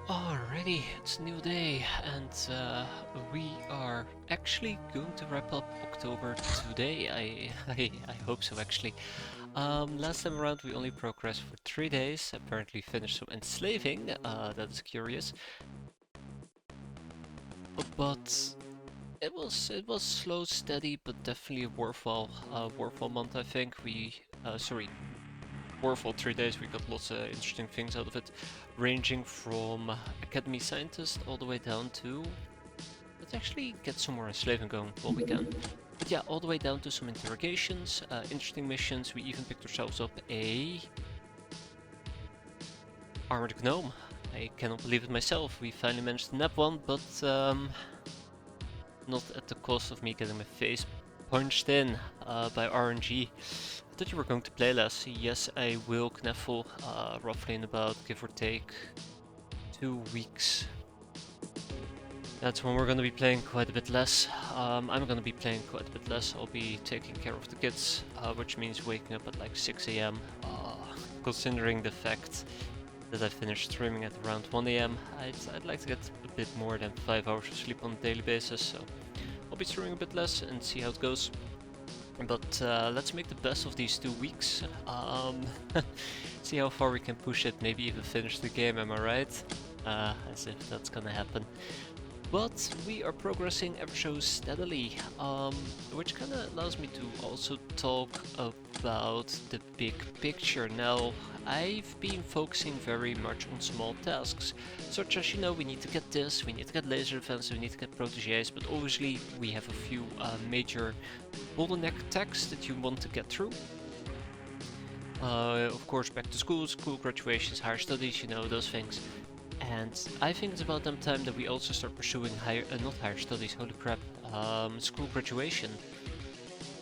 Alrighty, it's a new day, and we are actually going to wrap up October today. I hope so, actually. Last time around we only progressed for 3 days, apparently finished some enslaving, that is curious. But it was slow, steady, but definitely a worthwhile month, I think. Worthwhile 3 days, we got lots of interesting things out of it, ranging from Academy Scientist all the way down to... Let's actually get some more enslaving going while we can. But yeah, all the way down to some interrogations, interesting missions. We even picked ourselves up a armored gnome. I cannot believe it myself. We finally managed to nab one, but not at the cost of me getting my face punched in by RNG. I thought you were going to play less. Yes, I will, Knuffle, roughly in about, give or take, 2 weeks. That's when we're going to be playing quite a bit less. I'm going to be playing quite a bit less. I'll be taking care of the kids, which means waking up at like 6 a.m. Considering the fact that I finished streaming at around 1 a.m. I'd like to get a bit more than 5 hours of sleep on a daily basis, so I'll be streaming a bit less and see how it goes. But let's make the best of these 2 weeks. See how far we can push it, maybe even finish the game, am I right? As if that's gonna happen. But we are progressing ever so steadily, which kind of allows me to also talk about the big picture. Now, I've been focusing very much on small tasks, such as, we need to get this, we need to get laser defense, we need to get Protoges, but obviously we have a few major bottleneck attacks that you want to get through. Of course, back to school graduations, higher studies, those things. And I think it's about damn time that we also start pursuing not higher studies, holy crap, school graduation.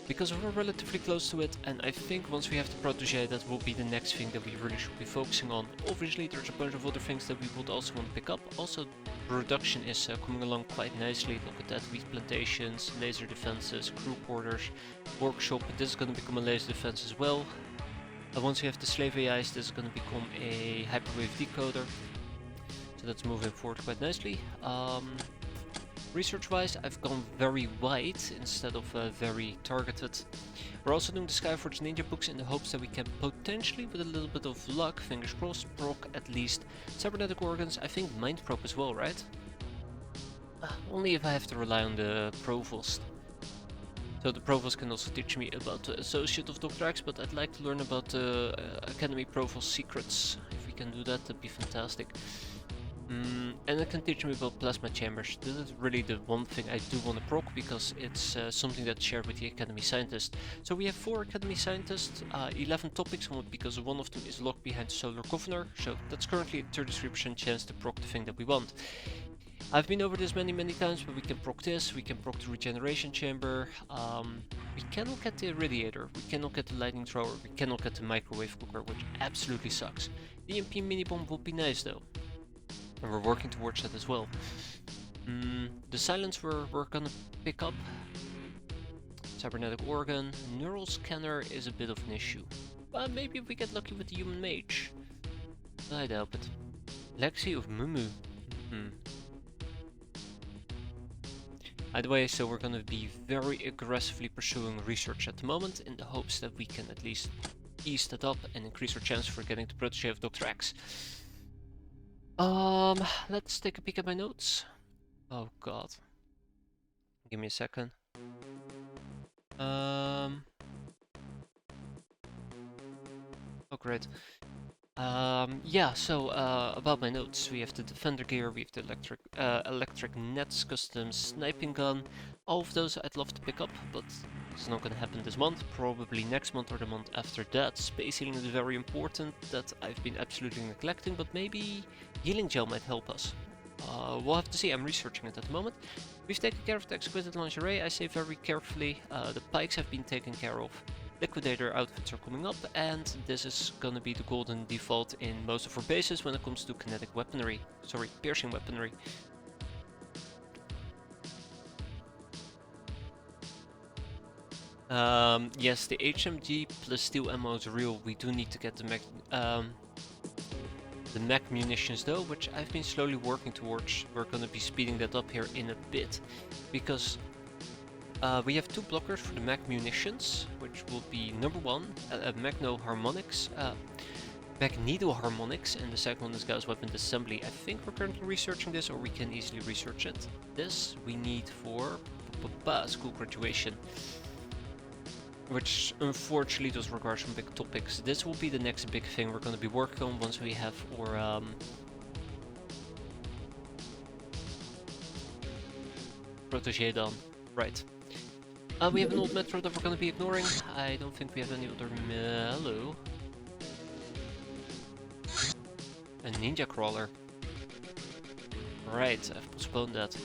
Because we're relatively close to it, and I think once we have the Protege, that will be the next thing that we really should be focusing on. Obviously, there's a bunch of other things that we would also want to pick up. Also, production is coming along quite nicely. Look at that, wheat plantations, laser defenses, crew quarters, workshop. This is going to become a laser defense as well. Once we have the slave AIs, this is going to become a hyperwave decoder. So that's moving forward quite nicely. Research-wise, I've gone very wide instead of very targeted. We're also doing the Skyforge Ninja books in the hopes that we can potentially, with a little bit of luck, fingers crossed, proc at least cybernetic organs. I think mind probe as well, right? Only if I have to rely on the Provost. So the Provost can also teach me about the Associate of Dr. X, but I'd like to learn about the Academy Provost secrets. If we can do that, that'd be fantastic. And it can teach me about plasma chambers. This is really the one thing I do want to proc, because it's something that's shared with the Academy Scientist. So we have 4 Academy Scientists, 11 topics, because one of them is locked behind the Solar Governor, so that's currently a 33% chance to proc the thing that we want. I've been over this many times, but we can proc this, we can proc the Regeneration Chamber, we cannot get the Irradiator, we cannot get the Lightning Thrower, we cannot get the Microwave Cooker, which absolutely sucks. The EMP Mini-Bomb would be nice though. And we're working towards that as well. The silence we're gonna pick up. Cybernetic organ. Neural scanner is a bit of an issue. But maybe if we get lucky with the human mage. I doubt it. Lexi of Mumu. Either way, so we're gonna be very aggressively pursuing research at the moment, in the hopes that we can at least ease that up and increase our chance for getting the Protege of Dr. X. Let's take a peek at my notes. Oh god. Give me a second. Oh great. Yeah, so about my notes, we have the defender gear, we have the electric nets, custom sniping gun. All of those I'd love to pick up, but it's not gonna happen this month, probably next month or the month after that. Space healing is very important, that I've been absolutely neglecting, but maybe healing gel might help us. We'll have to see, I'm researching it at the moment. We've taken care of the exquisite lingerie, I say very carefully. The pikes have been taken care of. Liquidator outfits are coming up, and this is gonna be the golden default in most of our bases when it comes to kinetic weaponry. Sorry, piercing weaponry. Yes, the HMG plus steel ammo is real. We do need to get the the mech munitions though, which I've been slowly working towards. We're gonna be speeding that up here in a bit, because we have 2 blockers for the mech munitions, which will be number 1, magneto harmonics, and the second one is Gauss weapon assembly. I think we're currently researching this, or we can easily research it. This we need for school graduation, which unfortunately does require some big topics. This will be the next big thing we're going to be working on once we have our Protoge done. Right. We have an old metro that we're going to be ignoring. I don't think we have any other... Hello. A ninja crawler. Right, I've postponed that.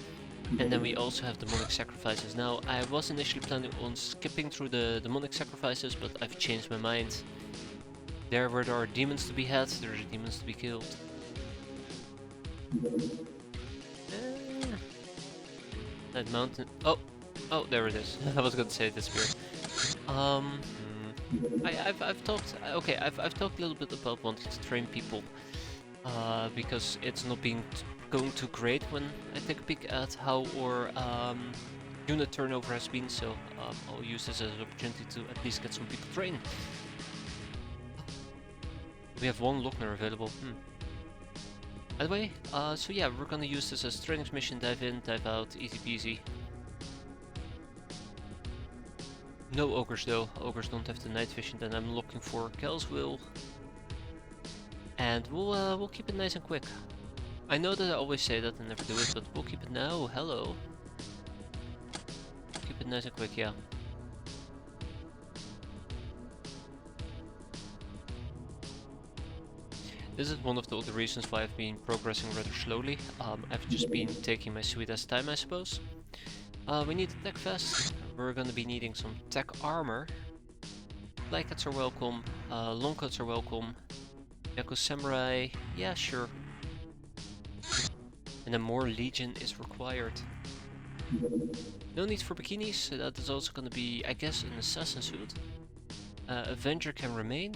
And then we also have demonic sacrifices. Now, I was initially planning on skipping through the demonic sacrifices, but I've changed my mind. There where there are demons to be had, there are demons to be killed. That mountain... Oh, there it is. I was gonna say this here. I've talked... Okay, I've talked a little bit about wanting to train people. Because it's not going too great when I take a peek at how our unit turnover has been, so I'll use this as an opportunity to at least get some people trained. We have 1 Lochner available. By the way, so yeah, we're gonna use this as a training mission, dive in, dive out, easy peasy. No ogres though, ogres don't have the night vision, then I'm looking for Kel's Will. And we'll keep it nice and quick. I know that I always say that and never do it, but we'll keep it now. Hello. Keep it nice and quick, yeah. This is one of the other reasons why I've been progressing rather slowly. I've just been taking my sweet ass time, I suppose. We need a tech vest. We're gonna be needing some tech armor. Light cuts are welcome. Long cuts are welcome. Yako Samurai, yeah, sure. And then more Legion is required. No need for bikinis, so that is also gonna be, I guess, an assassin suit. Avenger can remain.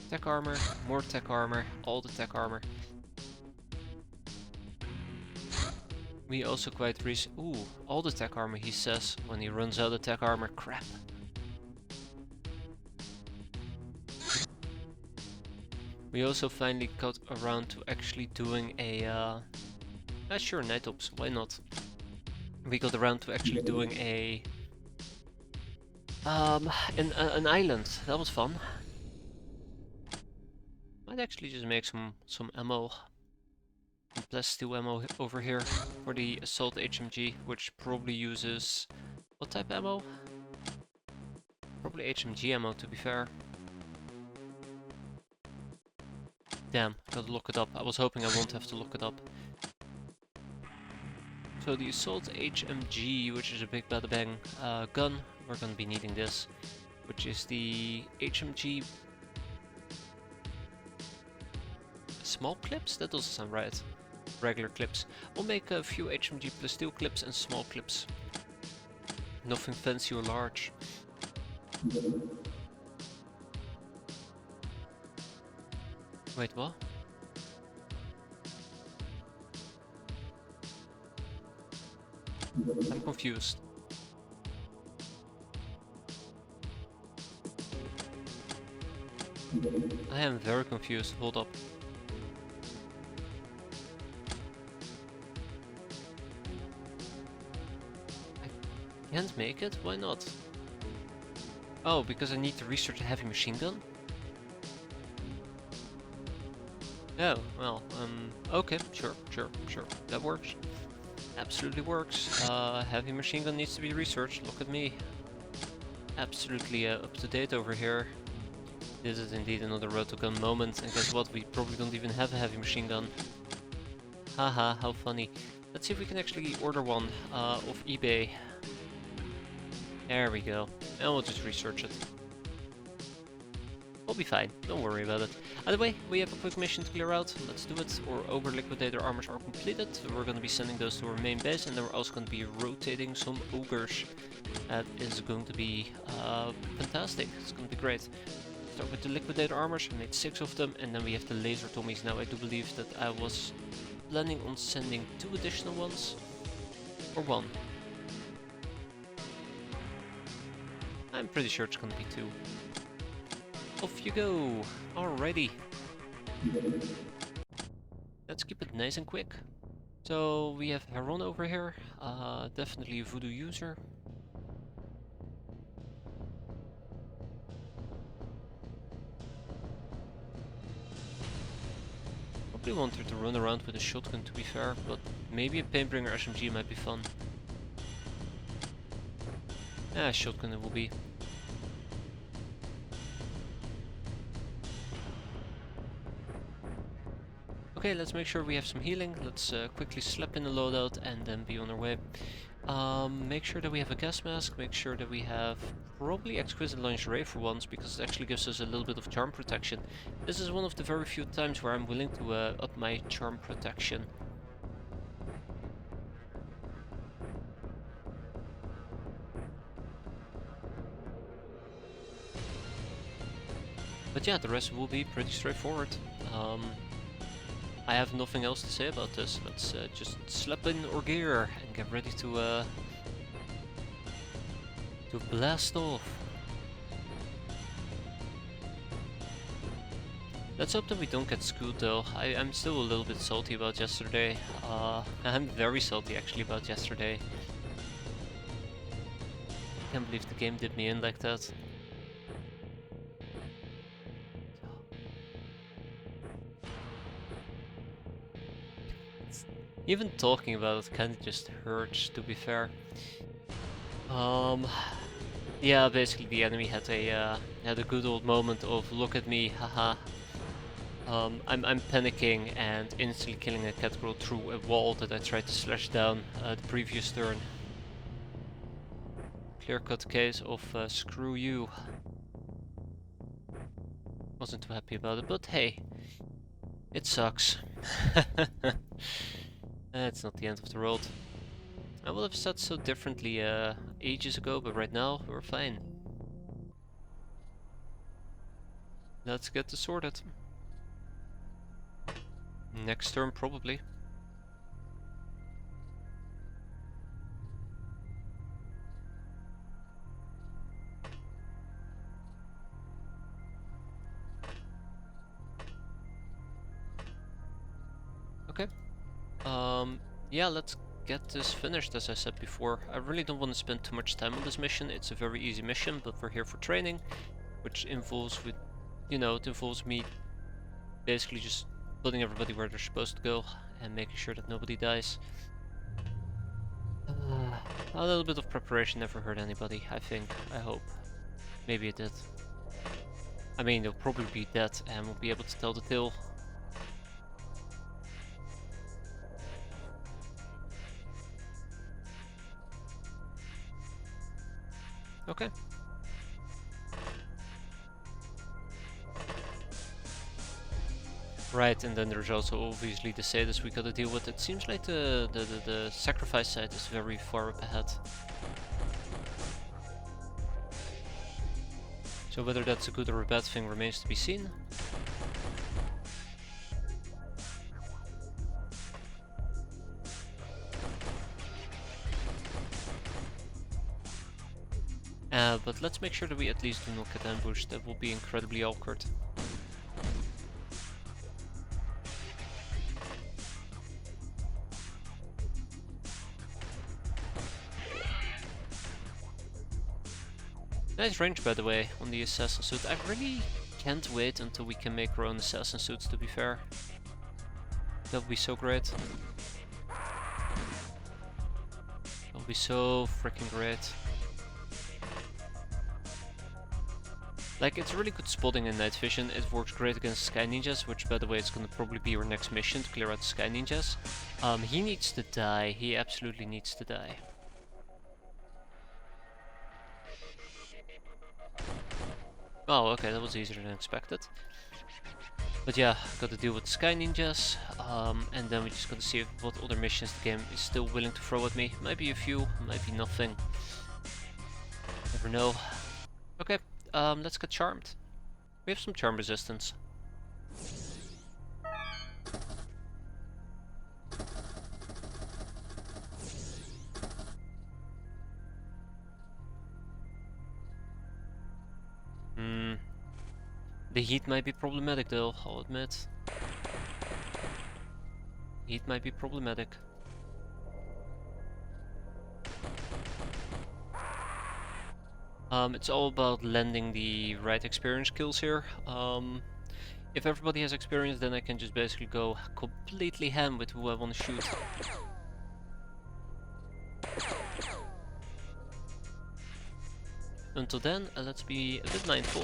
Tech armor, more tech armor, all the tech armor. We also quite ooh, all the tech armor, he says, when he runs out of tech armor. Crap. We also finally got around to actually doing a, sure, night ops, why not? We got around to actually doing an island. That was fun. Might actually just make some ammo, some plus 2 ammo over here for the assault HMG, which probably uses what type ammo? Probably HMG ammo, to be fair. Damn, gotta look it up. I was hoping I won't have to look it up. So the assault HMG, which is a big bada bang gun, we're gonna be needing this, which is the HMG small clips? That doesn't sound right. Regular clips. We'll make a few HMG +2 clips and small clips. Nothing fancy or large. Wait, what? I'm confused. I am very confused. Hold up. I can't make it? Why not? Oh, because I need to research a heavy machine gun? Oh, well, okay, sure. That works. Absolutely works. Heavy machine gun needs to be researched. Look at me. Absolutely up to date over here. This is indeed another road to gun moment, and guess what? We probably don't even have a heavy machine gun. Haha, how funny. Let's see if we can actually order one off eBay. There we go. And we'll just research it. We'll be fine, don't worry about it. Either way, we have a quick mission to clear out. Let's do it. Our Ogre Liquidator armors are completed. So we're going to be sending those to our main base, and then we're also going to be rotating some Ogres. That is going to be fantastic. It's going to be great. start with the liquidator armors. I made 6 of them, and then we have the laser Tommies. Now I do believe that I was planning on sending 2 additional ones, or 1. I'm pretty sure it's gonna be 2. Off you go! Alrighty. Let's keep it nice and quick. So we have Heron over here, definitely a voodoo user. Probably want her to run around with a shotgun, to be fair, but maybe a Painbringer SMG might be fun. Shotgun it will be. Okay, let's make sure we have some healing. Let's quickly slap in the loadout and then be on our way. Make sure that we have a gas mask, make sure that we have probably exquisite lingerie for once, because it actually gives us a little bit of charm protection. This is one of the very few times where I'm willing to up my charm protection. But yeah, the rest will be pretty straightforward. I have nothing else to say about this. Let's just slap in our gear and get ready to blast off. Let's hope that we don't get screwed though. I'm still a little bit salty about yesterday. I'm very salty actually about yesterday. Can't believe the game did me in like that. Even talking about it kind of just hurts, to be fair. Yeah, basically the enemy had a good old moment of look at me, haha. I'm panicking and instantly killing a cat girl through a wall that I tried to slash down the previous turn. Clear-cut case of screw you. Wasn't too happy about it, but hey, it sucks. It's not the end of the world. I would have said so differently ages ago, but right now we're fine. Let's get this sorted. Next turn probably. Okay. Yeah, let's get this finished, as I said before. I really don't want to spend too much time on this mission. It's a very easy mission, but we're here for training, which involves it involves me basically just putting everybody where they're supposed to go and making sure that nobody dies. A little bit of preparation never hurt anybody, I think. I hope. Maybe it did. I mean, they'll probably be dead and we'll be able to tell the tale. Okay. Right, and then there's also obviously the Sadist we gotta deal with. It seems like the sacrifice site is very far up ahead. So whether that's a good or a bad thing remains to be seen. But let's make sure that we at least do not get ambushed. That will be incredibly awkward. Nice range, by the way, on the assassin suit. I really can't wait until we can make our own assassin suits, to be fair. That would be so great. That would be so freaking great. Like, it's really good spotting in night vision. It works great against Sky Ninjas, which by the way is gonna probably be our next mission, to clear out the Sky Ninjas. He needs to die. He absolutely needs to die. Oh, okay, that was easier than expected. But yeah, gotta deal with Sky Ninjas, and then we just gotta see what other missions the game is still willing to throw at me. Might be a few, might be nothing. Never know. Okay. Let's get charmed. We have some charm resistance. The heat might be problematic though, I'll admit. Heat might be problematic. It's all about landing the right experience kills here. If everybody has experience, then I can just basically go completely ham with who I want to shoot. Until then, let's be a bit mindful.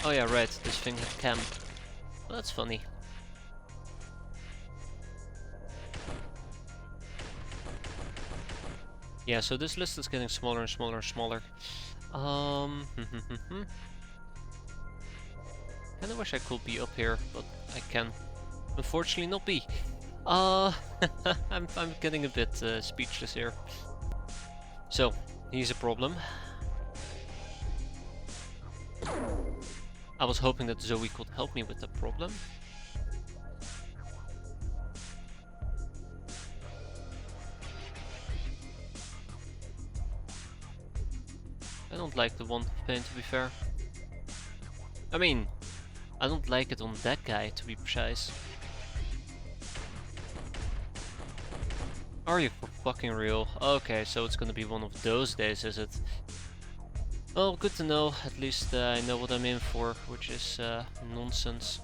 Oh yeah, right, this thing had cam. Well, that's funny. Yeah, so this list is getting smaller and smaller and smaller. Kinda wish I could be up here, but I can unfortunately not be. I'm getting a bit speechless here. So, here's a problem. I was hoping that Zoe could help me with the problem. I don't like the one pain, to be fair. I mean, I don't like it on that guy, to be precise. Are you for fucking real? Okay, so it's gonna be one of those days, is it? Well, good to know. At least I know what I'm in for, which is nonsense.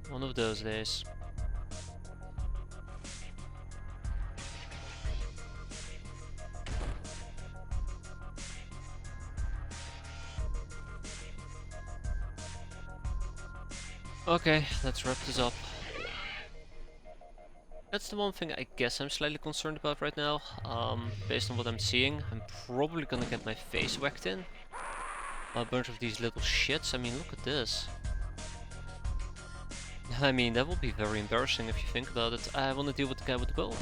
One of those days. Okay, let's wrap this up. That's the one thing I guess I'm slightly concerned about right now. Based on what I'm seeing, I'm probably gonna get my face whacked in. A bunch of these little shits. I mean, look at this. I mean, that would be very embarrassing if you think about it. I want to deal with the guy with the bow.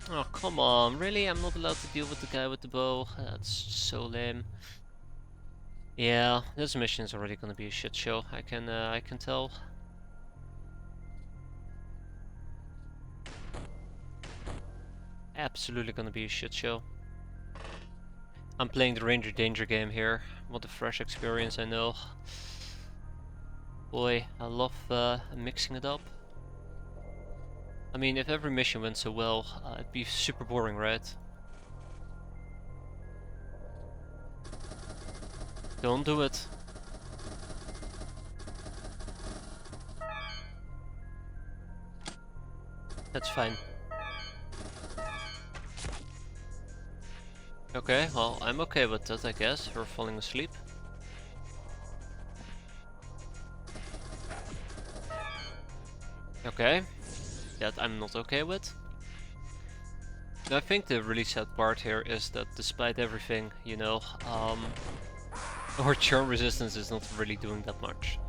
Oh, come on. Really? I'm not allowed to deal with the guy with the bow? That's so lame. Yeah, this mission is already gonna be a shit show. I can tell. Absolutely gonna be a shit show. I'm playing the Ranger Danger game here. What a fresh experience, I know. Boy, I love mixing it up. I mean, if every mission went so well, it'd be super boring, right? Don't do it. That's fine. Okay, well, I'm okay with that, I guess. We're falling asleep. Okay, that I'm not okay with. I think the really sad part here is that despite everything, you know, our charm resistance is not really doing that much.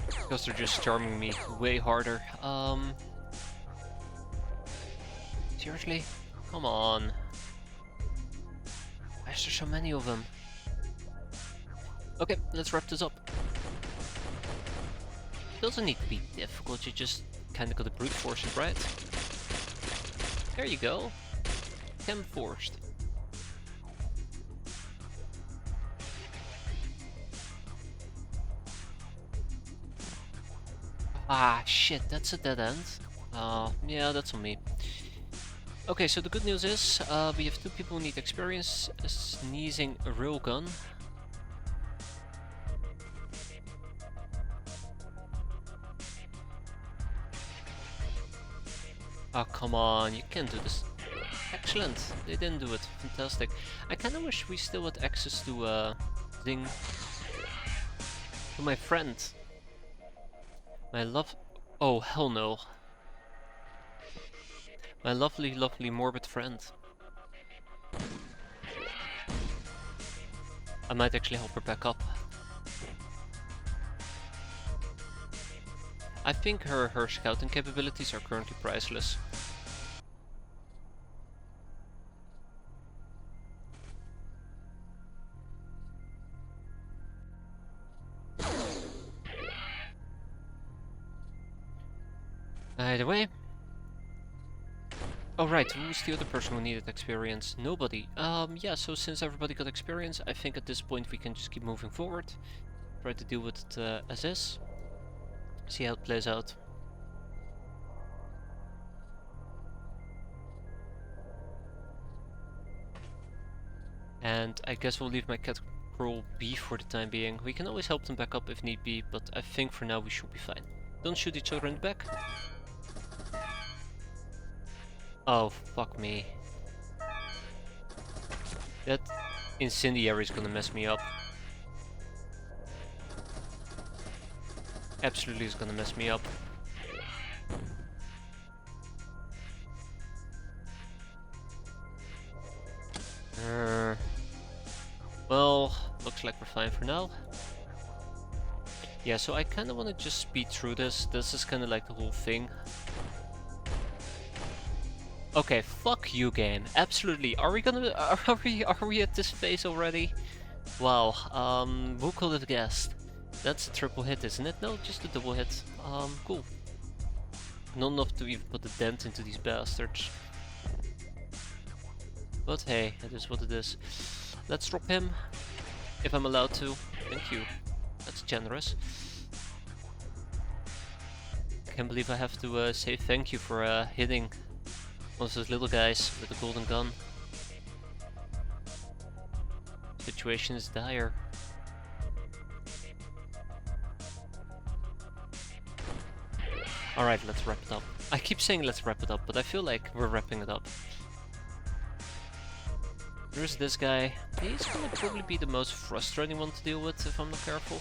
Because they're just charming me way harder. Seriously? Come on. Why is there so many of them? Okay, let's wrap this up. It doesn't need to be difficult, you just kinda gotta brute force it, right? There you go. Chem forced. Ah, shit, that's a dead end. Yeah, that's on me. Okay, so the good news is, we have two people who need experience sneezing a railgun. Oh, come on, you can't do this. Excellent, they didn't do it. Fantastic. I kinda wish we still had access to, thing. To my friend. My love... Oh, hell no. My lovely, lovely morbid friend. I might actually help her back up. I think her scouting capabilities are currently priceless. Either way. Oh right, who's the other person who needed experience? Nobody. Yeah, so since everybody got experience, I think at this point we can just keep moving forward. Try to deal with it as is. See how it plays out. And I guess we'll leave my cat crawl be for the time being. We can always help them back up if need be, but I think for now we should be fine. Don't shoot each other in the back. Oh, fuck me. That incendiary is gonna mess me up. Absolutely is gonna mess me up. Well, looks like we're fine for now. Yeah, so I kind of want to just speed through this. This is kind of like the whole thing. Okay, fuck you, game. Absolutely. Are we gonna? Are we at this phase already? Wow. Who could have guessed? That's a triple hit, isn't it? No, just a double hit. Cool. Not enough to even put a dent into these bastards. But hey, it is what it is. Let's drop him, if I'm allowed to. Thank you. That's generous. Can't believe I have to say thank you for hitting one of those little guys with a golden gun. Situation is dire. Alright, let's wrap it up. I keep saying let's wrap it up, but I feel like we're wrapping it up. There's this guy. He's gonna probably be the most frustrating one to deal with if I'm not careful.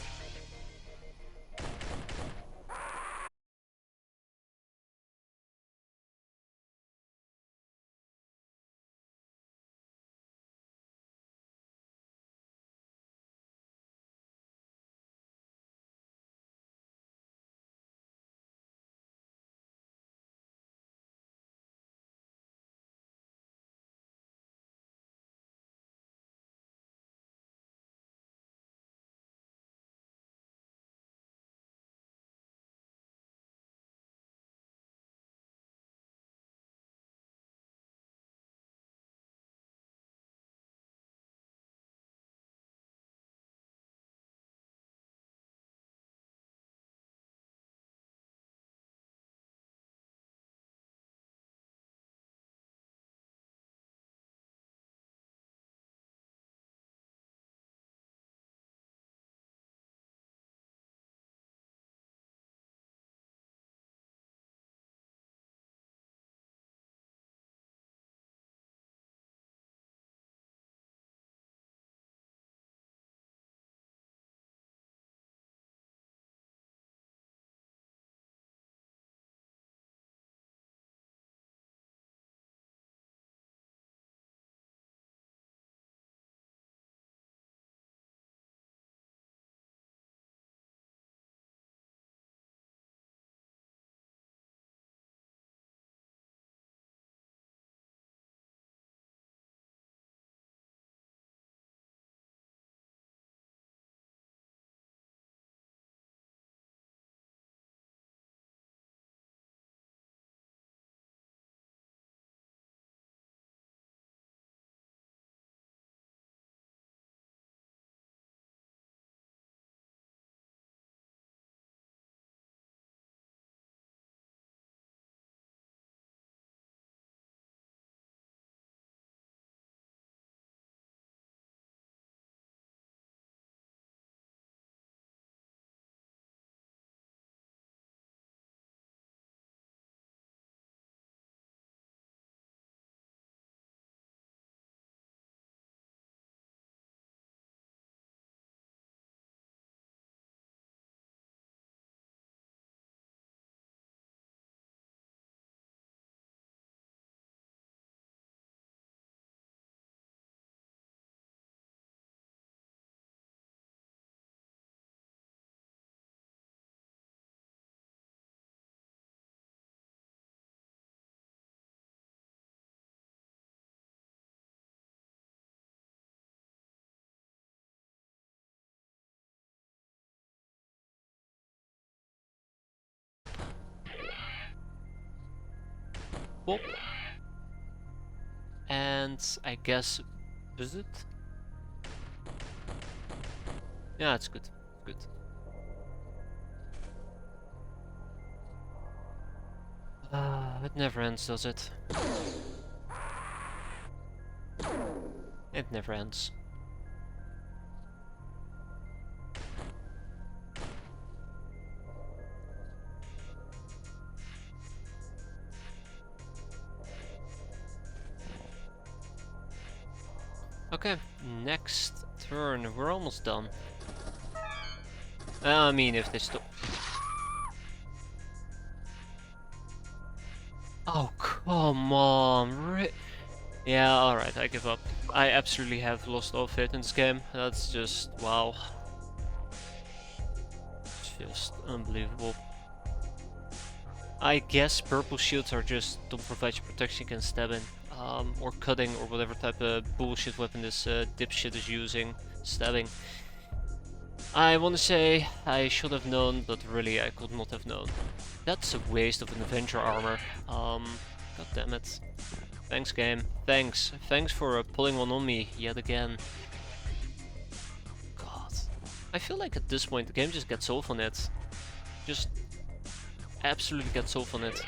Pop. And I guess, is it? Yeah, it's good. Good. It never ends, does it? It never ends. Okay, next turn. We're almost done. I mean, if they stop. Oh, come on. Yeah, alright, I give up. I absolutely have lost all faith in this game. That's just, wow. It's just unbelievable. I guess purple shields are just don't provide you protection against stabbing, or cutting, or whatever type of bullshit weapon this dipshit is using. Stabbing. I want to say I should have known, but really I could not have known. That's a waste of an Avenger armor. God damn it. Thanks, game. Thanks. Thanks for pulling one on me yet again. God. I feel like at this point the game just gets off on it. Just absolutely gets off on it.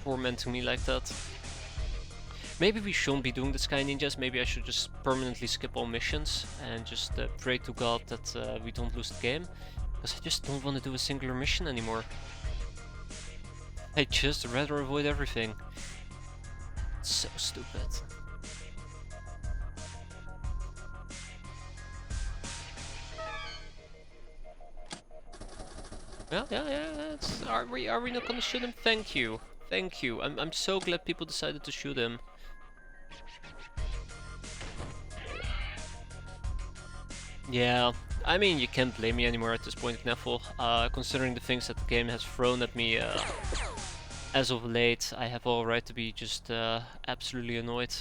Tormenting me like that. Maybe we shouldn't be doing the Sky Ninjas. Maybe I should just permanently skip all missions and just pray to God that we don't lose the game. Because I just don't want to do a singular mission anymore. I just rather avoid everything. It's so stupid. Yeah. Are we not gonna shoot him? Thank you. Thank you. I'm so glad people decided to shoot him. Yeah, I mean, you can't blame me anymore at this point, Knuffle. Considering the things that the game has thrown at me as of late, I have all right to be just absolutely annoyed.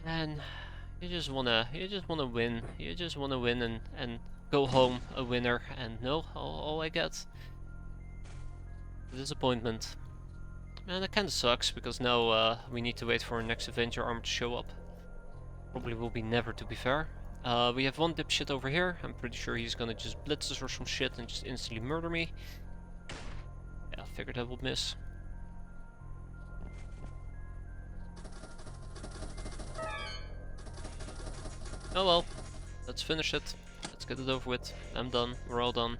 And you just wanna win. You just wanna win and go home a winner. And no, all I get is disappointment. And that kinda sucks, because now we need to wait for our next Avenger armor to show up. Probably will be never, to be fair. We have one dipshit over here. I'm pretty sure he's gonna just blitz us or some shit and just instantly murder me. Yeah, I figured I would miss. Oh well, let's finish it. Let's get it over with. I'm done. We're all done.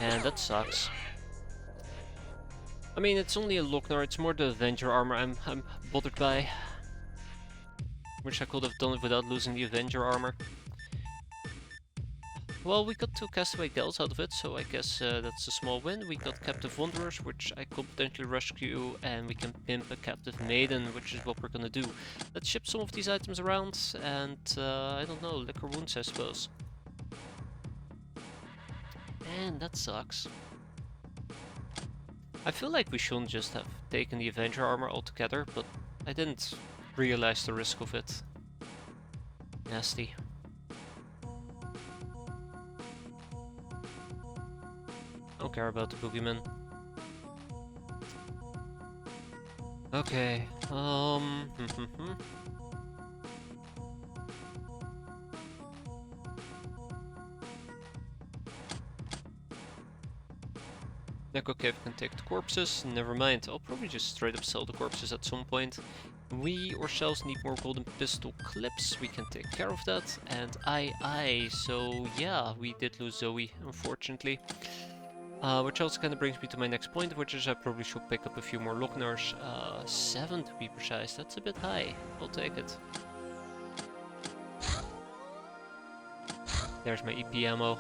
And that sucks. I mean, it's only a Lochnar, it's more the Avenger armor I'm bothered by. Wish I could have done it without losing the Avenger armor. Well, we got 2 Castaway Gals out of it, so I guess that's a small win. We got Captive Wanderers, which I could potentially rescue, and we can pimp a Captive Maiden, which is what we're gonna do. Let's ship some of these items around, and I don't know, Liquor Wounds, I suppose. And that sucks. I feel like we shouldn't just have taken the Avenger armor altogether, but I didn't realize the risk of it. Nasty. Don't care about the boogeyman. Okay, Neko Cave can take the corpses, never mind, I'll probably just straight up sell the corpses at some point. We ourselves need more golden pistol clips, we can take care of that, and so yeah, we did lose Zoe, unfortunately. Which also kind of brings me to my next point, which is I probably should pick up a few more Lochnars. 7 to be precise, that's a bit high, I'll take it. There's my EP ammo.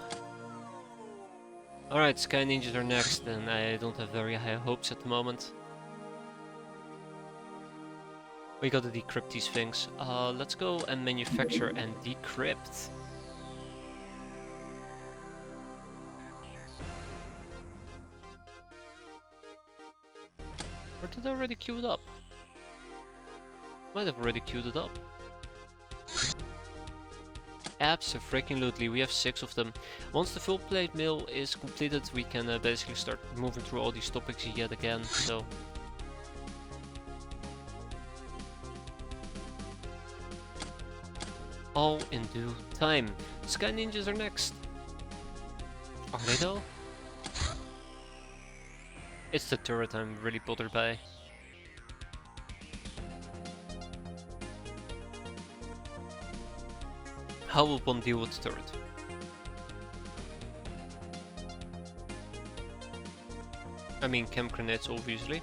Alright, Sky Ninjas are next, and I don't have very high hopes at the moment. We gotta decrypt these things. Let's go and manufacture and decrypt. Or did I already queue it up? Might have already queued it up. Abso-freaking-lutely, we have 6 of them. Once the full plate mill is completed, we can basically start moving through all these topics yet again, so... all in due time. Sky Ninjas are next. Are they though? It's the turret I'm really bothered by. How will one deal with the turret? I mean, chem grenades obviously.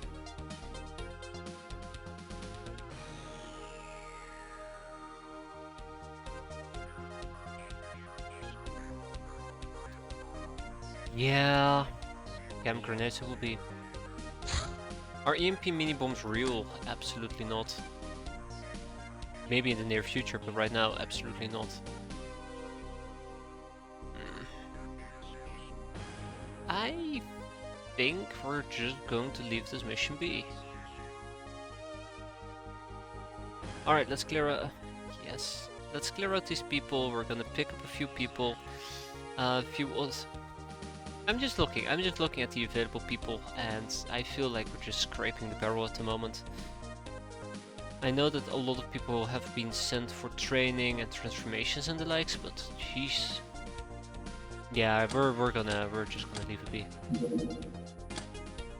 Yeah, chem grenades it will be. Are EMP mini bombs real? Absolutely not. Maybe in the near future, but right now, absolutely not. I think we're just going to leave this mission be. Alright, let's clear out... yes. Let's clear out these people. We're gonna pick up a few people. A few others. I'm just looking at the available people, and I feel like we're just scraping the barrel at the moment. I know that a lot of people have been sent for training and transformations and the likes, but jeez. Yeah, we're just gonna leave it be.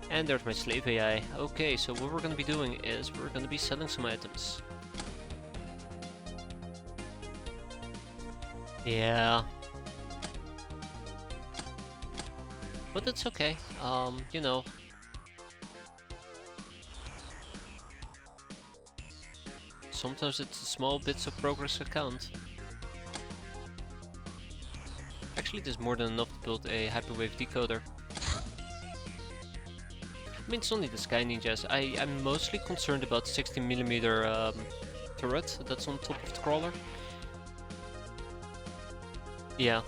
And there's my slave AI. Okay, so what we're gonna be doing is we're gonna be selling some items. Yeah. But it's okay, you know. Sometimes it's the small bits of progress that count. Actually, there's more than enough to build a hyperwave decoder. I mean, it's only the Sky Ninjas. I'm mostly concerned about 60mm turret that's on top of the crawler. Yeah.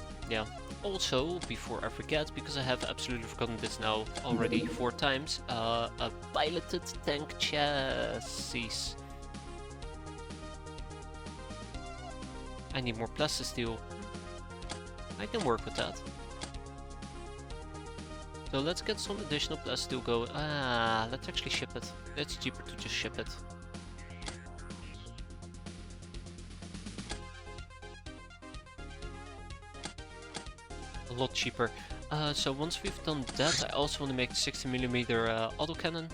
Also, before I forget, because I have absolutely forgotten this now already 4 times, a piloted tank chassis. I need more plastisteel. I can work with that. So let's get some additional plastisteel going. Ah, let's actually ship it. It's cheaper to just ship it. A lot cheaper. So once we've done that, I also want to make the 60mm autocannon.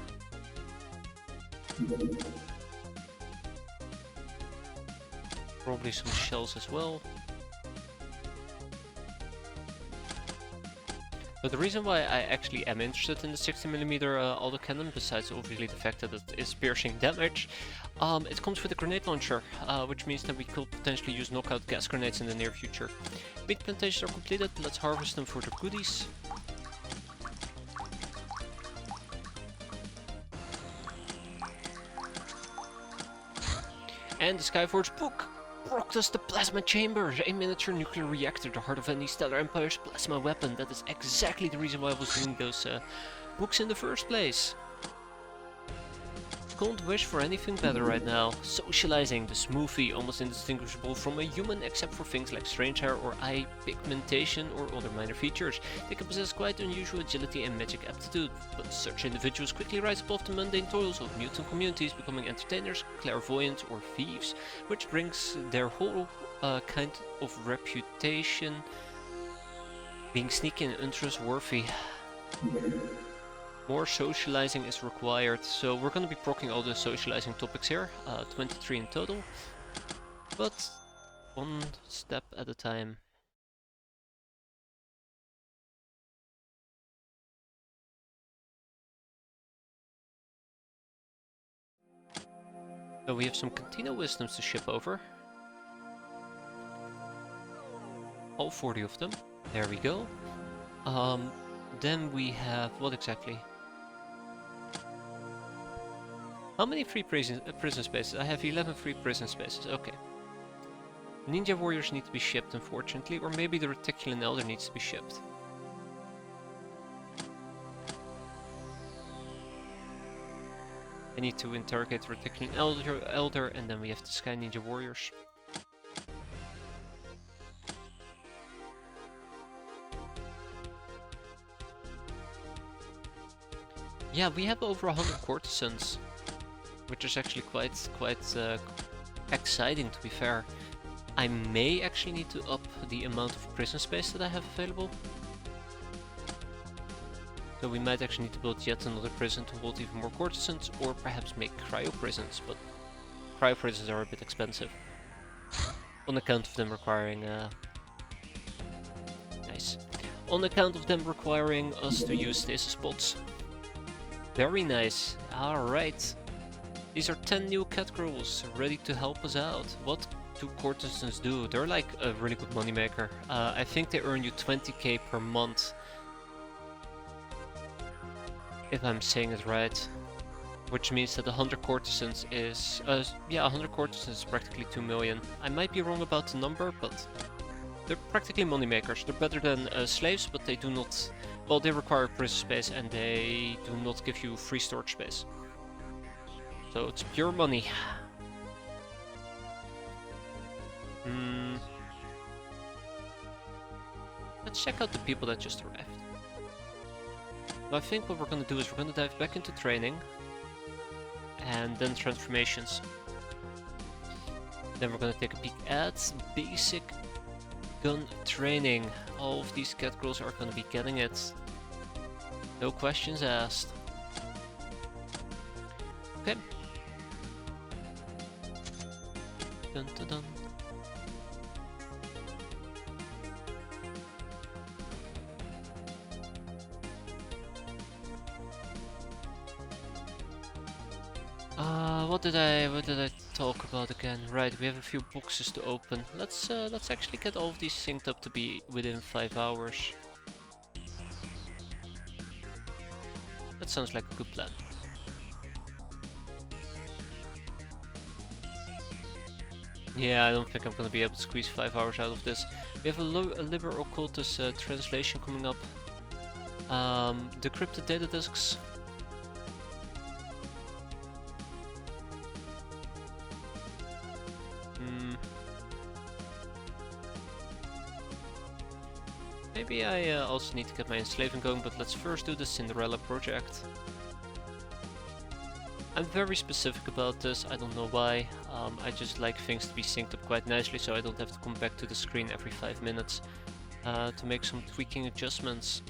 Probably some shells as well. But the reason why I actually am interested in the 60mm autocannon, besides obviously the fact that it is piercing damage, it comes with a grenade launcher, which means that we could potentially use knockout gas grenades in the near future. Meat plantations are completed, let's harvest them for the goodies. And the Skyforge book! Proctus the Plasma Chamber, a miniature nuclear reactor, the heart of any Stellar Empire's plasma weapon. That is exactly the reason why I was doing those books in the first place. Can't wish for anything better right now. Socializing, the smoothie, almost indistinguishable from a human except for things like strange hair or eye pigmentation or other minor features. They can possess quite unusual agility and magic aptitude, but such individuals quickly rise above the mundane toils of mutant communities, becoming entertainers, clairvoyants or thieves, which brings their whole kind of reputation being sneaky and untrustworthy. More socializing is required, so we're going to be proccing all the socializing topics here, 23 in total, but one step at a time. So we have some Cantina Wisdoms to ship over. All 40 of them, there we go. Then we have, what exactly? How many free prison spaces? I have 11 free prison spaces, okay. Ninja warriors need to be shipped, unfortunately, or maybe the Reticulan Elder needs to be shipped. I need to interrogate the Reticulan Elder, and then we have the Sky Ninja warriors. Yeah, we have over 100 courtesans, which is actually quite exciting, to be fair. I may actually need to up the amount of prison space that I have available. So we might actually need to build yet another prison to hold even more courtesans, or perhaps make cryo prisons, but cryo prisons are a bit expensive. On account of them requiring nice. On account of them requiring us to use stasis pods. Very nice. Alright. These are 10 new cat girls ready to help us out. What do courtesans do? They're like a really good moneymaker. I think they earn you 20k per month. If I'm saying it right. Which means that 100 courtesans is... yeah, 100 courtesans is practically 2 million. I might be wrong about the number, but... they're practically moneymakers. They're better than slaves, but they do not... well, they require prison space and they do not give you free storage space. So it's pure money. Let's check out the people that just arrived. Well, I think what we're gonna do is we're gonna dive back into training. And then transformations. Then we're gonna take a peek at basic gun training. All of these cat girls are gonna be getting it. No questions asked. Okay. Dun dun dun. What did I talk about again? Right, we have a few boxes to open. Let's actually get all of these synced up to be within 5 hours. That sounds like a good plan. Yeah, I don't think I'm gonna be able to squeeze 5 hours out of this. We have a Liber Occultus translation coming up. Decrypted data disks. Maybe I also need to get my enslaving going, but let's first do the Cinderella project. I'm very specific about this, I don't know why. I just like things to be synced up quite nicely, so I don't have to come back to the screen every 5 minutes to make some tweaking adjustments.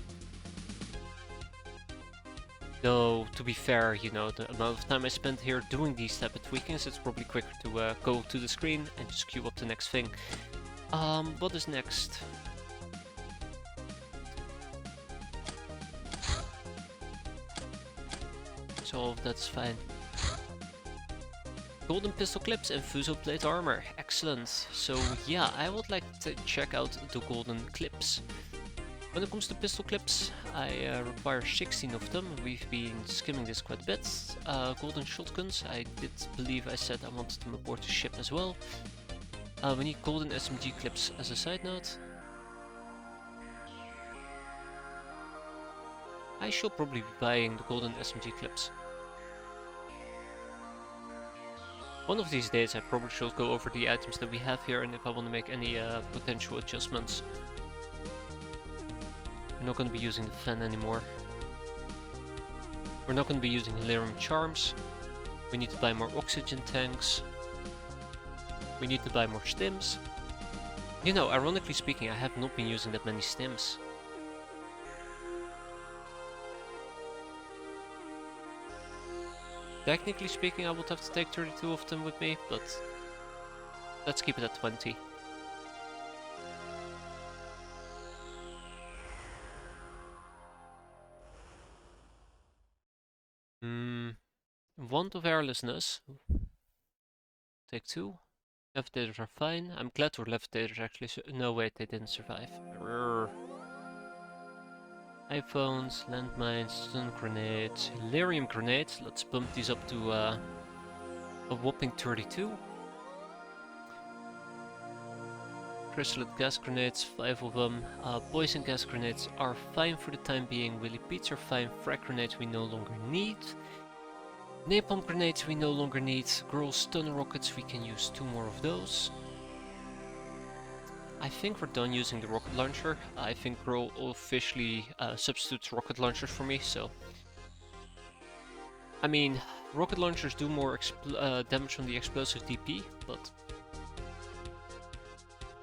Though, to be fair, you know, the amount of time I spend here doing these type of tweakings, it's probably quicker to go to the screen and just queue up the next thing. What is next? So that's fine. Golden pistol clips and fuso plate armor. Excellent. So yeah, I would like to check out the golden clips. When it comes to pistol clips, I require 16 of them. We've been skimming this quite a bit. Golden shotguns, I did believe I said I wanted them aboard the ship as well. We need golden SMG clips as a side note. I shall probably be buying the golden SMG clips. One of these days I probably should go over the items that we have here and if I want to make any potential adjustments. We're not going to be using the fan anymore. We're not going to be using Lyrium charms. We need to buy more oxygen tanks. We need to buy more stims. You know, ironically speaking, I have not been using that many stims. Technically speaking, I would have to take 32 of them with me, but let's keep it at 20. Want of airlessness. Take 2. Levitators are fine. I'm glad our levitators actually... no, wait, they didn't survive. Rrr. iPhones, landmines, stun grenades, Lyrium grenades. Let's bump these up to a whopping 32. Crystalline gas grenades, 5 of them. Poison gas grenades are fine for the time being. Willy Pete's are fine. Frag grenades we no longer need. Napalm grenades we no longer need. Girl stun rockets, we can use 2 more of those. I think we're done using the rocket launcher. I think Girl officially substitutes rocket launchers for me, so I mean, rocket launchers do more damage on the explosive DP, but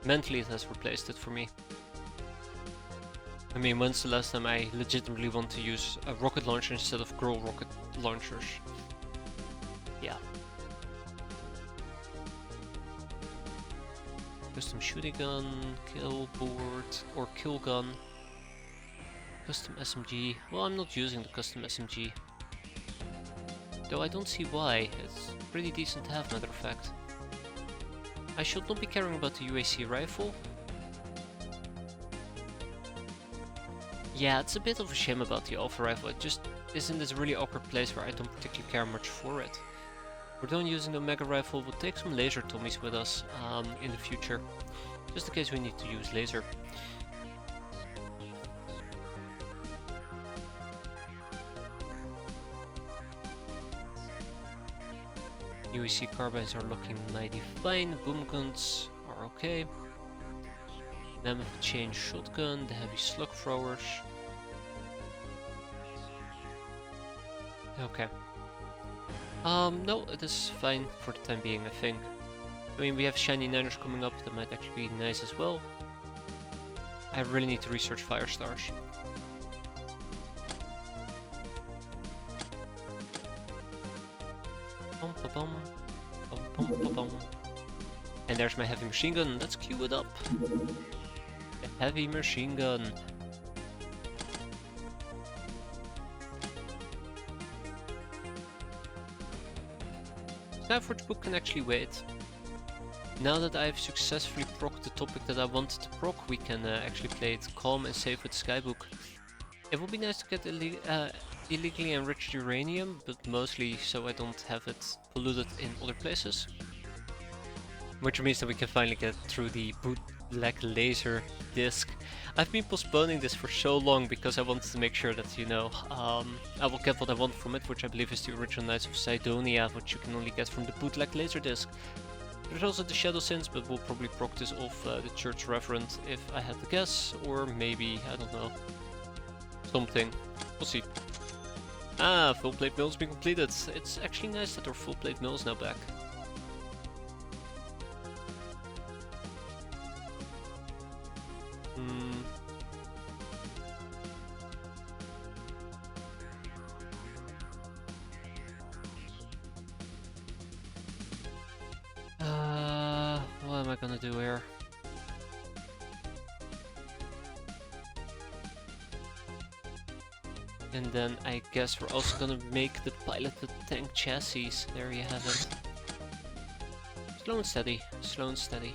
mentally it has replaced it for me. I mean, when's the last time I legitimately want to use a rocket launcher instead of girl rocket launchers? Yeah. Custom shooting gun, kill board, or kill gun. Custom SMG. Well, I'm not using the custom SMG. Though I don't see why. It's pretty decent to have, matter of fact. I should not be caring about the UAC rifle. Yeah, it's a bit of a shame about the Alpha rifle. It just is in this really awkward place where I don't particularly care much for it. We're done using the Mega rifle. We'll take some laser Tommies with us in the future, just in case we need to use laser. UAC carbines are looking mighty fine. Boom guns are okay. Mammoth chain shotgun, the heavy slug throwers. Okay. No, it is fine for the time being, I think. I mean, we have shiny niners coming up, that might actually be nice as well. I really need to research fire stars. Bum, ba, bum. Bum, bum, ba, bum. And there's my heavy machine gun, let's queue it up. The heavy machine gun. Skyforge book can actually wait. Now that I've successfully procced the topic that I wanted to proc, we can actually play it calm and safe with Skybook. It would be nice to get illegally enriched uranium, but mostly so I don't have it polluted in other places. Which means that we can finally get through the bootleg laser disc. I've been postponing this for so long because I wanted to make sure that, you know, I will get what I want from it, which I believe is the original Knights of Sidonia, which you can only get from the bootleg laser disc. There's also the Shadow Sins, but we'll probably proc this off the Church Reverend if I had to guess, or maybe, I don't know, something. We'll see. Ah, full plate mill's been completed. It's actually nice that our full plate mill is now back. What am I gonna do here? And then I guess we're also gonna make the piloted tank chassis. There you have it. Slow and steady, slow and steady.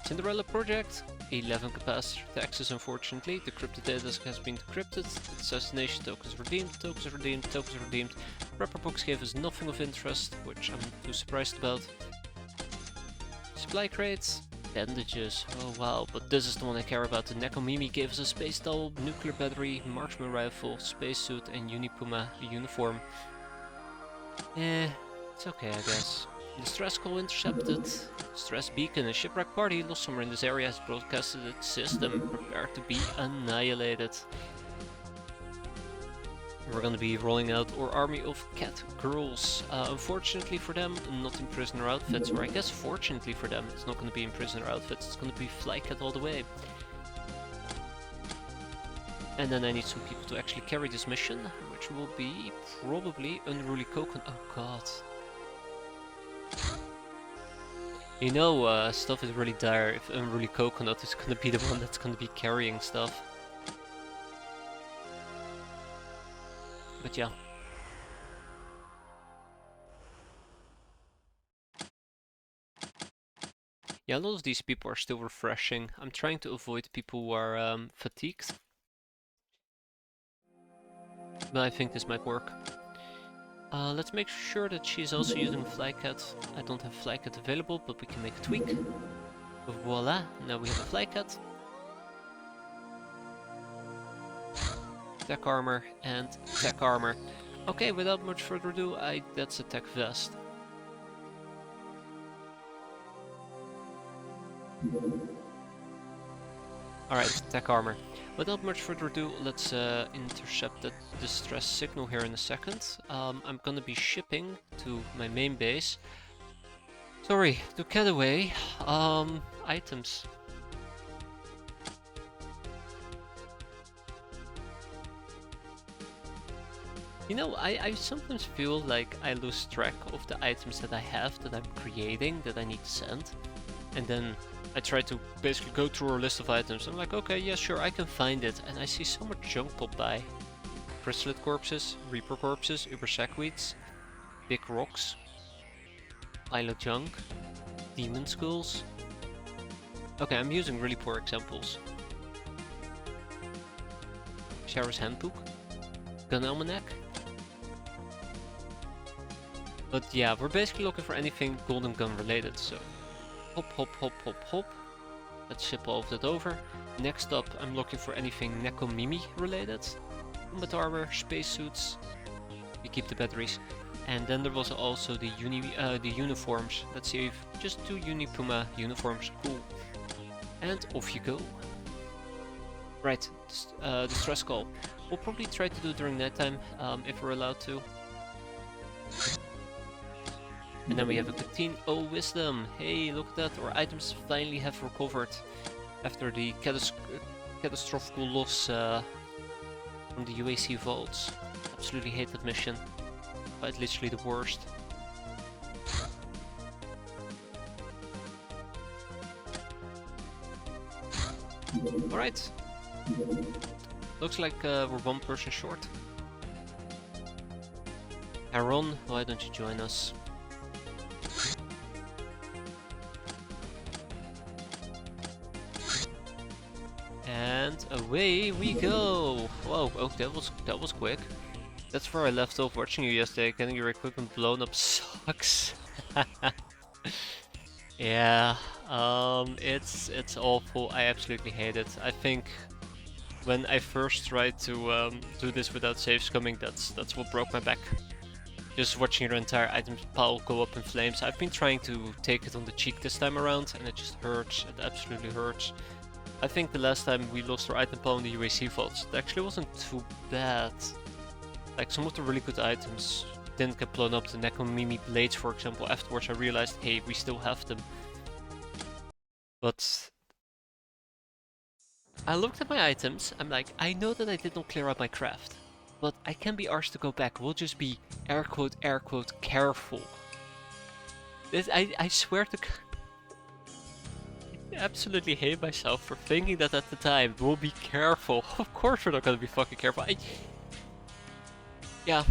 Cinderella project. 11 capacitor taxes, unfortunately. The crypted data disk has been decrypted. Assassination tokens redeemed, tokens redeemed, tokens redeemed. Prepper books gave us nothing of interest, which I'm not too surprised about. Supply crates, bandages, oh wow, but this is the one I care about. The Nekomimi gave us a space doll, nuclear battery, marksman rifle, spacesuit, and Unipuma uniform. It's okay, I guess. The stress call intercepted. Stress beacon. A shipwreck party lost somewhere in this area has broadcasted its system. Prepare to be annihilated. We're gonna be rolling out our army of cat girls. Unfortunately for them, not in prisoner outfits. Or I guess fortunately for them, it's not gonna be in prisoner outfits. It's gonna be fly cat all the way. And then I need some people to actually carry this mission, which will be probably Unruly Coconut. Oh god. You know, stuff is really dire if Unruly Coconut is gonna be the one that's gonna be carrying stuff. But yeah. Yeah, a lot of these people are still refreshing. I'm trying to avoid people who are fatigued. But I think this might work. Let's make sure that she's also using Flycat. I don't have Flycat available, but we can make a tweak. Voila, now we have a Flycat. Tech armor and tech armor. Okay, without much further ado, that's a tech vest. Alright, tech armor. Without much further ado, let's intercept that distress signal here in a second. I'm gonna be shipping to my main base. Sorry, to Getaway. Items. You know, I sometimes feel like I lose track of the items that I have, that I'm creating, that I need to send. And then I try to basically go through our list of items. I'm like, okay, yeah, sure, I can find it. And I see so much junk pop by. Crystalid corpses, Reaper corpses, Uber sackweeds, big rocks, pile of junk, demon skulls. Okay, I'm using really poor examples. Shara's handbook, gun almanac. But yeah, we're basically looking for anything golden gun related, so hop, hop, hop, hop, hop. Let's ship all of that over. Next up, I'm looking for anything Nekomimi related. Combat armor, spacesuits. We keep the batteries. And then there was also the uniforms. Let's see, just 2 Unipuma uniforms, cool. And off you go. Right, distress call. We'll probably try to do it during nighttime, if we're allowed to. And then we have a 15. Oh, wisdom! Hey, look at that, our items finally have recovered after the catastrophic loss from the UAC vaults. Absolutely hate that mission. Quite literally the worst. Alright. Looks like we're 1 person short. Aaron, why don't you join us? And away we go! Whoa, oh, that was quick. That's where I left off watching you yesterday. Getting your equipment blown up sucks. Yeah, it's awful. I absolutely hate it. I think when I first tried to do this without saves coming, that's what broke my back. Just watching your entire item pile go up in flames. I've been trying to take it on the cheek this time around, and it just hurts. It absolutely hurts. I think the last time we lost our item pile in the UAC vaults, it actually wasn't too bad. Like, some of the really good items didn't get blown up. The Nekomimi blades, for example. Afterwards I realized, hey, we still have them. But I looked at my items, I'm like, I know that I did not clear out my craft, but I can be arsed to go back. We'll just be air quote, careful. I swear to I absolutely hate myself for thinking that at the time. We'll be careful. Of course we're not gonna be fucking careful. Yeah.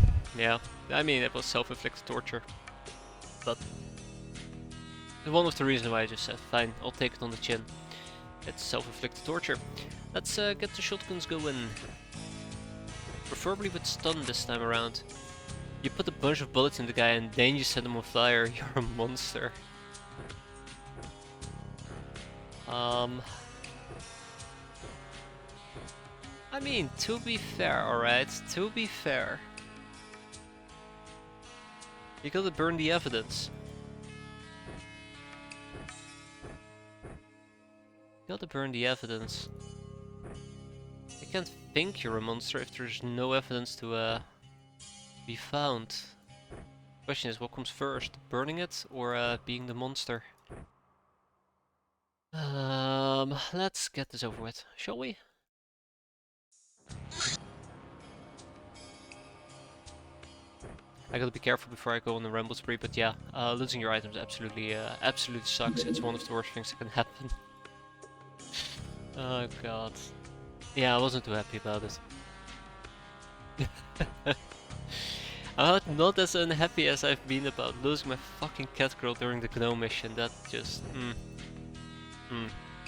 I mean, it was self-inflicted torture. But one of the reasons why I just said, fine, I'll take it on the chin. It's self-inflicted torture. Let's get the shotguns going. Preferably with stun this time around. You put a bunch of bullets in the guy and then you set him on fire. You're a monster. I mean, to be fair, alright? To be fair. You gotta burn the evidence. You gotta burn the evidence. I can't think you're a monster if there's no evidence to be found. Question is, what comes first? Burning it or being the monster? Let's get this over with, shall we? I gotta be careful before I go on the ramble spree, but yeah, losing your items absolutely sucks. It's one of the worst things that can happen. Oh god. Yeah, I wasn't too happy about it. I'm not as unhappy as I've been about losing my fucking cat girl during the gnome mission. That just...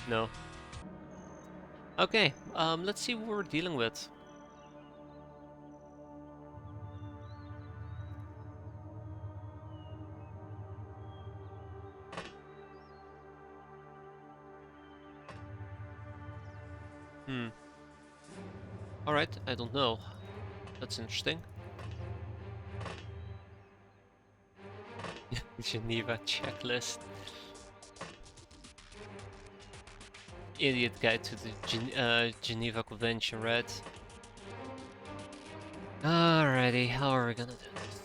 no. Okay, let's see what we're dealing with. Alright, I don't know. That's interesting. Geneva checklist. idiot guide to the Geneva Convention, right? Alrighty, how are we gonna do this?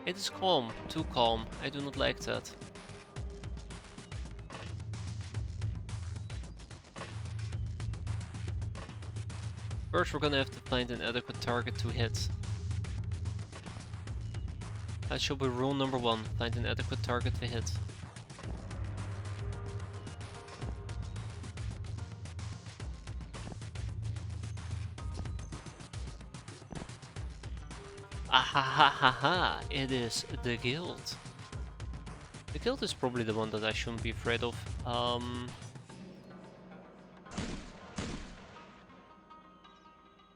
It is calm, too calm. I do not like that. First, we're gonna have to find an adequate target to hit. That should be rule number 1, find an adequate target to hit. Ahahaha, it is the guild. The guild is probably the one that I shouldn't be afraid of.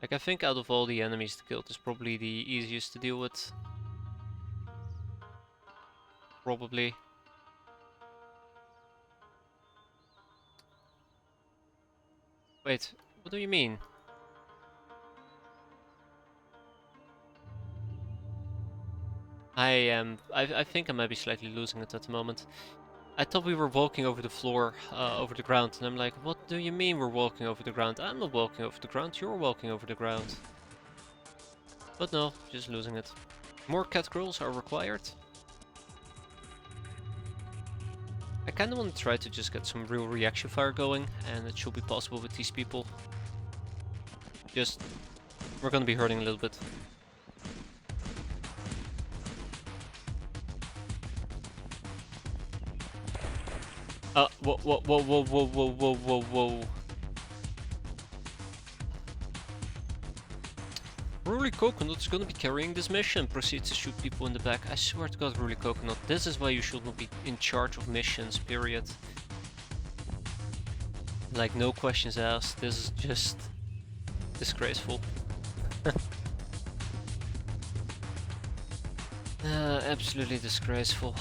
Like, I think out of all the enemies, the guild is probably the easiest to deal with. Probably. Wait, what do you mean? I think I might be slightly losing it at the moment. I thought we were walking over the floor, over the ground, and I'm like, what do you mean we're walking over the ground? I'm not walking over the ground, you're walking over the ground. But no, just losing it. More cat girls are required. I kinda want to try to just get some real reaction fire going, and it should be possible with these people. Just, we're gonna be hurting a little bit. Whoa, whoa, whoa, whoa, whoa, whoa, whoa, whoa, whoa. Ruly Coconut's gonna be carrying this mission. Proceeds to shoot people in the back. I swear to God, Ruly Coconut, this is why you should not be in charge of missions, period. Like, no questions asked. This is just disgraceful. Absolutely disgraceful.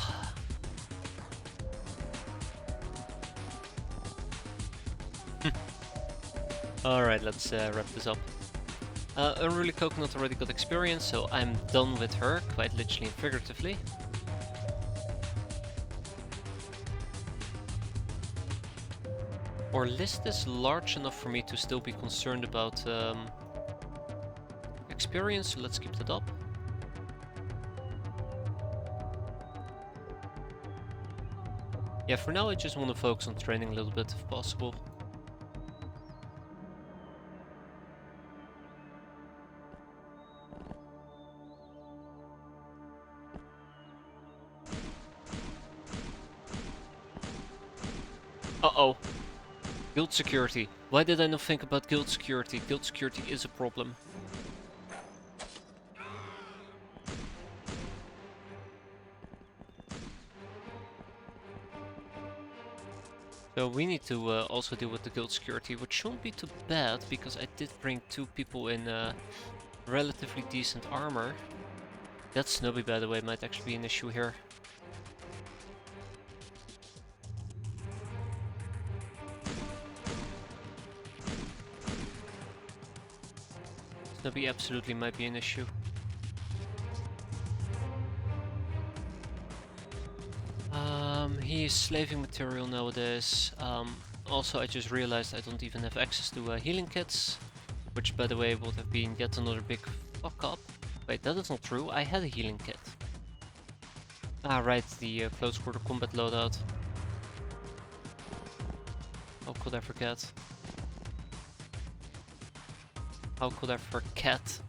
Alright, let's wrap this up. Unruly Coconut already got experience, so I'm done with her, quite literally and figuratively. Our list is large enough for me to still be concerned about experience, so let's keep that up. Yeah, for now I just want to focus on training a little bit if possible. Uh-oh. Guild security. Why did I not think about guild security? Guild security is a problem. So we need to also deal with the guild security, which shouldn't be too bad, because I did bring 2 people in relatively decent armor. That Snubby, by the way, might actually be an issue here. Snubby absolutely might be an issue. He is slaving material nowadays. Also, I just realized I don't even have access to healing kits, which, by the way, would have been yet another big fuck up. Wait, that is not true. I had a healing kit. Ah, right, the close quarter combat loadout. How could I forget? How could I forget?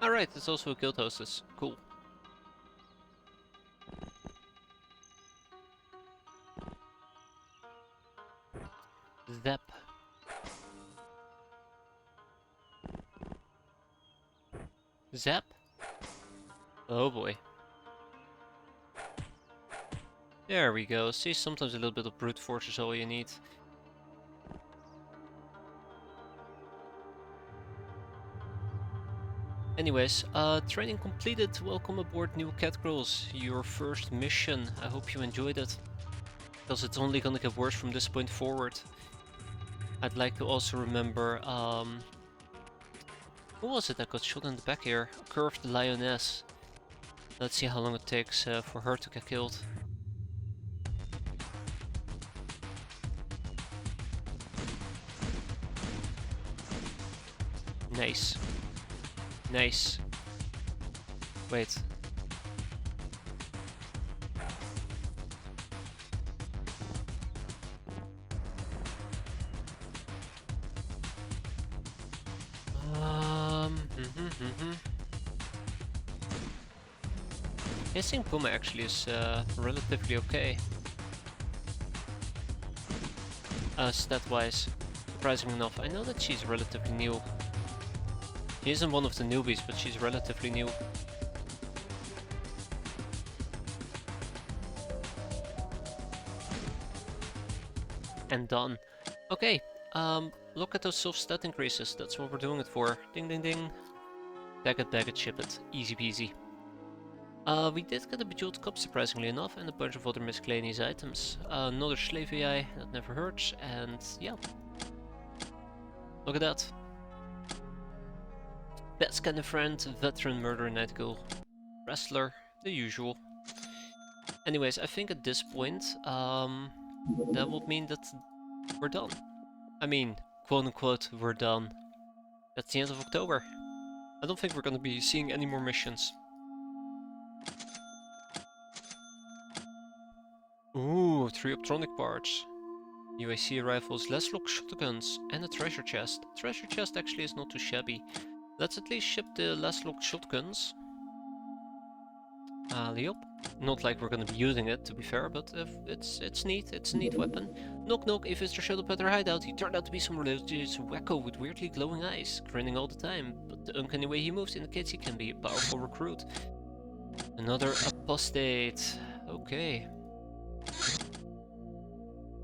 Alright, it's also a guild hostess. Cool. Zap. Zap? Oh boy. There we go. See, sometimes a little bit of brute force is all you need. Anyways, training completed. Welcome aboard, new cat girls. Your first mission. I hope you enjoyed it, because it's only gonna get worse from this point forward. I'd like to also remember, who was it that got shot in the back here? Curved the lioness. Let's see how long it takes for her to get killed. Nice. Nice. Wait. I think Puma actually is relatively okay. Stat-wise, surprisingly enough. I know that she's relatively new. She isn't one of the newbies, but she's relatively new. And done. Okay, look at those soft stat increases. That's what we're doing it for. Ding ding ding. Bag it, ship it. Easy peasy. We did get a Bejeweled Cup, surprisingly enough, and a bunch of other miscellaneous items. Another Slave AI, that never hurts, and yeah. Look at that. Best kind of friend, veteran murderer, night girl, wrestler, the usual. Anyways, I think at this point, that would mean that we're done. I mean, quote unquote, we're done. That's the end of October. I don't think we're gonna be seeing any more missions. Ooh, 3 optronic parts. UAC rifles, less lock shotguns, and a treasure chest. Treasure chest actually is not too shabby. Let's at least ship the less lock shotguns. Yup. Not like we're gonna be using it, to be fair, but it's neat. It's a neat weapon. Knock knock, a visitor showed up at our hideout. He turned out to be some religious wacko with weirdly glowing eyes, grinning all the time, but the uncanny way he moves indicates he can be a powerful recruit. Another apostate. Okay.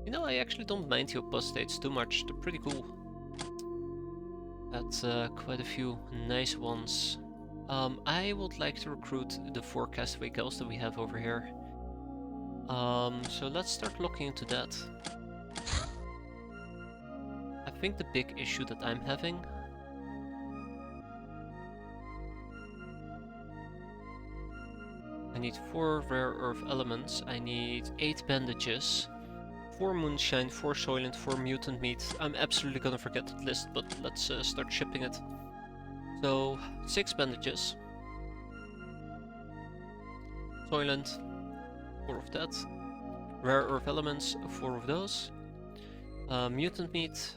You know, I actually don't mind the apostates too much. They're pretty cool. That's quite a few nice ones. I would like to recruit the 4 castaway girls that we have over here. So let's start looking into that. I think the big issue that I'm having... I need 4 rare earth elements, I need 8 bandages, 4 moonshine, 4 soylent, 4 mutant meat. I'm absolutely gonna forget that list, but let's start shipping it. So, 6 bandages. Soylent, 4 of that. Rare earth elements, 4 of those. Mutant meat.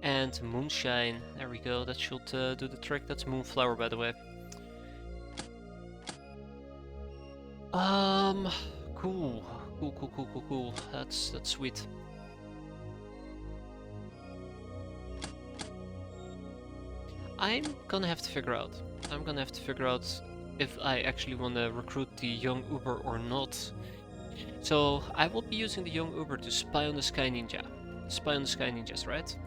And moonshine. There we go, that should do the trick. That's moonflower, by the way. Cool. Cool. That's sweet. I'm gonna have to figure out. If I actually want to recruit the young Uber or not. So I will be using the young Uber to spy on the Sky Ninja. Spy on the Sky Ninjas, right?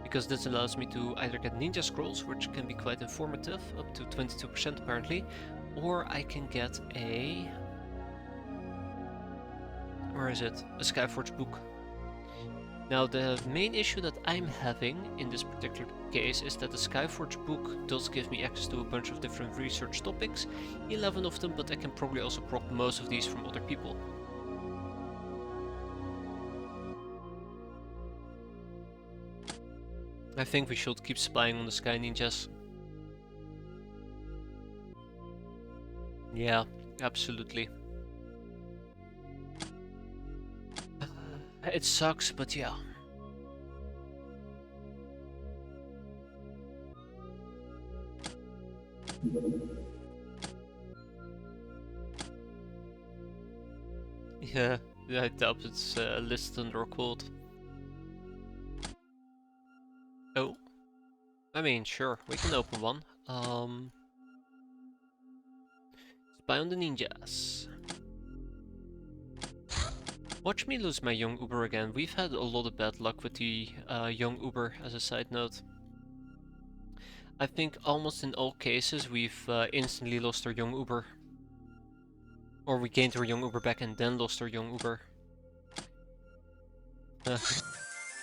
Because this allows me to either get ninja scrolls, which can be quite informative, up to 22% apparently, or I can get a... where is it? A Skyforge book. Now the main issue that I'm having in this particular case is that the Skyforge book does give me access to a bunch of different research topics, 11 of them, but I can probably also proc most of these from other people. I think we should keep spying on the Sky Ninjas. Yeah, absolutely. It sucks, but yeah. Yeah, I doubt it's listed under a quote. Oh. I mean, sure, we can open one. Spy on the ninjas. Watch me lose my young Uber again. We've had a lot of bad luck with the young Uber, as a side note. I think almost in all cases we've instantly lost our young Uber. Or we gained our young Uber back and then lost our young Uber.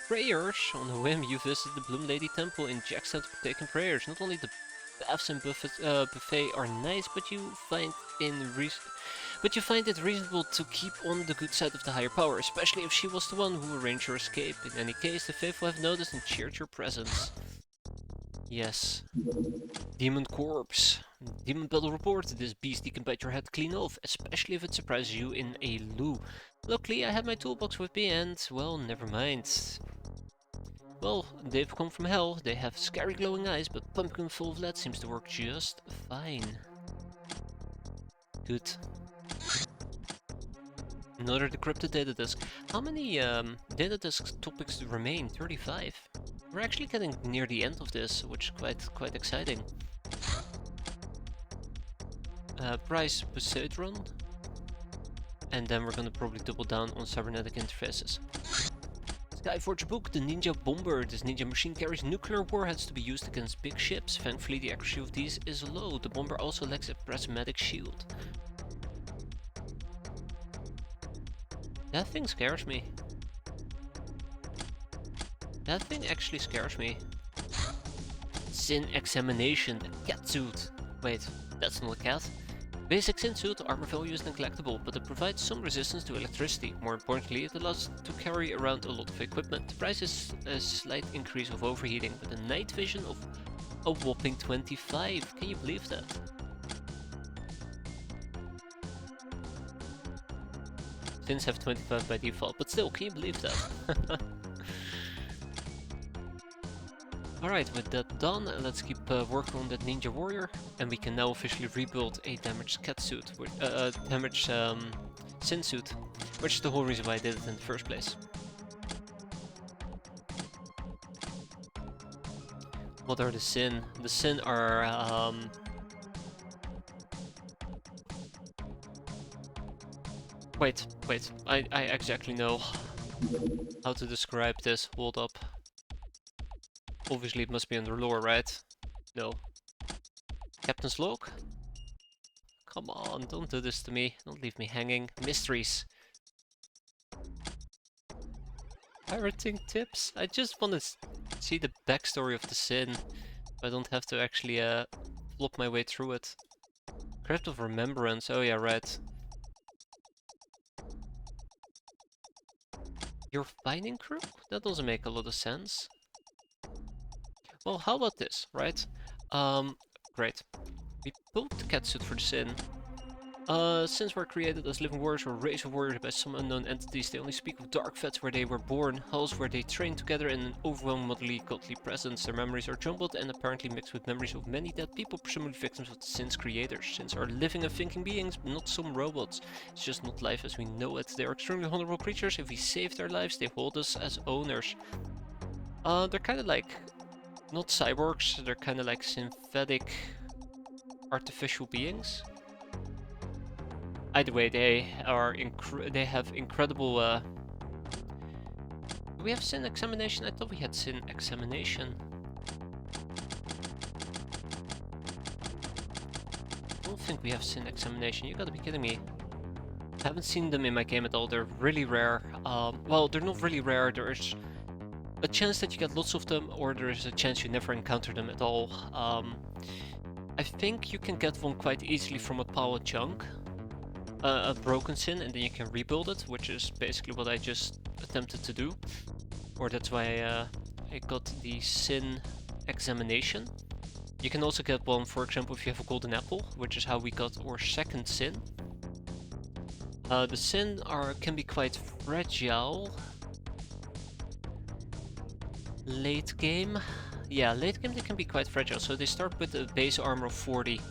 Prayers! On a whim, you visit the Bloom Lady Temple in Jackson to partake in prayers. Not only the baths and buffet are nice, but you find it reasonable to keep on the good side of the higher power, especially if she was the one who arranged your escape. In any case, the faithful have noticed and cheered your presence. Yes. Demon Corpse. Demon Battle Report. This beastie can bite your head clean off, especially if it surprises you in a loo. Luckily, I had my toolbox with me and, well, never mind. Well, they've come from hell. They have scary glowing eyes, but pumpkin full of lead seems to work just fine. Good. Another decrypted data disk. How many data disk topics remain? 35. We're actually getting near the end of this, which is quite exciting. Price Poseidon. And then we're gonna probably double down on cybernetic interfaces. Skyforge book, the Ninja Bomber. This ninja machine carries nuclear warheads to be used against big ships. Thankfully, the accuracy of these is low. The bomber also lacks a prismatic shield. That thing scares me. That thing actually scares me. Sin Examination, the cat suit. Wait, that's not a cat. Basic Sin suit, armor value is neglectable, but it provides some resistance to electricity. More importantly, it allows to carry around a lot of equipment. The price is a slight increase of overheating, with a night vision of a whopping 25. Can you believe that? Sins have 25 by default, but still, can you believe that? Alright, with that done, let's keep working on that Ninja Warrior, and we can now officially rebuild a damaged cat suit, damaged Sin suit, which is the whole reason why I did it in the first place. What are the Sin? The Sin are wait, I exactly know how to describe this. Hold up. Obviously it must be under lore, right? No. Captain's log? Come on, don't do this to me. Don't leave me hanging. Mysteries. Pirating tips? I just want to see the backstory of the Sin. I don't have to actually flop my way through it. Crypt of Remembrance. Oh yeah, right. Your fighting crew? That doesn't make a lot of sense. Well, how about this, right? Great. We built the cat suit for the Sin. Sins were created as living warriors or race of warriors by some unknown entities. They only speak of dark vets where they were born, hells where they trained together in an overwhelmingly godly presence. Their memories are jumbled and apparently mixed with memories of many dead people, presumably victims of the Sins' creators. Sins are living and thinking beings, not some robots. It's just not life as we know it. They are extremely honorable creatures. If we save their lives, they hold us as owners. They're kind of like... not cyborgs, they're kind of like synthetic artificial beings. Either way, they have incredible do we have Sin Examination? I thought we had Sin Examination. I don't think we have Sin Examination, you gotta be kidding me. I haven't seen them in my game at all, they're really rare. Well, they're not really rare, there's a chance that you get lots of them, or there's a chance you never encounter them at all. I think you can get one quite easily from a pile of junk, a broken Sin, and then you can rebuild it, which is basically what I just attempted to do. Or that's why I got the Sin Examination. You can also get one, for example, if you have a golden apple, which is how we got our second Sin. The Sin can be quite fragile. Late game? Yeah, late game they can be quite fragile, so they start with a base armor of 40.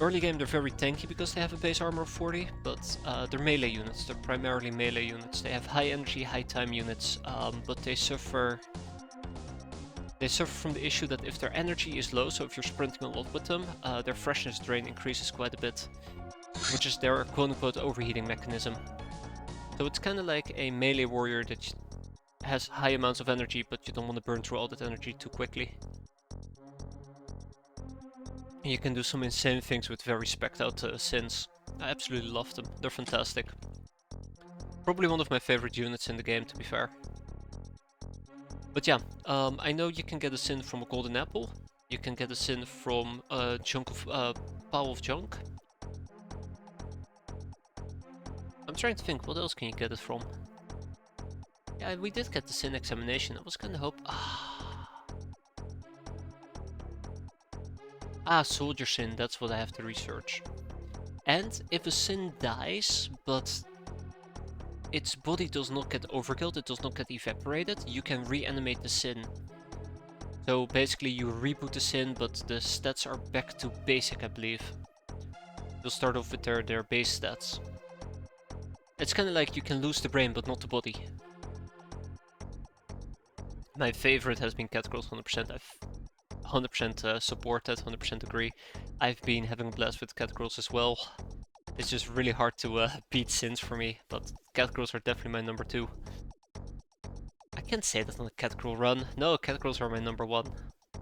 Early game they're very tanky because they have a base armor of 40, but they're melee units, they're primarily melee units. They have high energy, high time units, but they suffer from the issue that if their energy is low, so if you're sprinting a lot with them, their freshness drain increases quite a bit, which is their quote-unquote overheating mechanism. So it's kind of like a melee warrior that has high amounts of energy, but you don't want to burn through all that energy too quickly. And you can do some insane things with very specced out Sins. I absolutely love them. They're fantastic. Probably one of my favorite units in the game, to be fair. But yeah, I know you can get a Sin from a golden apple. You can get a Sin from a chunk of pile of junk. I'm trying to think, what else can you get it from? Yeah, we did get the Sin examination. I was kind of Soldier Sin, that's what I have to research. And if a Sin dies, but its body does not get overkilled, it does not get evaporated, you can reanimate the Sin. So basically you reboot the Sin, but the stats are back to basic, I believe. They'll start off with their base stats. It's kind of like you can lose the brain, but not the body. My favorite has been Catgirls 100%. I've 100% support that, 100% agree. I've been having a blast with Catgirls as well. It's just really hard to beat Sins for me, but Catgirls are definitely my number 2. I can't say that on a Catgirl run. No, Catgirls are my number 1.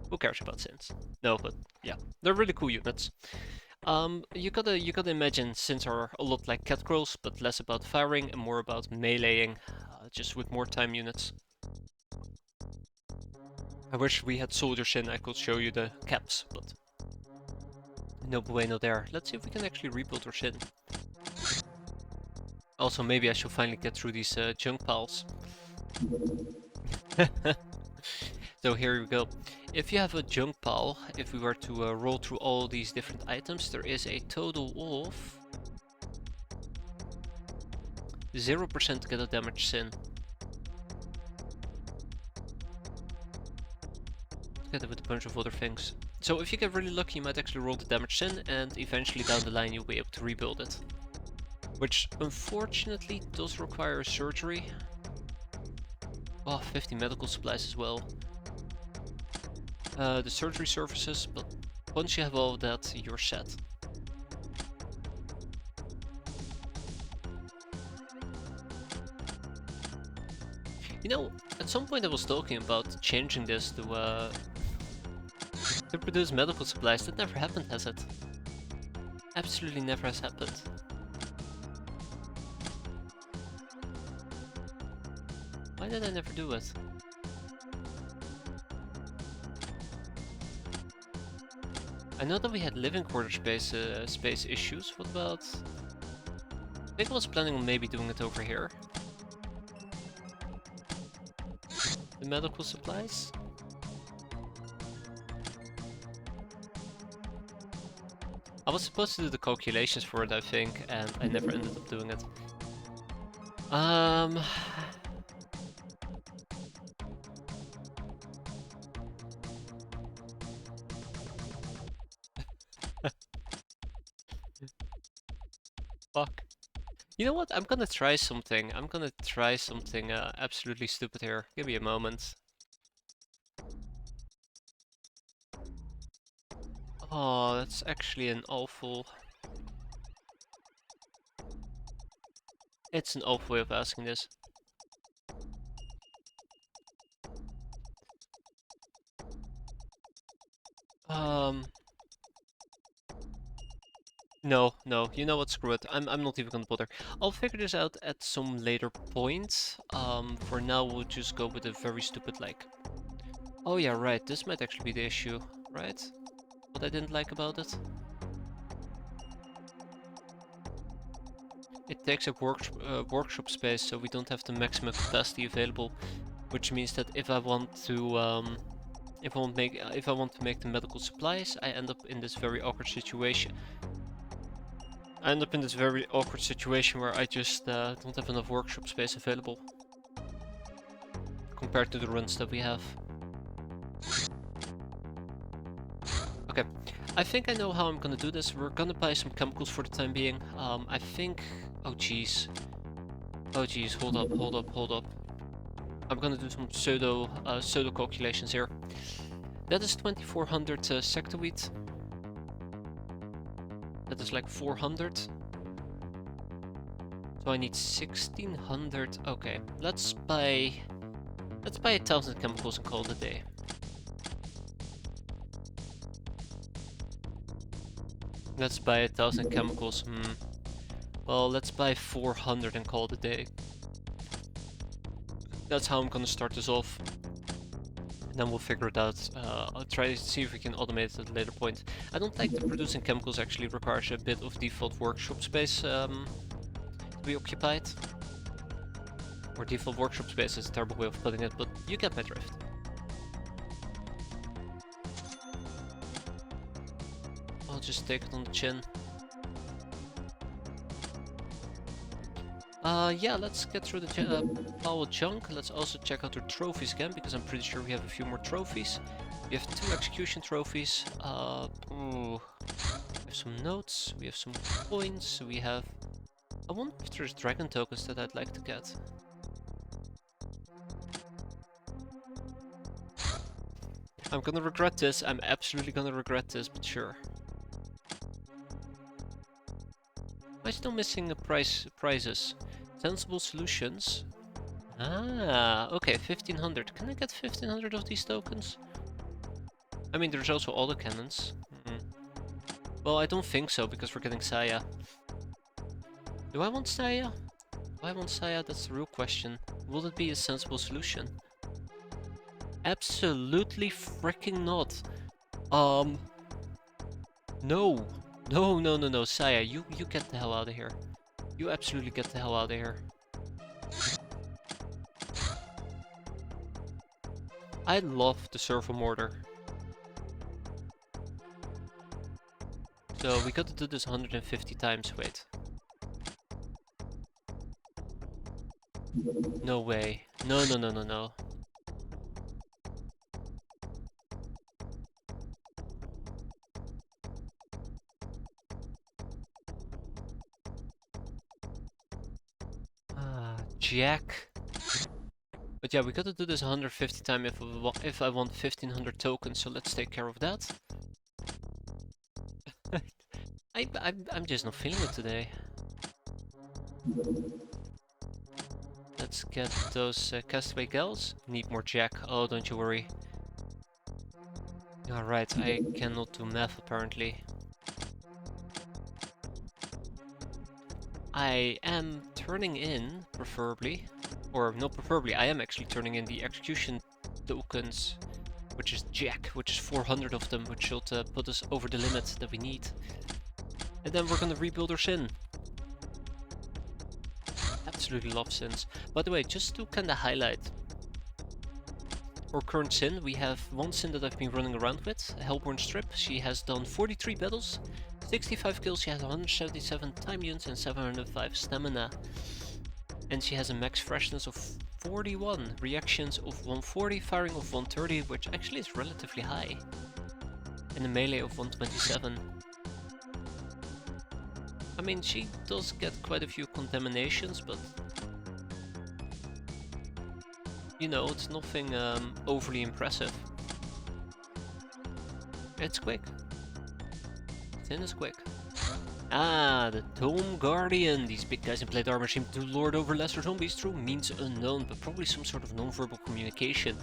Who cares about Sins? No, but yeah, they're really cool units. You gotta imagine Sins are a lot like Catgirls, but less about firing and more about meleeing, just with more time units. I wish we had Soldier Sin, I could show you the caps, but no bueno there. Let's see if we can actually rebuild our Sin. Also, maybe I should finally get through these junk piles. So here we go. If you have a junk pile, if we were to roll through all these different items, there is a total of 0% to get a damage Sin. Together with a bunch of other things. So if you get really lucky, you might actually roll the damage Sin, and eventually down the line you'll be able to rebuild it. Which unfortunately does require surgery. Oh, 50 medical supplies as well. The surgery services, but once you have all of that, you're set. You know, at some point I was talking about changing this to produce medical supplies. That never happened, has it? Absolutely never has happened. Why did I never do it? I know that we had living quarter space issues. What about... I think I was planning on maybe doing it over here. The medical supplies? I was supposed to do the calculations for it, I think, and I never ended up doing it. Fuck. You know what? I'm gonna try something. Absolutely stupid here. Give me a moment. Oh, that's actually an awful... It's an awful way of asking this. No, you know what, screw it. I'm not even gonna bother. I'll figure this out at some later point. For now we'll just go with a very stupid like... Oh yeah, right, this might actually be the issue, right? What I didn't like about it? It takes up workshop space, so we don't have the maximum capacity available, which means that if I want to if I want to make the medical supplies, I end up in this very awkward situation. Where I just don't have enough workshop space available compared to the runs that we have. Okay, I think I know how I'm gonna do this. We're gonna buy some chemicals for the time being. I think... Oh jeez, hold up. I'm gonna do some pseudo calculations here. That is 2400 sectowheat. That is like 400. So So I need 1600. Okay, let's buy 1,000 chemicals and call it a day. Let's buy 1,000 chemicals. Well, let's buy 400 and call it a day. That's how I'm gonna start this off. And then we'll figure it out. I'll try to see if we can automate it at a later point. I don't like that producing chemicals actually requires a bit of default workshop space to be occupied. Or default workshop space is a terrible way of putting it, but you get my drift. I'll just take it on the chin. Yeah, let's get through the pile of junk. Let's also check out our trophies again, because I'm pretty sure we have a few more trophies. We have 2 execution trophies. We have some notes, we have some coins, we have... I wonder if there's dragon tokens that I'd like to get. I'm gonna regret this, I'm absolutely gonna regret this, but sure. Am I still missing prizes? Sensible solutions. Ah, okay, 1500. Can I get 1500 of these tokens? I mean, there's also autocannons. Well, I don't think so, because we're getting Saya. Do I want Saya? Do I want Saya? That's the real question. Will it be a sensible solution? Absolutely freaking not. No. No, Saya, you get the hell out of here. You absolutely get the hell out of here. I love the servo mortar. So we got to do this 150 times, wait. No way. No. Jack. But yeah, we gotta do this 150 times if I want 1500 tokens, so let's take care of that. I'm just not feeling it today. Let's get those castaway gals. Need more Jack. Oh, don't you worry. Alright, I cannot do math apparently. I am turning in, preferably, or not preferably, I am actually turning in the execution tokens, which is Jack, which is 400 of them, which should put us over the limit that we need. And then we're gonna rebuild our sin. Absolutely love sins. By the way, just to kinda highlight our current sin, we have one sin that I've been running around with, Hellborn Strip. She has done 43 battles, 65 kills, she has 177 time units and 705 stamina. And she has a max freshness of 41, reactions of 140, firing of 130, which actually is relatively high. And a melee of 127. I mean, she does get quite a few contaminations, but... you know, it's nothing overly impressive. It's quick. Sin is quick. Ah, the Tome Guardian. These big guys in plate armor seem to lord over lesser zombies through means unknown, but probably some sort of non-verbal communication.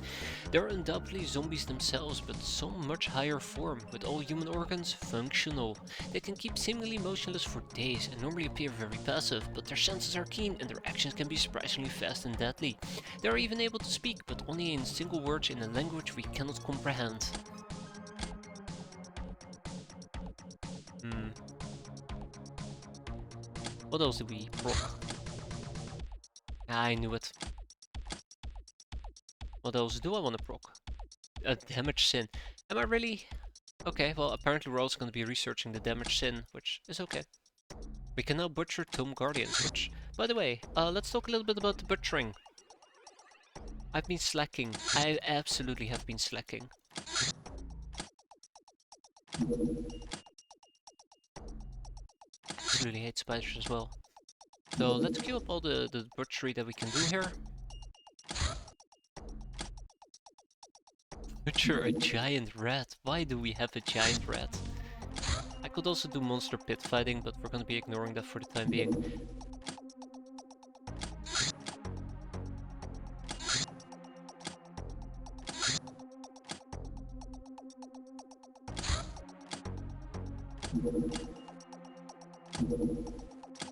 They're undoubtedly zombies themselves, but some much higher form, with all human organs functional. They can keep seemingly motionless for days and normally appear very passive, but their senses are keen and their actions can be surprisingly fast and deadly. They are even able to speak, but only in single words in a language we cannot comprehend. What else did we proc? I knew it. What else do I want to proc? A damage sin. Am I really? Okay, well apparently we're also going to be researching the damage sin, which is okay. We can now butcher Tome Guardians, which, by the way, let's talk a little bit about the butchering. I've been slacking. I absolutely have been slacking. Absolutely hate spiders as well. So let's queue up all the butchery that we can do here. Butcher a giant rat. Why do we have a giant rat? I could also do monster pit fighting, but we're gonna be ignoring that for the time being.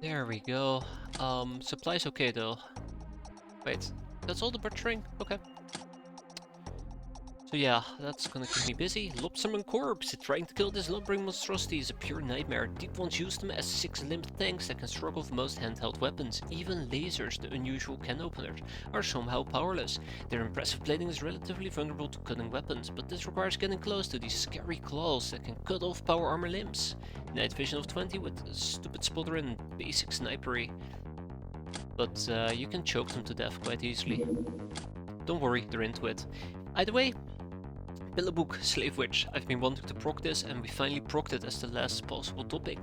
There we go. Supplies okay though. Wait, that's all the butchering? Okay. So yeah, that's gonna keep me busy. Lobsterman Corpse! Trying to kill this lumbering monstrosity is a pure nightmare. Deep ones use them as six-limbed tanks that can struggle with most handheld weapons. Even lasers, the unusual can openers, are somehow powerless. Their impressive plating is relatively vulnerable to cutting weapons, but this requires getting close to these scary claws that can cut off power armor limbs. Night vision of 20 with stupid spotter and basic snipery. But you can choke them to death quite easily. Don't worry, they're into it. Either way, Billabuk, Slave Witch. I've been wanting to proc this and we finally procced it as the last possible topic.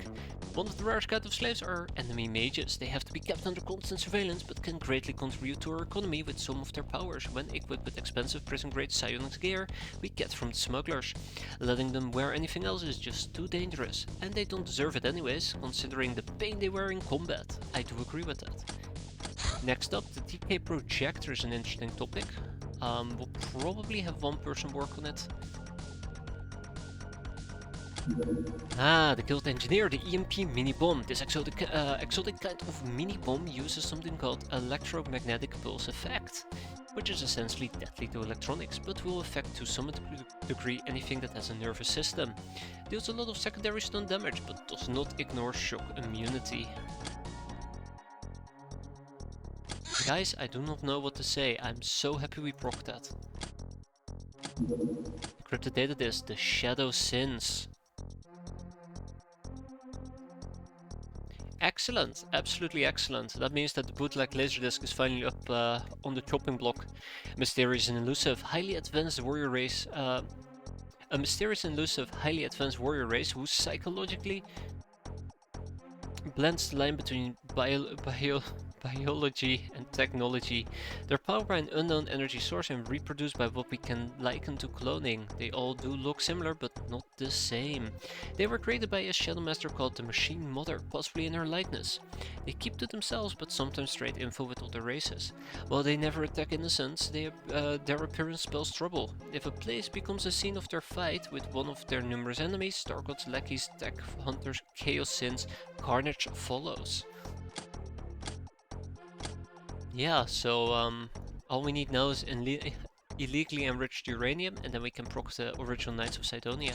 One of the rarest kind of slaves are enemy mages. They have to be kept under constant surveillance but can greatly contribute to our economy with some of their powers when equipped with expensive prison grade psionics gear we get from the smugglers. Letting them wear anything else is just too dangerous, and they don't deserve it anyways, considering the pain they wear in combat. I do agree with that. Next up, the TK projector is an interesting topic. We'll probably have one person work on it. Ah, the Guild Engineer, the EMP mini-bomb. This exotic kind of mini-bomb uses something called electromagnetic pulse effect, which is essentially deadly to electronics, but will affect to some degree anything that has a nervous system. Deals a lot of secondary stun damage, but does not ignore shock immunity. Guys, I do not know what to say. I'm so happy we procced that. Encrypted data disk, the Shadow Sins. Excellent, absolutely excellent. That means that the bootleg laserdisc is finally up on the chopping block. Mysterious and elusive, highly advanced warrior race. A mysterious and elusive, highly advanced warrior race who psychologically blends the line between biology and technology. They're powered by an unknown energy source and reproduced by what we can liken to cloning. They all do look similar, but not the same. They were created by a shadow master called the Machine Mother, possibly in her likeness. They keep to themselves, but sometimes trade info with other races. While they never attack innocents, their appearance spells trouble. If a place becomes a scene of their fight with one of their numerous enemies, Star Gods, lackeys, tech hunters, chaos sins, carnage follows. Yeah, so all we need now is illegally enriched uranium, and then we can proc the original Knights of Sidonia.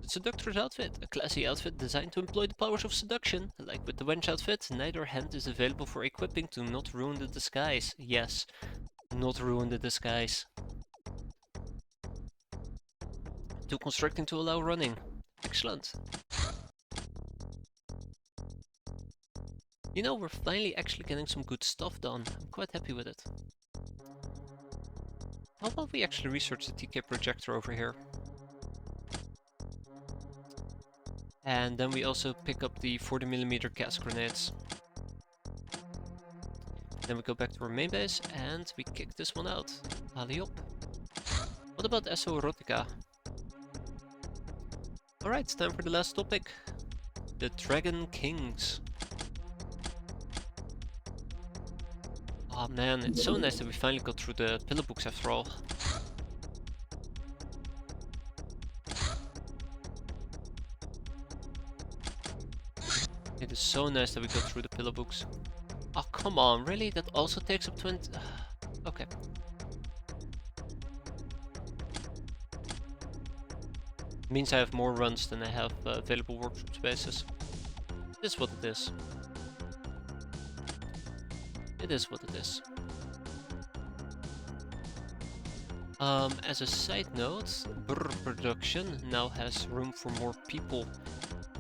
The Seductor's outfit, a classy outfit designed to employ the powers of seduction. Like with the Wench outfit, neither hand is available for equipping to not ruin the disguise. Yes, not ruin the disguise. Too constricting to allow running. Excellent. You know, we're finally actually getting some good stuff done. I'm quite happy with it. How about we actually research the TK projector over here? And then we also pick up the 40mm gas grenades. Then we go back to our main base and we kick this one out. Alley up. What about SO Erotica? Alright, time for the last topic. The Dragon Kings. Oh man, it's so nice that we finally got through the pillar books after all. It is so nice that we got through the pillar books. Oh come on, really? That also takes up 20... Okay. Means I have more runs than I have available workshop spaces. It is what it is. It is what it is. As a side note, Brr Production now has room for more people.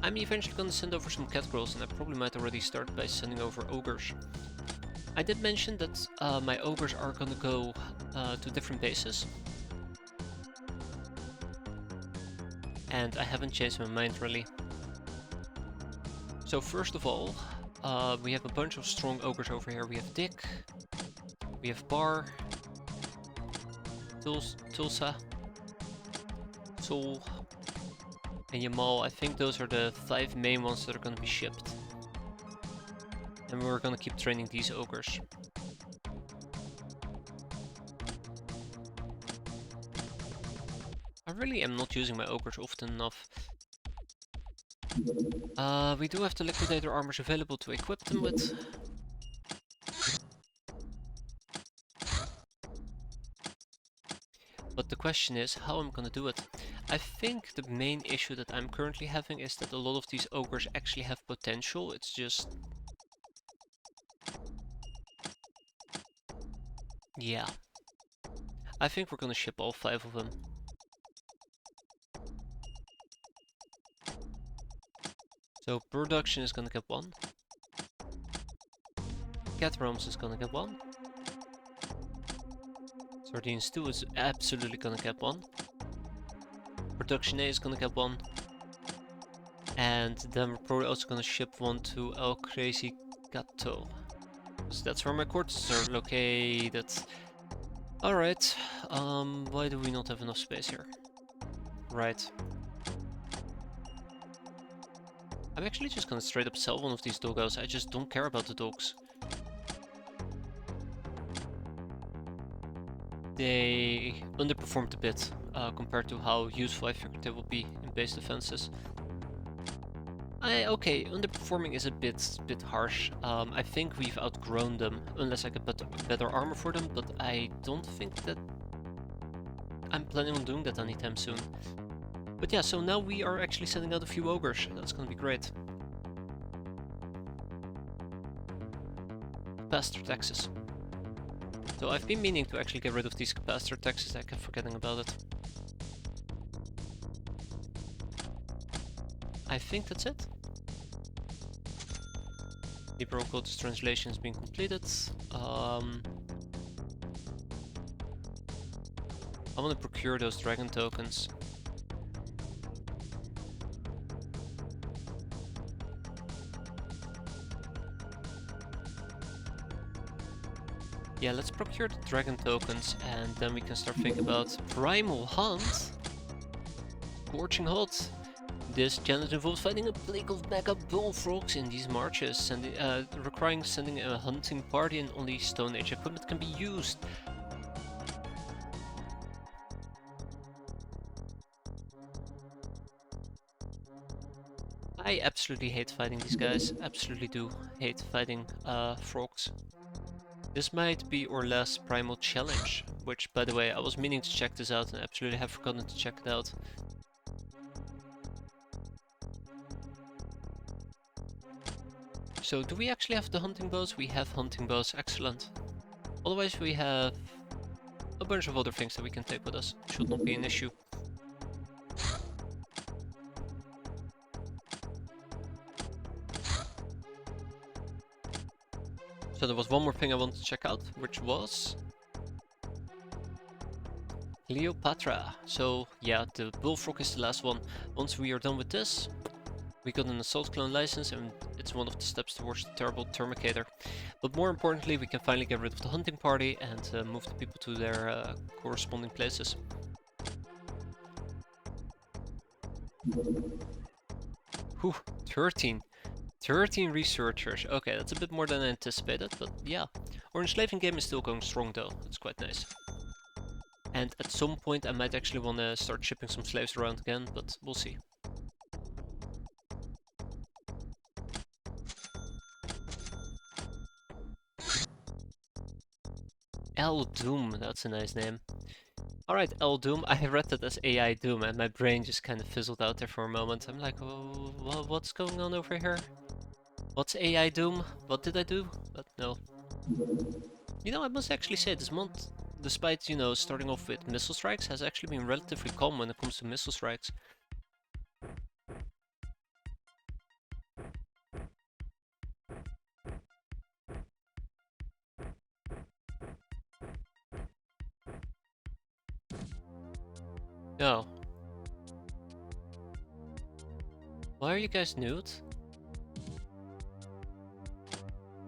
I'm eventually gonna send over some cat girls, and I probably might already start by sending over ogres. I did mention that my ogres are gonna go to different bases. And I haven't changed my mind really. So first of all, we have a bunch of strong ogres over here. We have Dick, we have Bar, Tulsa, Sol, and Yamal. I think those are the 5 main ones that are going to be shipped. And we're going to keep training these ogres. I really am not using my ogres often enough. We do have the liquidator armors available to equip them with. But the question is how I'm gonna do it. I think the main issue that I'm currently having is that a lot of these ogres actually have potential. It's just... yeah. I think we're gonna ship all 5 of them. So production is gonna get 1. Cat realms is gonna get 1. Sardine stew is absolutely gonna get 1. Production A is gonna get 1. And then we're probably also gonna ship 1 to El Crazy Gato. So that's where my quarters are located. Alright, why do we not have enough space here? Right. I'm actually just gonna straight up sell one of these doggos. I just don't care about the dogs. They underperformed a bit compared to how useful I figured they would be in base defenses. Okay, underperforming is a bit harsh. I think we've outgrown them, unless I get better armor for them, but I don't think that I'm planning on doing that anytime soon. But yeah, so now we are actually sending out a few ogres, and that's gonna be great. Capacitor taxes. So I've been meaning to actually get rid of these capacitor taxes, I kept forgetting about it. I think that's it. Libro Code's translation has been completed. I want to procure those dragon tokens. Yeah, let's procure the dragon tokens and then we can start thinking about Primal Hunt. Scorching Hot. This challenge involves fighting a plague of mega bullfrogs in these marches, and requiring sending a hunting party, and only Stone Age equipment can be used. I absolutely hate fighting these guys, absolutely do hate fighting frogs. This might be our last primal challenge, which by the way I was meaning to check this out and absolutely have forgotten to check it out. So do we actually have the hunting bows? We have hunting bows, excellent. Otherwise we have a bunch of other things that we can take with us, should not be an issue. So there was one more thing I wanted to check out, which was Cleopatra. So yeah, the bullfrog is the last one. Once we are done with this, we got an assault clone license and it's one of the steps towards the terrible Termicator. But more importantly, we can finally get rid of the hunting party and move the people to their corresponding places. Whew, 13 researchers. Okay, that's a bit more than I anticipated, but yeah. Our enslaving game is still going strong though, that's quite nice. And at some point I might actually want to start shipping some slaves around again, but we'll see. El Doom, that's a nice name. Alright, El Doom, I read that as AI Doom and my brain just kind of fizzled out there for a moment. I'm like, oh, what's going on over here? What's AI Doom? What did I do? But no. You know, I must actually say this month, despite, you know, starting off with missile strikes, has actually been relatively calm when it comes to missile strikes. No. Why are you guys nude?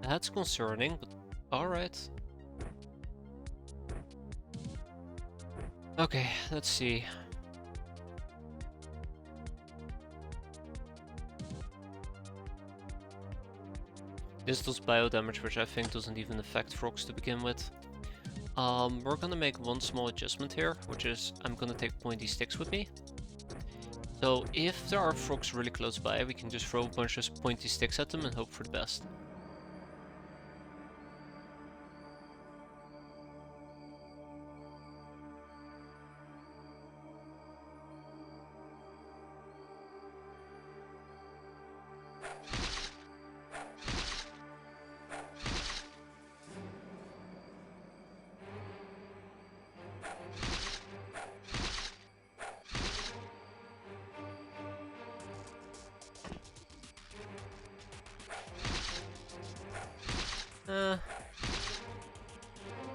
That's concerning, but alright. Okay, let's see. This does bio damage, which I think doesn't even affect frogs to begin with. We're gonna make one small adjustment here, which is I'm gonna take pointy sticks with me. So if there are frogs really close by, we can just throw a bunch of pointy sticks at them and hope for the best.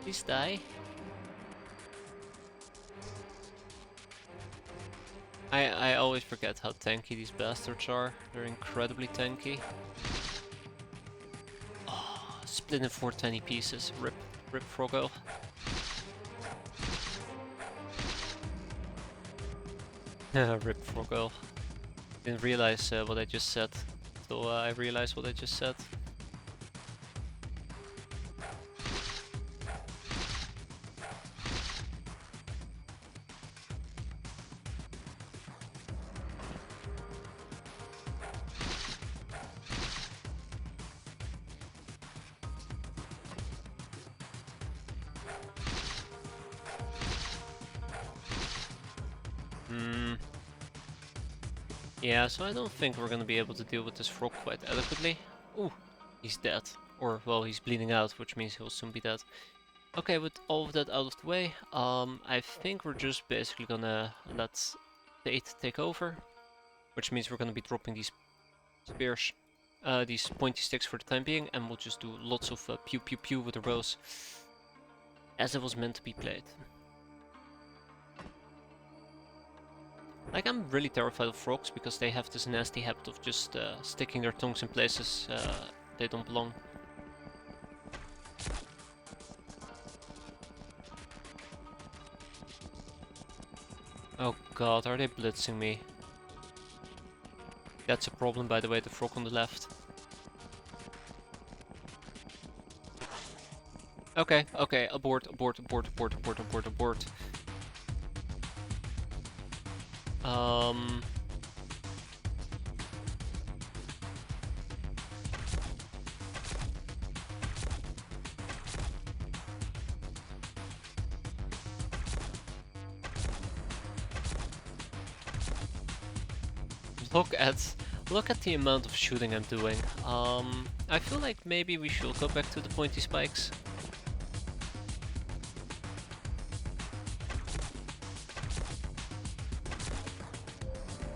Please die. I always forget how tanky these bastards are. They're incredibly tanky. Oh, split in 4 tiny pieces. Rip Froggo. Rip Froggo. Didn't realize what I just said. So I realized what I just said. Yeah, so I don't think we're gonna be able to deal with this frog quite adequately. Ooh, he's dead. Or, well, he's bleeding out, which means he'll soon be dead. Okay, with all of that out of the way, I think we're just basically gonna let Fate take over. Which means we're gonna be dropping these spears, these pointy sticks for the time being, and we'll just do lots of pew pew pew with the rows. As it was meant to be played. Like, I'm really terrified of frogs because they have this nasty habit of just sticking their tongues in places they don't belong. Oh god, are they blitzing me? That's a problem, by the way, the frog on the left. Okay, okay, abort. Look at the amount of shooting I'm doing. I feel like maybe we should go back to the pointy spikes.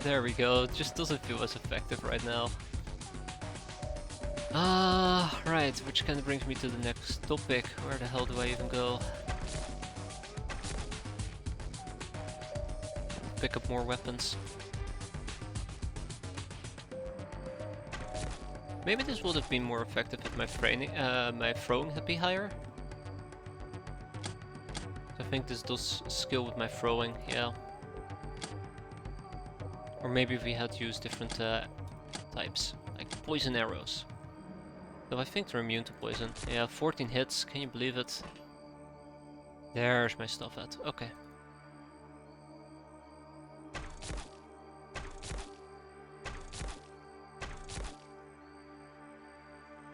There we go, it just doesn't feel as effective right now. Right, which kind of brings me to the next topic. Where the hell do I even go? Pick up more weapons. Maybe this would have been more effective if my throwing had been higher. I think this does skill with my throwing, yeah. Or maybe if we had used different types, like poison arrows. So I think they're immune to poison. Yeah, 14 hits, can you believe it? There's my stuff at, okay.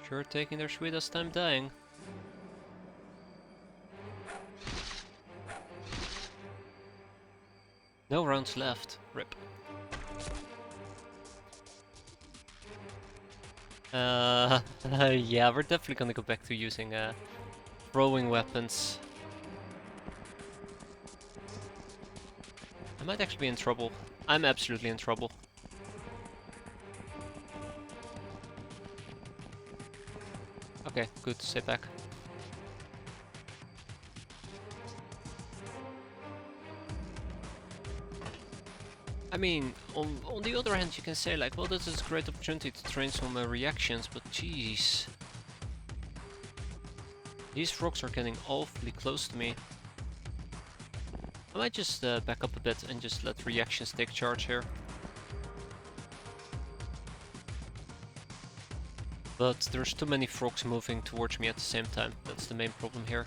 Sure, taking their sweetest time dying. No rounds left. Rip. Yeah, we're definitely gonna go back to using throwing weapons. I might actually be in trouble. I'm absolutely in trouble. Okay, good, stay back. I mean, on the other hand, you can say like, well, this is a great opportunity to train some reactions, but jeez. These frogs are getting awfully close to me. I might just back up a bit and just let reactions take charge here. But there's too many frogs moving towards me at the same time. That's the main problem here.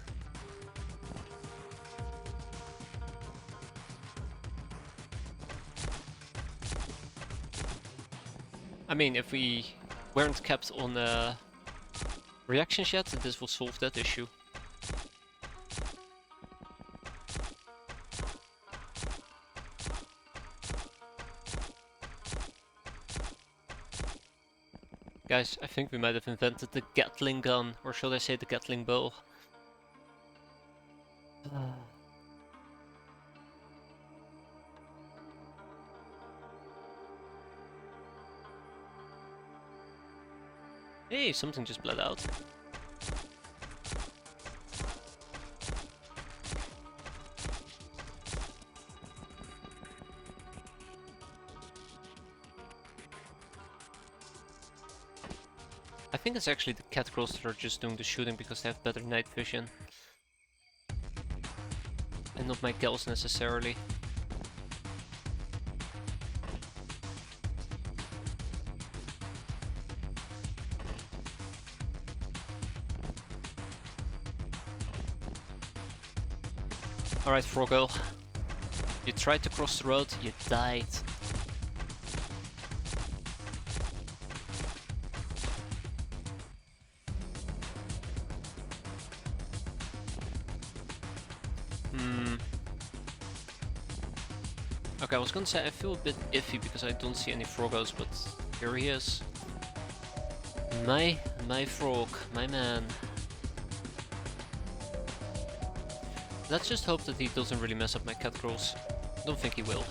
I mean, if we weren't kept on reactions yet, this will solve that issue. Guys, I think we might have invented the Gatling gun, or should I say the Gatling bow. Hey, something just bled out. I think it's actually the cat girls that are just doing the shooting because they have better night vision. And not my gals necessarily. Alright, Froggle. You tried to cross the road, you died. Okay, I was gonna say I feel a bit iffy because I don't see any Froggos, but here he is. My frog, my man. Let's just hope that he doesn't really mess up my cat girls. Don't think he will.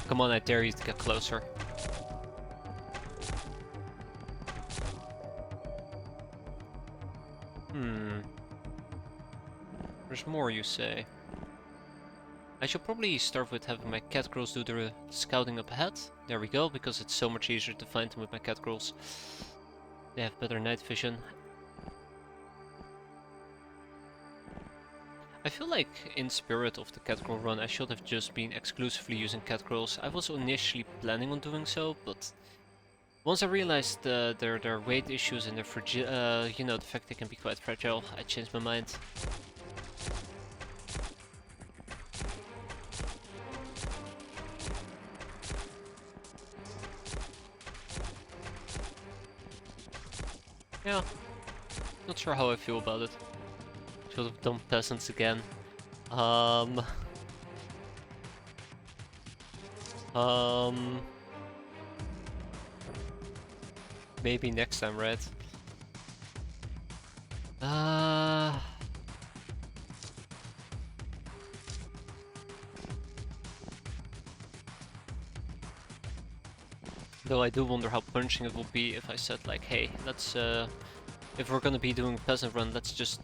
Come on, I dare you to get closer. There's more, you say? I should probably start with having my cat girls do the scouting up ahead. There we go, because it's so much easier to find them with my cat girls. They have better night vision. I feel like in spirit of the cat girl run I should have just been exclusively using cat girls. I was initially planning on doing so, but once I realized their weight issues and their you know, the fact they can be quite fragile, I changed my mind. Yeah, not sure how I feel about it. Should have done peasants again. Maybe next time, right? Though I do wonder how punching it will be if I said like, hey, let's if we're gonna be doing peasant run, let's just,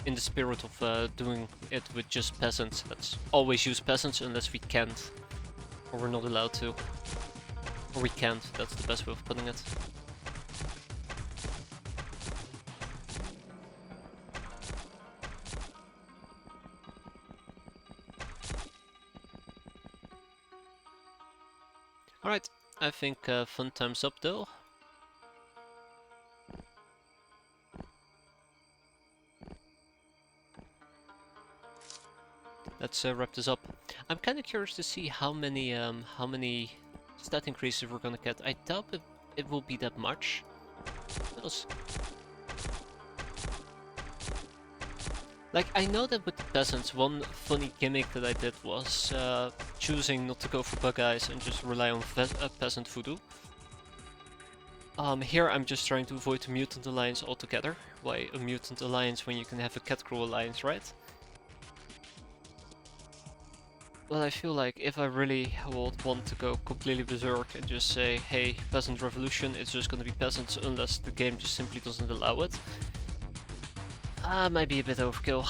in the spirit of doing it with just peasants, let's always use peasants unless we can't. Or we're not allowed to. Or we can't, that's the best way of putting it. Alright, I think fun time's up though. Let's wrap this up. I'm kind of curious to see how many stat increases we're gonna get. I doubt it will be that much. Like, I know that with the peasants, one funny gimmick that I did was choosing not to go for bug eyes and just rely on peasant voodoo. Here I'm just trying to avoid the mutant alliance altogether. Why a mutant alliance when you can have a cat crew alliance, right? But I feel like if I really would want to go completely berserk and just say, hey, peasant revolution, it's just gonna be peasants unless the game just simply doesn't allow it. Might be a bit overkill.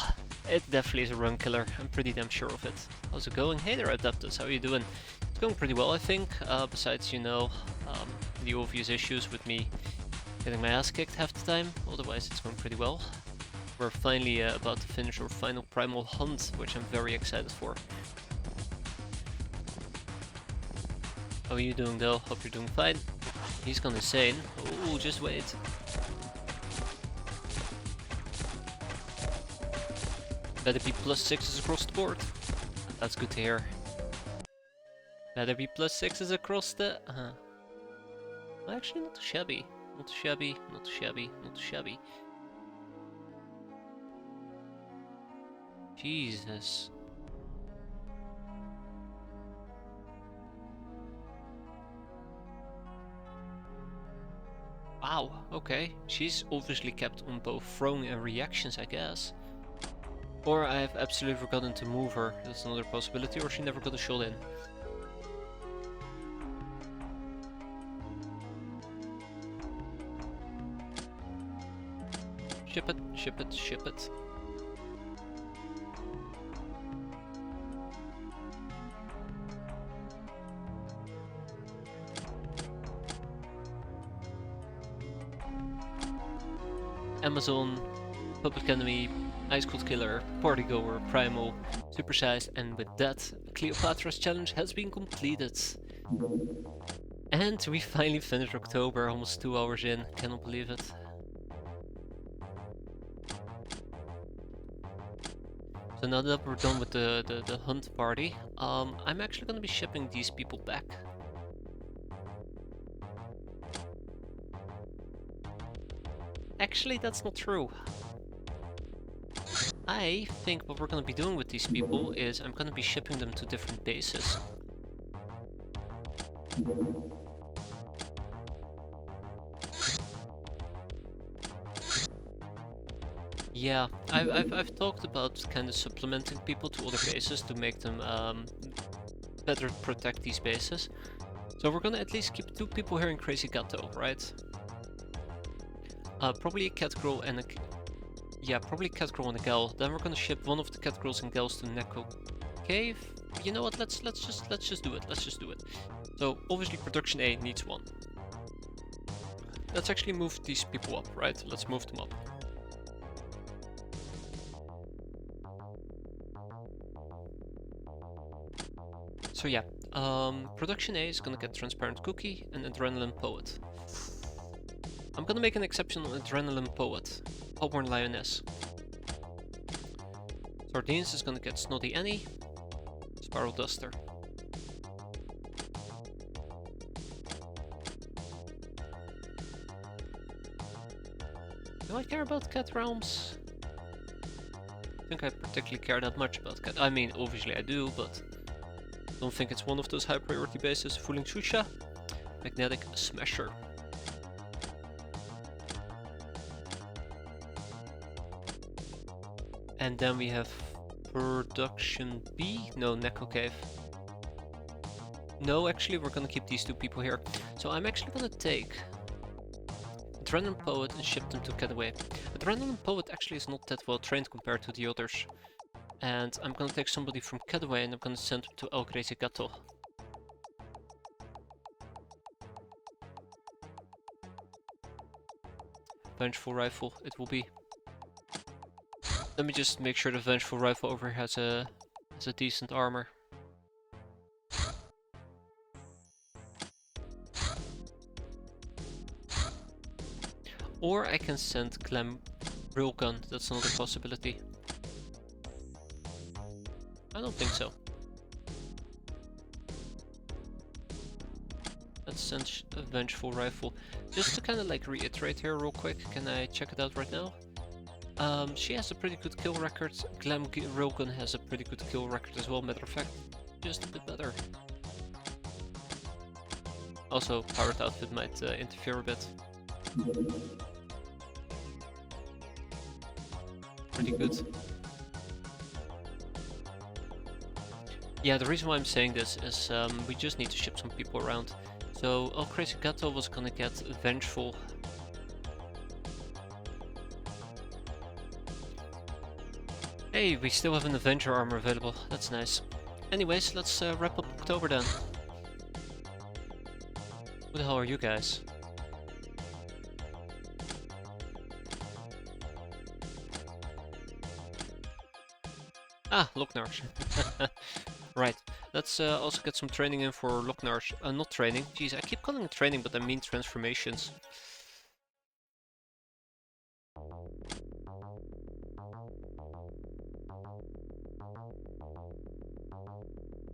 It definitely is a run killer, I'm pretty damn sure of it. How's it going? Hey there, Adaptus, how are you doing? It's going pretty well, I think, besides, you know, the obvious issues with me getting my ass kicked half the time. Otherwise, it's going pretty well. We're finally about to finish our final primal hunt, which I'm very excited for. How are you doing though? Hope you're doing fine. He's gone insane. Oh, just wait. Better be +6s across the board. That's good to hear. Better be +6s across the... Actually, not too shabby. Not too shabby, not too shabby, not too shabby. Jesus. Wow, okay. She's obviously kept on both throwing and reactions, I guess. Or I have absolutely forgotten to move her. That's another possibility. Or she never got a shot in. Ship it, ship it, ship it. Amazon, Public Enemy, Ice Cold Killer, Party Goer, Primal, Supersized, and with that, Cleopatra's challenge has been completed. And we finally finished October, almost 2 hours in, cannot believe it. So now that we're done with the hunt party, I'm actually gonna be shipping these people back. Actually, that's not true. I think what we're gonna be doing with these people is I'm gonna be shipping them to different bases. Yeah, I've talked about kind of supplementing people to other bases to make them better protect these bases. So we're gonna at least keep 2 people here in Crazy Gato, right? Probably a cat girl and a... Yeah, probably cat girl and a gal. Then we're gonna ship one of the cat girls and gals to Neko Cave. You know what? Let's just do it. Let's just do it. So obviously production A needs 1. Let's actually move these people up, right? Let's move them up. So yeah, production A is gonna get Transparent Cookie and Adrenaline Poet. I'm gonna make an exception on Adrenaline Poet, Hawthorne Lioness. Sardines is gonna get Snotty Annie, Spiral Duster. Do I care about cat realms? I think I particularly care that much about cat. I mean, obviously I do, but don't think it's one of those high priority bases. Fooling Shusha, Magnetic Smasher. And then we have production B. No, Neko Cave. No, actually, we're gonna keep these 2 people here. So I'm actually gonna take Adrenaline Poet and ship them to Cataway. Adrenaline Poet actually is not that well trained compared to the others. And I'm gonna take somebody from Cataway and I'm gonna send them to El Crazy Gato. Vengeful Rifle, it will be. Let me just make sure the Vengeful Rifle over here has a decent armor. Or I can send Clem Railgun, that's another possibility. I don't think so. Let's send a Vengeful Rifle. Just to kind of like reiterate here real quick, can I check it out right now? She has a pretty good kill record. Clem Railgun has a pretty good kill record as well, matter of fact. Just a bit better. Also, Pirate Outfit might interfere a bit. Pretty good. Yeah, the reason why I'm saying this is we just need to ship some people around. So El Crazy Gato was gonna get Vengeful. Hey, we still have an Avenger armor available, that's nice. Anyways, let's wrap up October then. Who the hell are you guys? Ah, Locknarch. Right, let's also get some training in for Locknarch. Not training, jeez, I keep calling it training, but I mean transformations.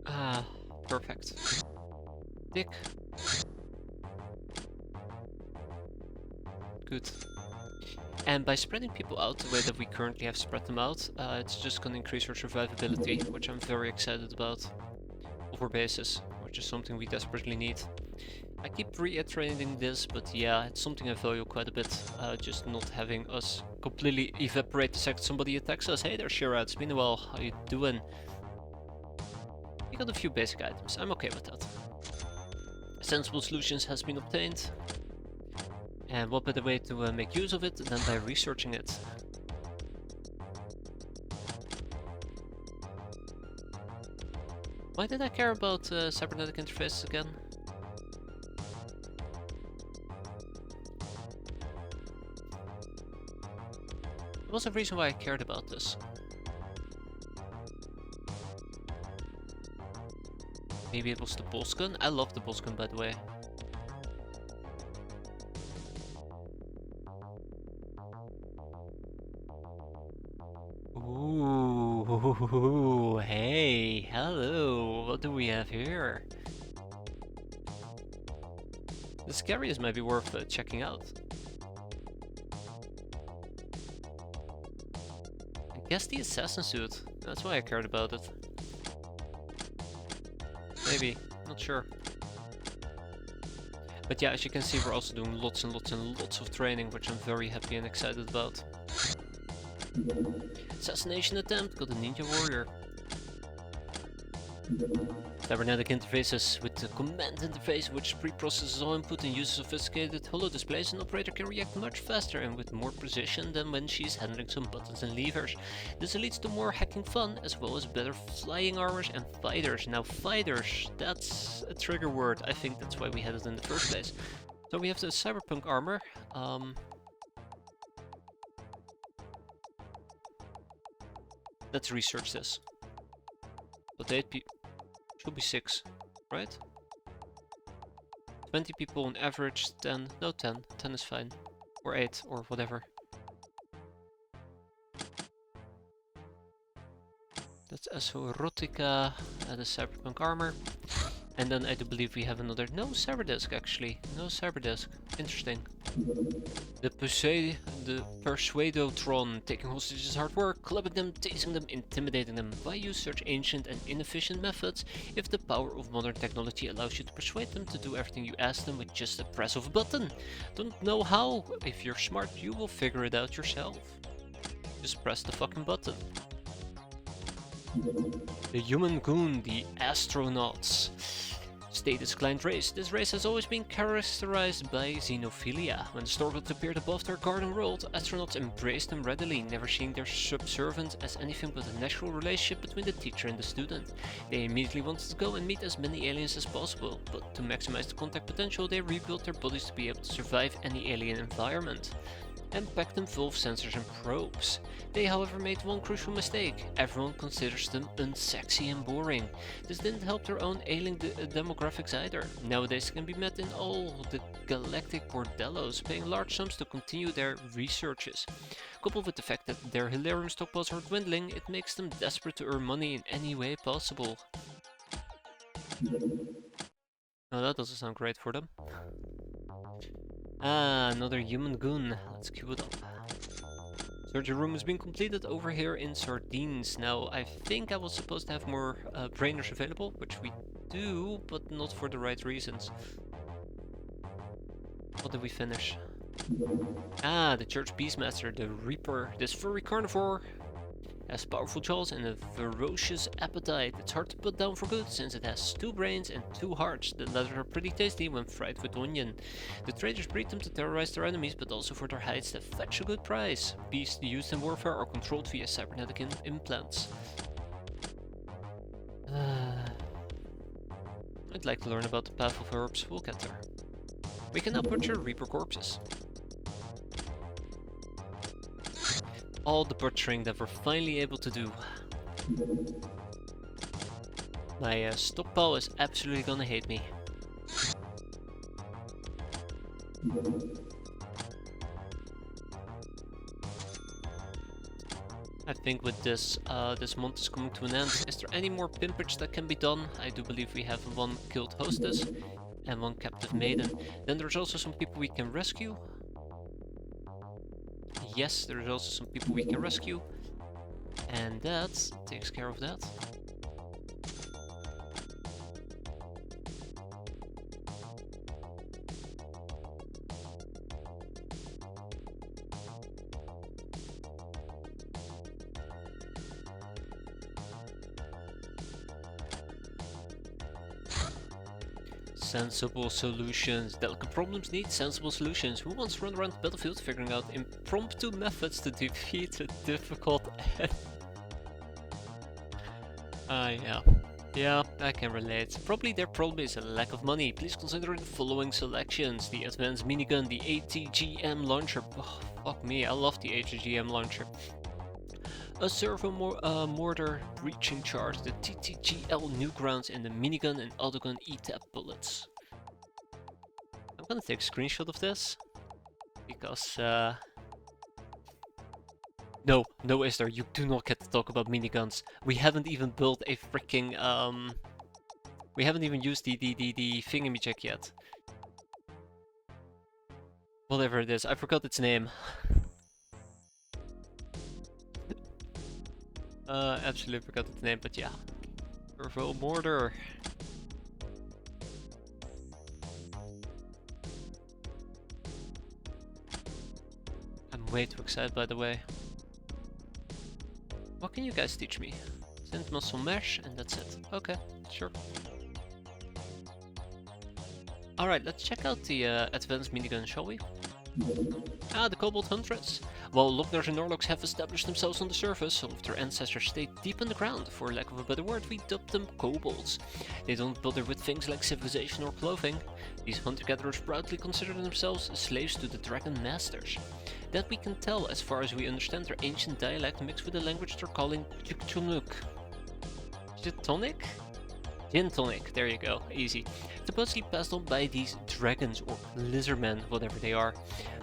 Ah, perfect. Dick. Good. And by spreading people out the way that we currently have spread them out, it's just gonna increase our survivability, which I'm very excited about. Over bases, which is something we desperately need. I keep reiterating this, but yeah, it's something I value quite a bit. Just not having us completely evaporate the second somebody attacks us. Hey there, Shira, it's been a while. How you doing? We got a few basic items. I'm okay with that. Sensible solutions has been obtained. And what better way to make use of it than by researching it? Why did I care about cybernetic interfaces again? There was a reason why I cared about this. Maybe it was the pulse gun? I love the pulse gun, by the way. Ooh, hey, hello, what do we have here? The scariest might be worth checking out. I guess the assassin suit, that's why I cared about it. Maybe, not sure. But yeah, as you can see, we're also doing lots and lots and lots of training, which I'm very happy and excited about. Assassination attempt, got a ninja warrior. Cybernetic interfaces with the command interface, which pre-processes all input and uses sophisticated holo displays. An operator can react much faster and with more precision than when she's handling some buttons and levers. This leads to more hacking fun, as well as better flying armors and fighters. Now fighters, that's a trigger word. I think that's why we had it in the first place. So we have the cyberpunk armor. Let's research this. But 8 people should be 6, right? 20 people on average, 10, no 10, 10 is fine. Or 8, or whatever. That's SO Erotica, the cyberpunk armor. And then I do believe we have another, no cyberdesk actually, no cyberdesk, interesting. The Persuadotron, taking hostages is hard work, clubbing them, tasing them, intimidating them. Why use such ancient and inefficient methods if the power of modern technology allows you to persuade them to do everything you ask them with just a press of a button? Don't know how? If you're smart, you will figure it out yourself. Just press the fucking button. The human goon, the astronauts. Status client race. This race has always been characterized by xenophilia. When the Stormwoods appeared above their garden world, astronauts embraced them readily, never seeing their subservient as anything but a natural relationship between the teacher and the student. They immediately wanted to go and meet as many aliens as possible, but to maximize the contact potential, they rebuilt their bodies to be able to survive any alien environment, and packed them full of sensors and probes. They however made one crucial mistake. Everyone considers them unsexy and boring. This didn't help their own ailing demographics either. Nowadays they can be met in all the galactic bordellos, paying large sums to continue their researches. Coupled with the fact that their hilarium stockpiles are dwindling, it makes them desperate to earn money in any way possible. Now that doesn't sound great for them. Ah, another human goon. Let's queue it up. Surgery room has been completed over here in Sardines. Now, I think I was supposed to have more brainers available, which we do, but not for the right reasons. What did we finish? Ah, the Church Beastmaster, the Reaper. This furry carnivore has powerful jaws and a ferocious appetite. It's hard to put down for good since it has 2 brains and 2 hearts. The latter are pretty tasty when fried with onion. The traders breed them to terrorize their enemies, but also for their hides that fetch a good price. Beasts used in warfare are controlled via cybernetic implants. I'd like to learn about the path of herbs. We'll get there. We can now butcher Reaper corpses. All the butchering that we're finally able to do. My stockpile is absolutely gonna hate me. I think with this, this month is coming to an end. Is there any more pimpage that can be done? I do believe we have one guild hostess and one captive maiden. Then there's also some people we can rescue. Yes, there's also some people we can rescue. And that takes care of that. Sensible solutions. Delicate problems need sensible solutions. Who wants to run around the battlefield figuring out impromptu methods to defeat a difficult enemy? Yeah. Yeah, I can relate. Probably their problem is a lack of money. Please consider the following selections. The advanced minigun, the ATGM launcher. Oh, fuck me, I love the ATGM launcher. A servo mortar breaching charge, the TTGL Newgrounds, and the minigun and autogun ETAP bullets. I'm gonna take a screenshot of this because no, Esther, you do not get to talk about miniguns. We haven't even built a freaking we haven't even used the thingamajig yet. Whatever it is, I forgot its name. Absolutely forgot its name, but yeah. Servo mortar. I'm way too excited, by the way. What can you guys teach me? Send muscle mesh, and that's it. Okay, sure. Alright, let's check out the advanced minigun, shall we? Ah, the Cobalt Huntress. While Lognars and Norlocks have established themselves on the surface, some of their ancestors stayed deep in the ground. For lack of a better word, we dubbed them kobolds. They don't bother with things like civilization or clothing. These hunter-gatherers proudly consider themselves slaves to the dragon masters. That we can tell as far as we understand their ancient dialect mixed with the language they're calling Juktunuk. Jitonic? Gin tonic, there you go, easy. Supposedly passed on by these dragons or lizardmen, whatever they are.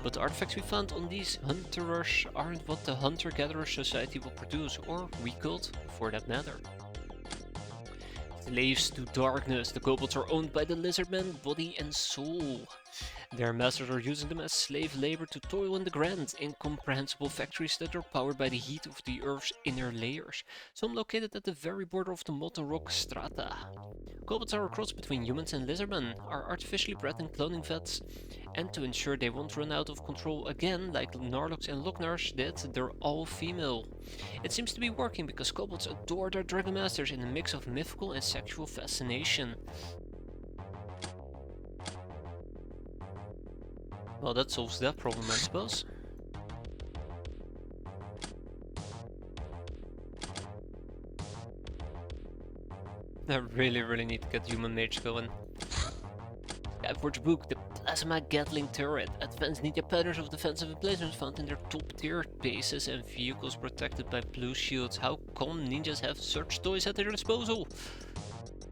But the artifacts we found on these hunterers aren't what the hunter-gatherer society will produce, or we could, for that matter. Slaves to darkness, the kobolds are owned by the lizardmen, body and soul. Their masters are using them as slave labor to toil in the grand, incomprehensible factories that are powered by the heat of the Earth's inner layers, some located at the very border of the molten rock strata. Kobolds are a cross between humans and lizardmen, are artificially bred in cloning vets, and to ensure they won't run out of control again like Narlox and Lognars did, they're all female. It seems to be working because kobolds adore their dragon masters in a mix of mythical and sexual fascination. Well, that solves that problem, I suppose. I really need to get human mage going. Skyforge book, the plasma Gatling turret. Advanced ninja patterns of defensive emplacements found in their top tier bases and vehicles protected by blue shields. How come ninjas have such toys at their disposal?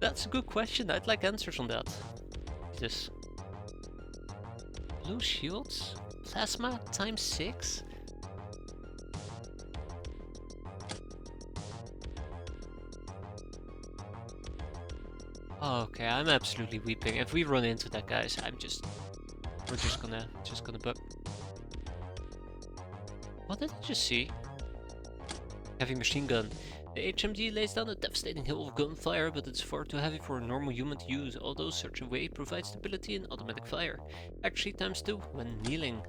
That's a good question, I'd like answers on that. Jesus. Blue shields? Plasma times 6? Okay, I'm absolutely weeping. If we run into that, guys, we're just gonna bug. What did I just see? Heavy machine gun. The HMG lays down a devastating hill of gunfire, but it's far too heavy for a normal human to use, although such a way provides stability in automatic fire. Actually times 2 when kneeling.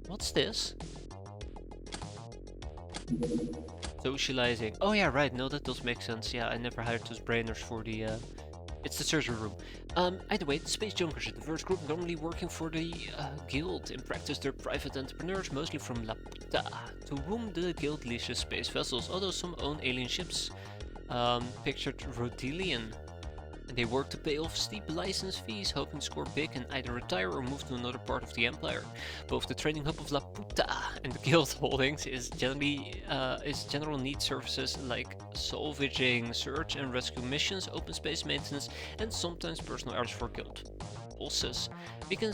What's this? Socializing. Oh yeah, right, no, that does make sense. Yeah, I never hired those brainers for the it's the surgery room. Either way, the Space Junkers are the first group normally working for the guild. In practice, they're private entrepreneurs, mostly from La Puta, to whom the guild leases space vessels, although some own alien ships. Pictured Rodelian. And they work to pay off steep license fees, hoping to score big and either retire or move to another part of the Empire. Both the training hub of La Puta and the guild holdings is general need services like salvaging, search and rescue missions, open space maintenance, and sometimes personal hours for guild bosses. We can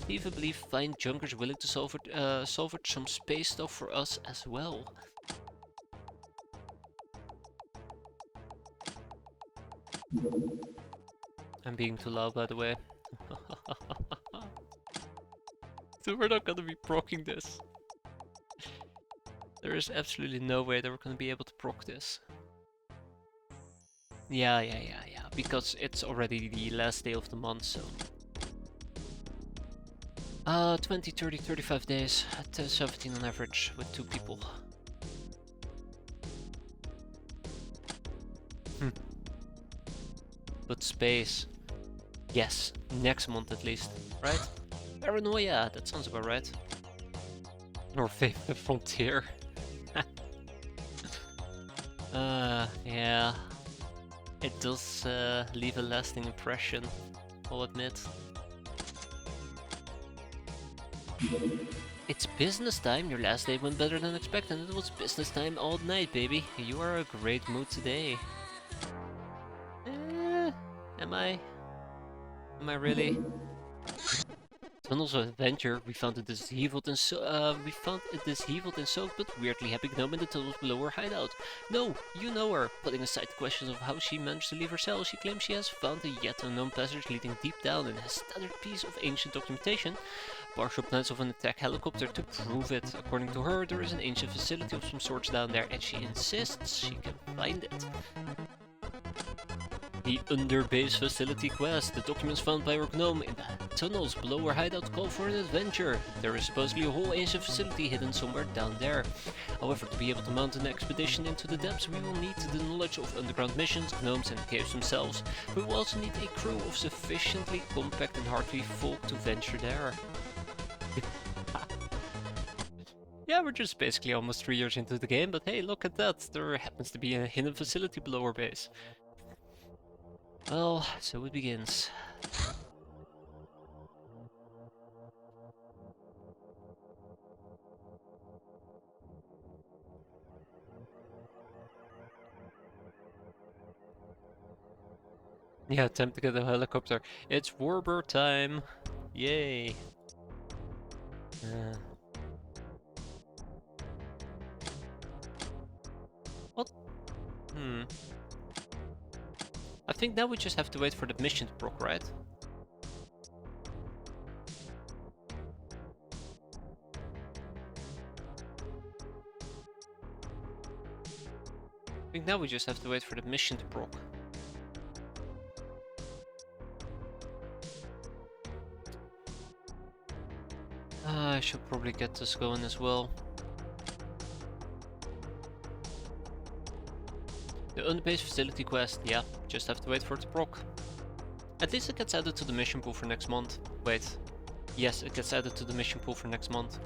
Even believe find junkers willing to salvage some space stuff for us as well. I'm being too loud, by the way. So we're not gonna be proccing this. There is absolutely no way that we're gonna be able to proc this. Yeah, because it's already the last day of the month, so... 20, 30, 35 days at 17 on average with 2 people. But space. Yes, next month at least, right? Paranoia, that sounds about right. Or favorite frontier. Yeah. It does leave a lasting impression, I'll admit. It's business time, your last day went better than expected and it was business time all night, baby. You are a great mood today. Am I? Am I really? Tunnels of Adventure, we found a disheveled and soaked but weirdly happy gnome in the tunnels below her hideout. No, you know her. Putting aside the questions of how she managed to leave her cell, she claims she has found a yet unknown passage leading deep down and has a standard piece of ancient documentation, partial plans of an attack helicopter to prove it. According to her, there is an ancient facility of some sorts down there and she insists she can find it. The Underbase Facility quest. The documents found by our gnome in the tunnels below our hideout call for an adventure. There is supposedly a whole ancient facility hidden somewhere down there. However, to be able to mount an expedition into the depths, we will need the knowledge of underground missions, gnomes and caves themselves. We will also need a crew of sufficiently compact and hardly folk to venture there. Yeah, we're just basically almost 3 years into the game, but hey, look at that. There happens to be a hidden facility below our base. Well, so it begins. Yeah, time to get a helicopter. It's warbird time! Yay! What? I think now we just have to wait for the mission to proc, right? I think now we just have to wait for the mission to proc. I should probably get this going as well. The Underbase Facility quest, yeah, just have to wait for it to proc. At least it gets added to the mission pool for next month. Wait, yes, it gets added to the mission pool for next month.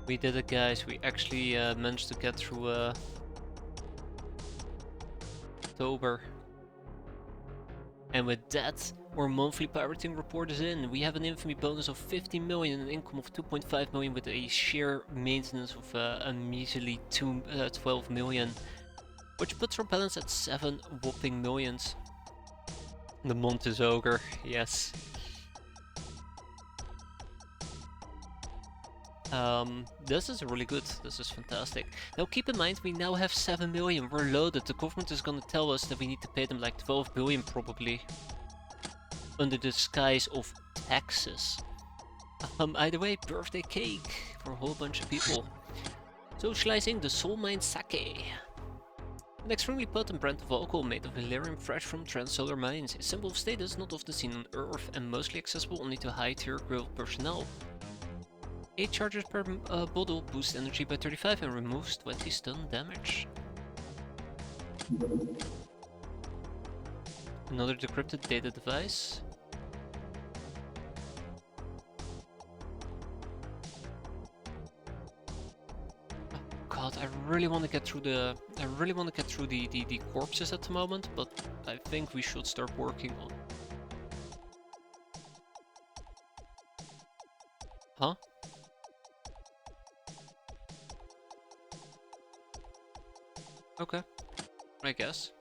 We did it, guys. We actually managed to get through October. And with that, our monthly pirating report is in. We have an infamy bonus of 50 million and an income of 2.5 million with a sheer maintenance of a measly 12 million. Which puts our balance at 7 whopping millions. The month is ogre, yes. This is really good, this is fantastic. Now keep in mind, we now have 7 million, we're loaded. The government is gonna tell us that we need to pay them like 12 billion probably. Under the disguise of taxes. Either way, birthday cake for a whole bunch of people. Socializing the soul mine sake. An extremely potent brand of alcohol made of Illyrium fresh from transsolar mines. A symbol of status not often seen on Earth and mostly accessible only to high-tier guild personnel. 8 charges per bottle, boosts energy by 35 and removes 20 stun damage. Another decrypted data device. Oh God, I really want to get through the corpses at the moment, but I think we should start working on. Huh? Okay, I guess.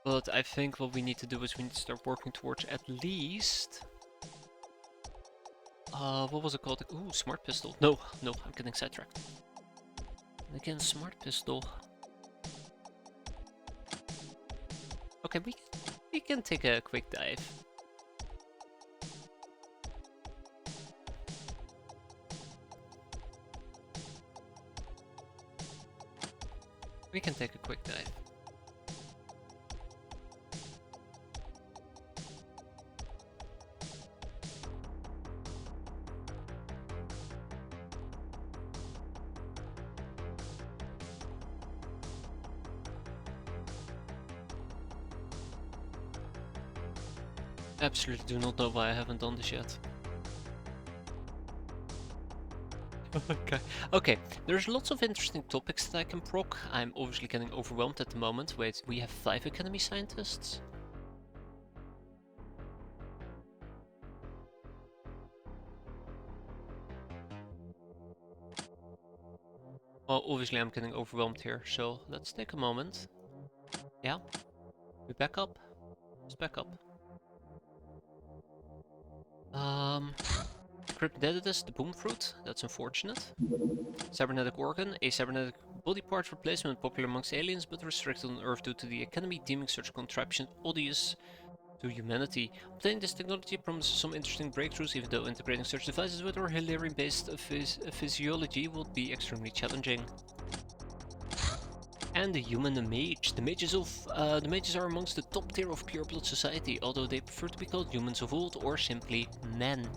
But I think what we need to do is we need to start working towards at least... what was it called? Ooh, smart pistol. No, no, I'm getting sidetracked. Again, smart pistol. Okay, we can take a quick dive. We can take a quick dive. Absolutely do not know why I haven't done this yet. Okay. Okay, there's lots of interesting topics that I can proc. I'm obviously getting overwhelmed at the moment. Wait, we have 5 academy scientists? Well, obviously I'm getting overwhelmed here, so let's take a moment. Yeah, we back up. Let's back up. X-piratez, the boom fruit, that's unfortunate. Cybernetic organ, a cybernetic body part replacement popular amongst aliens but restricted on Earth due to the Academy deeming such contraption odious to humanity. Obtaining this technology promises some interesting breakthroughs, even though integrating such devices with our Hilarion-based physiology will be extremely challenging. And the human mage. The mages are amongst the top tier of pureblood society, although they prefer to be called humans of old or simply men.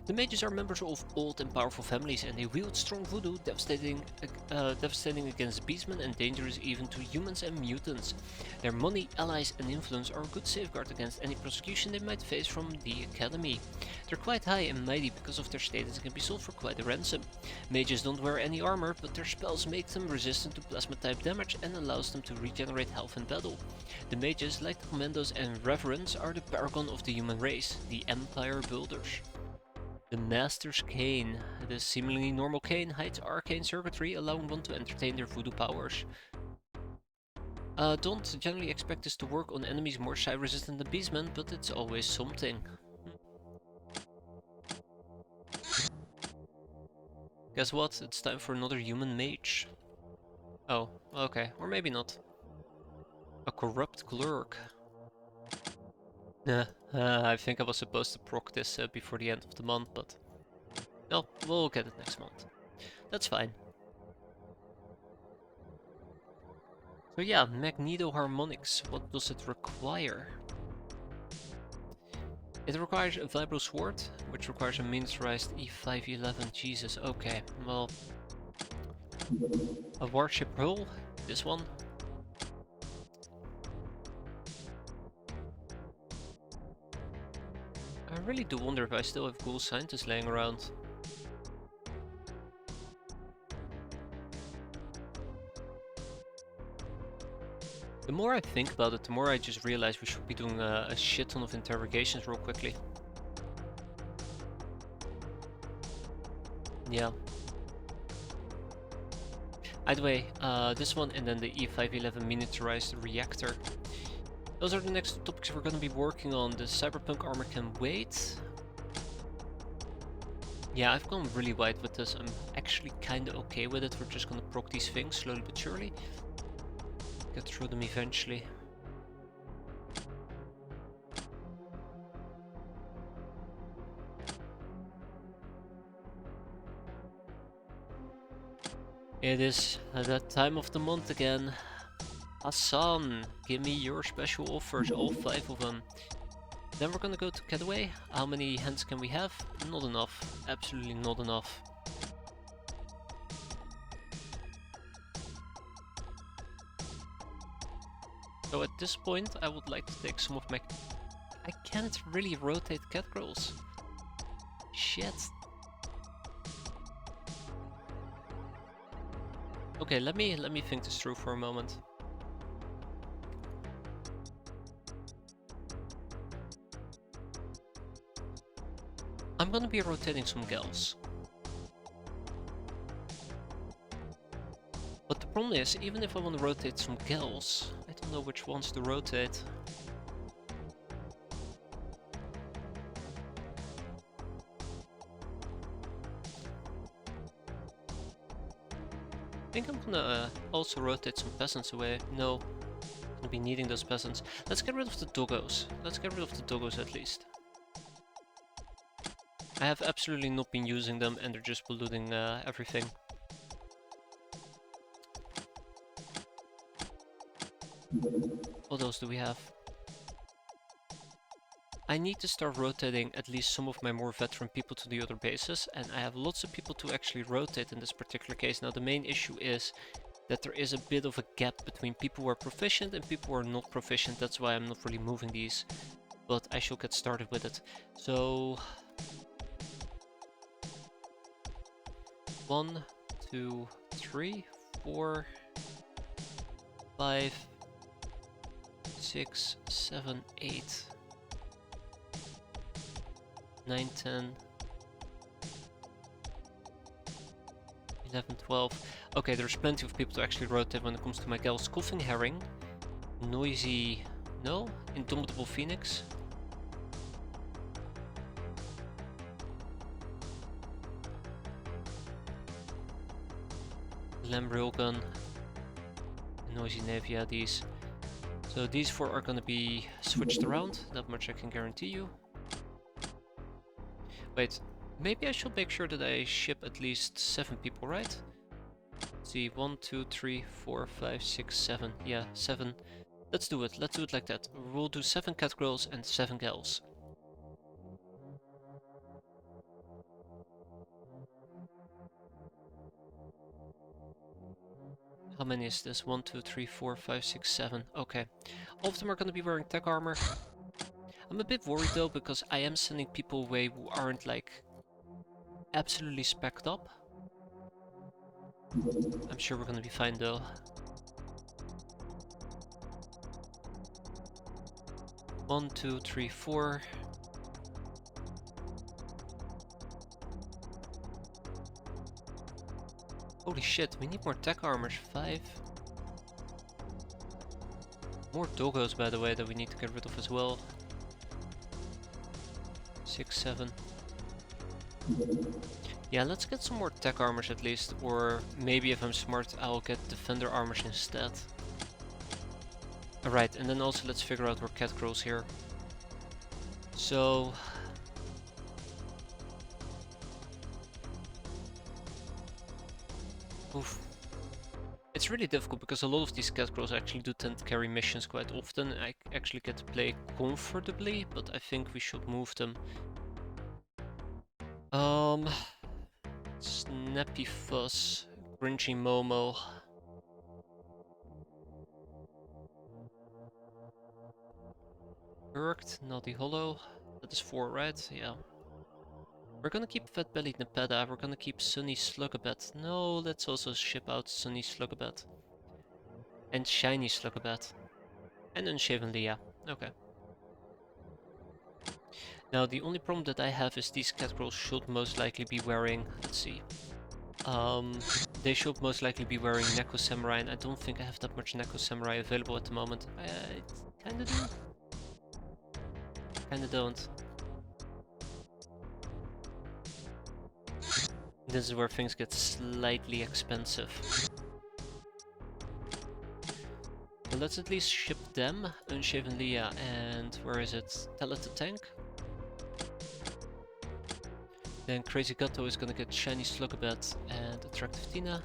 The mages are members of old and powerful families, and they wield strong voodoo, devastating against beastmen and dangerous even to humans and mutants. Their money, allies and influence are a good safeguard against any prosecution they might face from the Academy. They're quite high and mighty because of their status and can be sold for quite a ransom. Mages don't wear any armor, but their spells make them resistant to plasma type damage and allows them to regenerate health in battle. The mages, like the commandos and reverends, are the paragon of the human race, the Empire Builders. The Master's Cane. The seemingly normal cane hides arcane circuitry, allowing one to entertain their voodoo powers. Don't generally expect this to work on enemies more psi resistant than beastmen, but it's always something. Guess what? It's time for another human mage. Oh, okay. Or maybe not. A corrupt clerk. I think I was supposed to proc this before the end of the month, but... no, we'll get it next month. That's fine. So yeah, magnetoharmonics. What does it require? It requires a vibro sword, which requires a miniaturized E511. Jesus, okay. Well... a warship hull. This one. I really do wonder if I still have cool scientists laying around. The more I think about it, the more I just realize we should be doing a shit ton of interrogations real quickly. Yeah. Either way, this one and then the E511 miniaturized reactor. Those are the next topics we're going to be working on. The cyberpunk armor can wait. Yeah, I've gone really wide with this. I'm actually kind of okay with it. We're just going to proc these things slowly but surely. Get through them eventually. It is that time of the month again. Hassan, give me your special offers, all 5 of them. Then we're gonna go to Getaway. How many hands can we have? Not enough. Absolutely not enough. So at this point I would like to take some of my... I can't really rotate cat girls. Shit. Okay, let me think this through for a moment. I'm gonna be rotating some gals. But the problem is, even if I want to rotate some gals, I don't know which ones to rotate. I think I'm gonna also rotate some peasants away. No, I'm gonna be needing those peasants. Let's get rid of the doggos. Let's get rid of the doggos at least. I have absolutely not been using them and they're just polluting everything. What else do we have? I need to start rotating at least some of my more veteran people to the other bases, and I have lots of people to actually rotate in this particular case. Now the main issue is that there is a bit of a gap between people who are proficient and people who are not proficient. That's why I'm not really moving these, but I shall get started with it. So 1, 2, 3, 4, 5, 6, 7, 8, 9, 10, 11, 12. Okay, there's plenty of people to actually rotate when it comes to my gals. Coughing Herring, Noisy, no, Indomitable Phoenix. Lamb Railgun, Noisy Knave, yeah, these. So these 4 are gonna be switched around, that much I can guarantee you. Wait, maybe I should make sure that I ship at least 7 people, right? Let's see, 1, 2, 3, 4, 5, 6, 7. Yeah, 7. Let's do it like that. We'll do 7 cat girls and 7 gals. How many is this? 1, 2, 3, 4, 5, 6, 7. Okay. All of them are gonna be wearing tech armor. I'm a bit worried though, because I am sending people away who aren't like absolutely specced up. I'm sure we're gonna be fine though. One, 2, 3, 4. Holy shit, we need more tech armors. 5. More doggos, by the way, that we need to get rid of as well. 6, 7. Yeah, let's get some more tech armors at least, or maybe if I'm smart I'll get defender armors instead. Alright, and then also let's figure out where cat grows here. So... oof. It's really difficult because a lot of these cat girls actually do tend to carry missions quite often. I actually get to play comfortably, but I think we should move them. Snappy Fuzz, Grinchy Momo. Irked, Naughty Hollow. That is 4, right? Yeah. We're gonna keep Fat Bellied Nepeta, we're gonna keep Sunny Slugabet. No, let's also ship out Sunny Slugabet. And Shiny Slugabet. And Unshaven Leah. Okay. Now the only problem that I have is these cat girls should most likely be wearing, let's see. They should most likely be wearing Neko Samurai, and I don't think I have that much Neko Samurai available at the moment. I kinda do. Kinda don't. This is where things get slightly expensive. But let's at least ship them, Unshaven Leah, and where is it? Tell it to tank. Then Crazy Gato is gonna get Shiny Slugabet and Attractive Tina.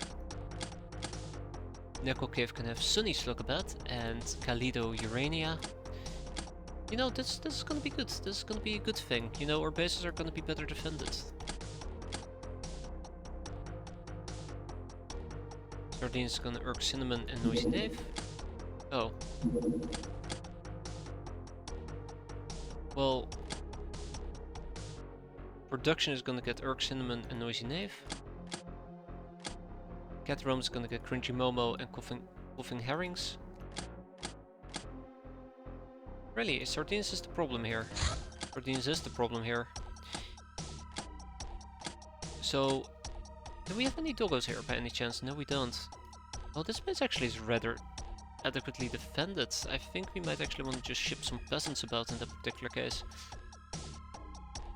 Neko Cave can have Sunny Slugabet and Kalido Urania. You know, this is gonna be good. This is gonna be a good thing. You know, our bases are gonna be better defended. Sardine's gonna Urk Cinnamon and Noisy Knave. Oh. Well... Production is gonna get Urk Cinnamon and Noisy Knave. Cat Rome is gonna get Cringy Momo and Coughing Herrings. Really, Sardines is the problem here. Sardines is the problem here. So, do we have any doggos here by any chance? No, we don't. Oh, this place actually is rather adequately defended. I think we might actually want to just ship some peasants about in that particular case.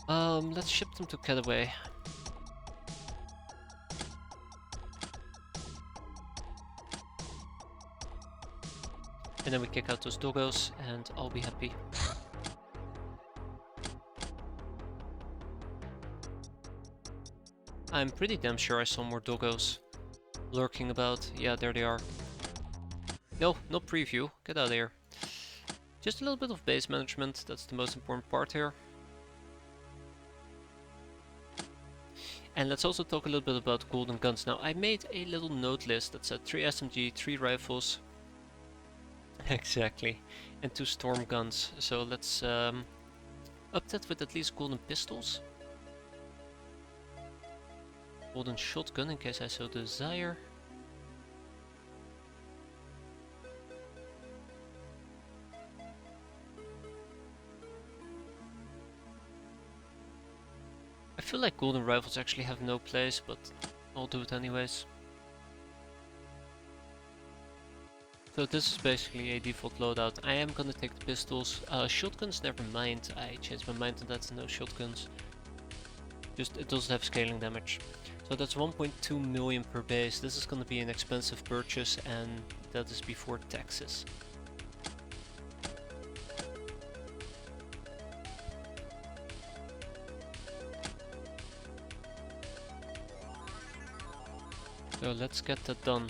Let's ship them to Cataway. And then we kick out those doggos and I'll be happy. I'm pretty damn sure I saw more doggos lurking about. Yeah, there they are. No, no preview. Get out of here. Just a little bit of base management. That's the most important part here. And let's also talk a little bit about golden guns. Now, I made a little note list that said 3 SMG, 3 rifles. Exactly. And 2 storm guns. So let's up that with at least golden pistols. Golden shotgun in case I so desire. I feel like golden rifles actually have no place, but I'll do it anyways. So this is basically a default loadout. I am gonna take the pistols. Shotguns, never mind. I changed my mind on that, no shotguns. Just, it doesn't have scaling damage. So that's 1.2 million per base. This is gonna be an expensive purchase, and that is before taxes. So let's get that done.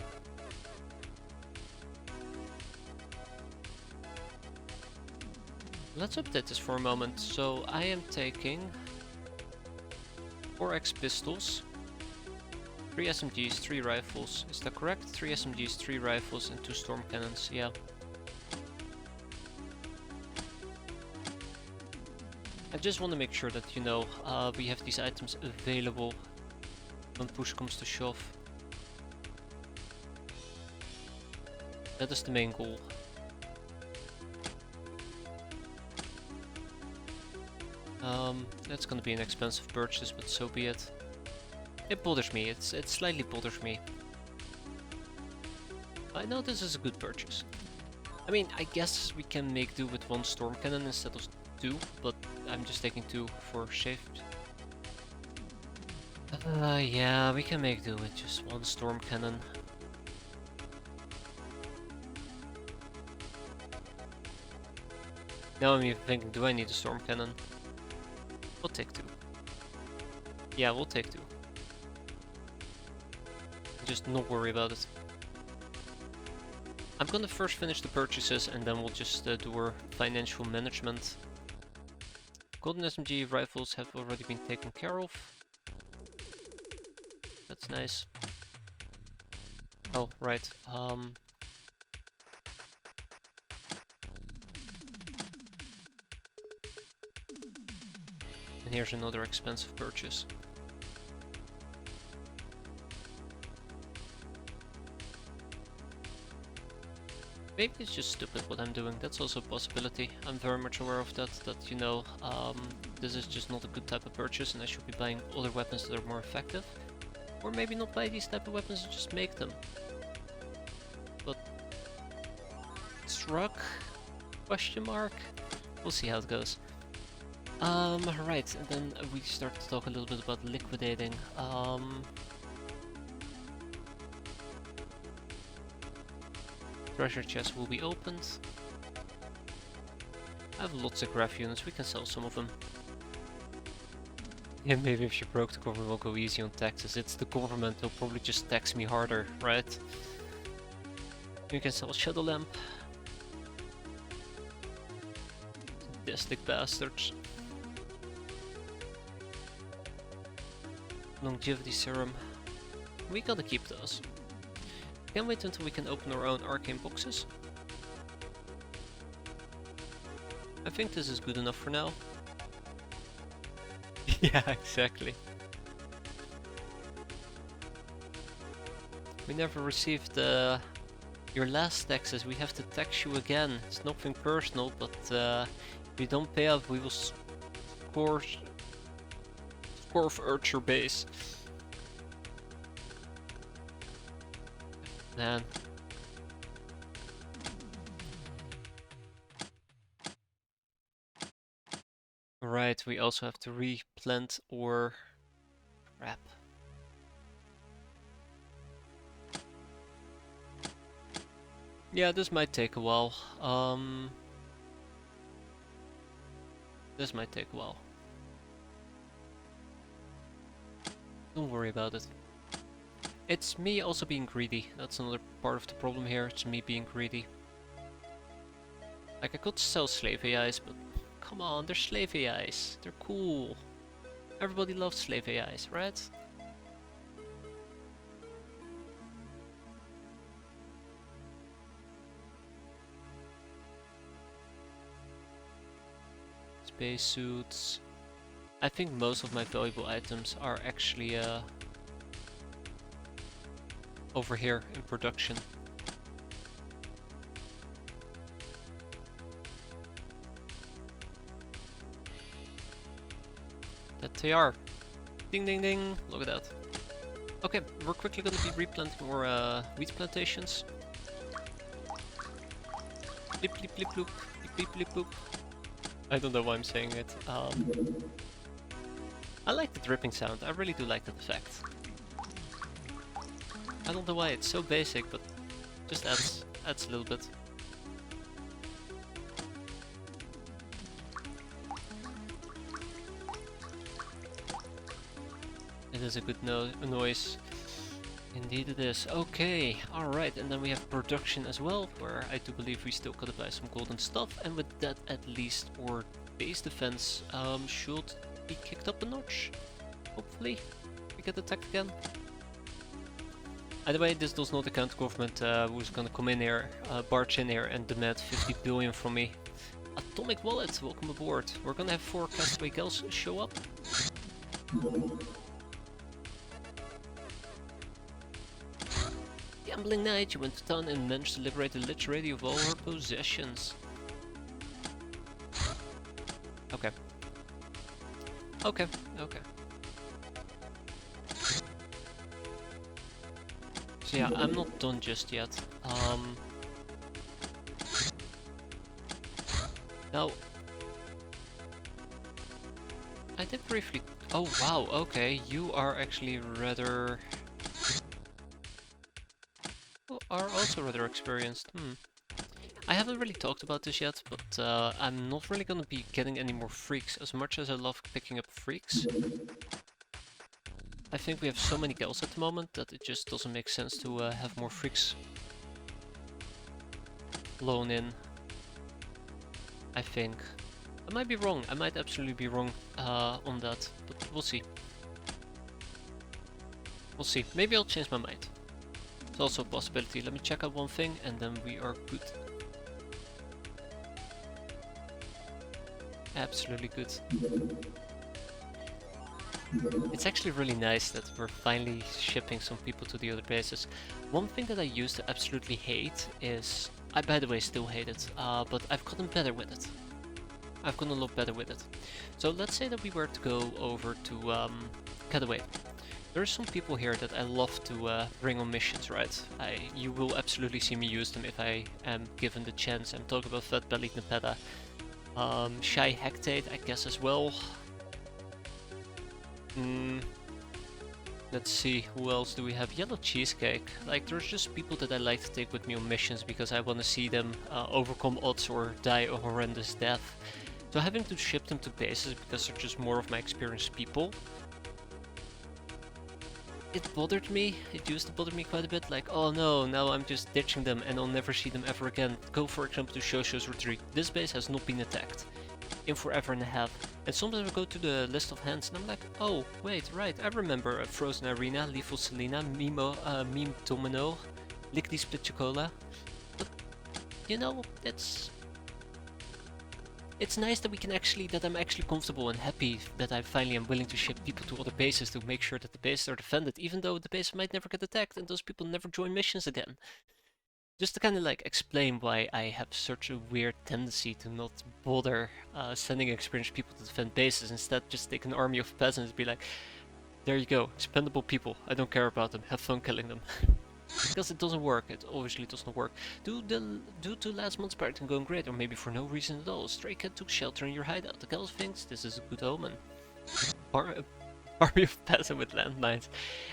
Let's update this for a moment. So I am taking 4 X pistols, 3 SMGs, 3 rifles. Is that correct? 3 SMGs, 3 rifles and 2 storm cannons, yeah. I just want to make sure that, you know, we have these items available when push comes to shove. That is the main goal. That's gonna be an expensive purchase, but so be it. It bothers me, it slightly bothers me. I know this is a good purchase. I mean, I guess we can make do with 1 storm cannon instead of 2, but I'm just taking 2 for shaped. Yeah, we can make do with just 1 storm cannon. Now I'm even thinking, do I need a storm cannon? We'll take 2. Yeah, we'll take 2. Just not worry about it. I'm gonna first finish the purchases and then we'll just do our financial management. Golden SMG rifles have already been taken care of. That's nice. Oh, right. And here's another expensive purchase. Maybe it's just stupid what I'm doing, that's also a possibility. I'm very much aware of that, you know, this is just not a good type of purchase and I should be buying other weapons that are more effective. Or maybe not buy these type of weapons and just make them. But... truck? Question mark? We'll see how it goes. Right, and then we start to talk a little bit about liquidating. Treasure chest will be opened. I have lots of graph units, we can sell some of them. Yeah, maybe if you broke the government will go easy on taxes. It's the government, they'll probably just tax me harder, right? You can sell Shadow Lamp. Sadistic bastards. Longevity Serum. We gotta keep those. Can't wait until we can open our own arcane boxes. I think this is good enough for now. Yeah, exactly. We never received your last taxes. We have to tax you again. It's nothing personal, but if you don't pay up, we will score for your base. Man. Right, we also have to replant or... Crap. Yeah, this might take a while. This might take a while. Don't worry about it. It's me also being greedy. That's another part of the problem here. It's me being greedy. Like, I could sell slave AIs, but come on, they're slave AIs. They're cool. Everybody loves slave AIs, right? Spacesuits. I think most of my valuable items are actually over here in production. That they are. Ding ding ding, look at that. Okay, we're quickly gonna be replanting more wheat plantations. Blip blip blip bloop, blip blip blip bloop. I don't know why I'm saying it. I like the dripping sound, I really do like that effect. I don't know why, it's so basic, but just adds a little bit. It is a good noise. Indeed it is. Okay, alright, and then we have production as well, where I do believe we still gotta buy some golden stuff, and with that at least our base defense should be kicked up a notch. Hopefully we get attacked again. Either way, this does not account government who's gonna come in here, barge in here and demand 50 billion from me. Atomic Wallet, welcome aboard. We're gonna have 4 castaway girls show up. Gambling night, you went to town and managed to liberate the lich lady of all her possessions. Okay. Okay, okay. So yeah, I'm not done just yet. Now, I did briefly... Oh wow, okay, you are actually rather... are also rather experienced. I haven't really talked about this yet, but I'm not really gonna be getting any more freaks. As much as I love picking up freaks, I think we have so many girls at the moment that it just doesn't make sense to have more freaks flown in. I think. I might be wrong, I might absolutely be wrong on that, but we'll see. We'll see, maybe I'll change my mind. It's also a possibility. Let me check out one thing and then we are good. Absolutely good. It's actually really nice that we're finally shipping some people to the other bases. One thing that I used to absolutely hate is... I, by the way, still hate it, but I've gotten better with it. I've gotten a lot better with it. So let's say that we were to go over to Cutaway. There are some people here that I love to bring on missions, right? You will absolutely see me use them if I am given the chance. I'm talking about Fat Bellied Nepeta. Shy Hectate, I guess as well. Let's see, who else do we have? Yellow Cheesecake. Like, there's just people that I like to take with me on missions because I want to see them overcome odds or die a horrendous death. So having to ship them to bases because they're just more of my experienced people. It bothered me, it used to bother me quite a bit, like, oh no, now I'm just ditching them and I'll never see them ever again. Go for example to Shosho's Retreat. This base has not been attacked in forever and a half. And sometimes I go to the list of hands and I'm like, oh, wait, right, I remember a Frozen Arena, Lethal Selena, Meme Domino, Lickety Split Chocola. But, you know, it's nice that we can actually, that I'm actually comfortable and happy that I finally am willing to ship people to other bases to make sure that the bases are defended, even though the base might never get attacked and those people never join missions again. Just to kind of like explain why I have such a weird tendency to not bother sending experienced people to defend bases, instead just take an army of peasants and be like, there you go, expendable people, I don't care about them, have fun killing them. Because it doesn't work, it obviously does not work. Due to last month's parenting going great, or maybe for no reason at all, Stray Cat took shelter in your hideout. The girl thinks this is a good omen. Army of peasant with landmines.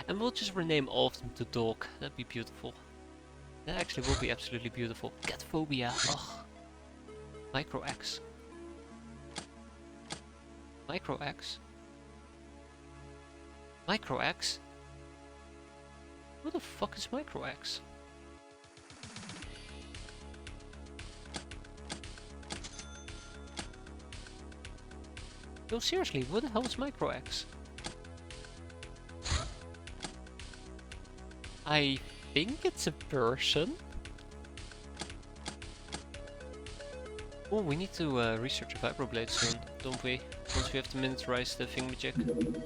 And we'll just rename all of them to dog. That'd be beautiful. That actually will be absolutely beautiful. Cat phobia. Ugh. Micro X. Micro X? Micro X? Who the fuck is Micro X? No, seriously, what the hell is Micro X? I think it's a person. Oh, we need to research a vibroblade soon, don't we? Once we have to miniaturize the thingamajig.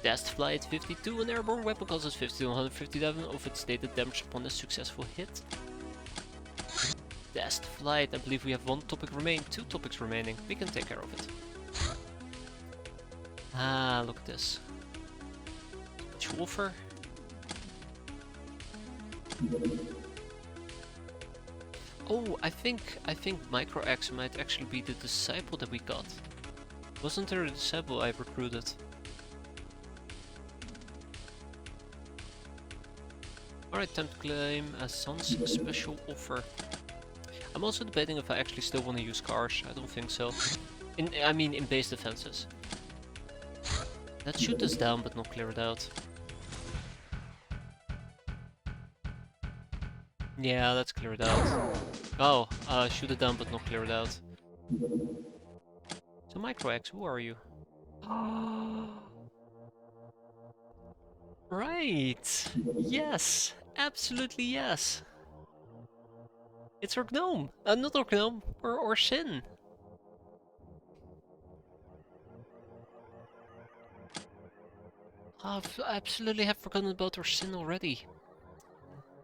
Test flight 52, an airborne weapon causes 50 to 157 of its stated damage upon a successful hit. Test flight, I believe we have 2 topics remaining. We can take care of it. Ah, look at this. Schwoffer. Oh, I think Micro X might actually be the disciple that we got. Wasn't there a disciple I recruited? Alright, time to claim a Sun's special offer. I'm also debating if I actually still want to use cars. I don't think so. I mean in base defenses. Let's shoot this down but not clear it out. Yeah, let's clear it out. Oh, shoot it down but not clear it out. So Micro X, who are you? Right! Yes! Absolutely yes! It's our gnome! Not our gnome, or Sin! I absolutely have forgotten about our Sin already.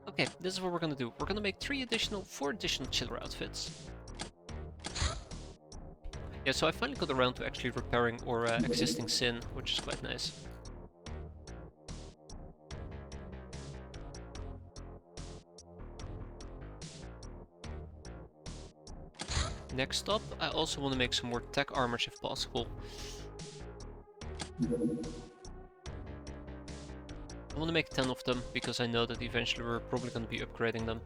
Okay, this is what we're gonna do. We're gonna make 4 additional chiller outfits. Yeah, so I finally got around to actually repairing our existing Sin, which is quite nice. Next up, I also want to make some more tech armors if possible. I want to make 10 of them, because I know that eventually we're probably going to be upgrading them.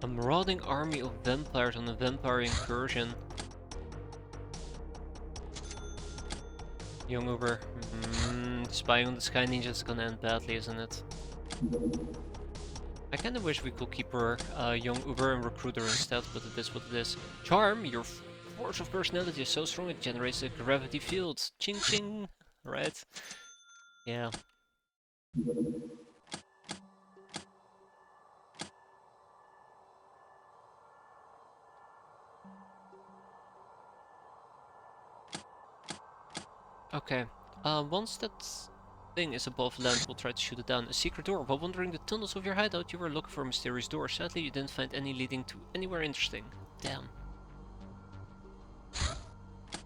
A marauding army of vampires on a vampire incursion. Young Uber. Spying on the Sky Ninja is gonna end badly, isn't it? I kinda wish we could keep her young Uber and recruit her instead, but it is what it is. Charm, your force of personality is so strong it generates a gravity field. Ching ching! Right? Yeah. Okay. Once that thing is above land, we'll try to shoot it down. A secret door. While wandering the tunnels of your hideout, you were looking for a mysterious door. Sadly, you didn't find any leading to anywhere interesting. Damn.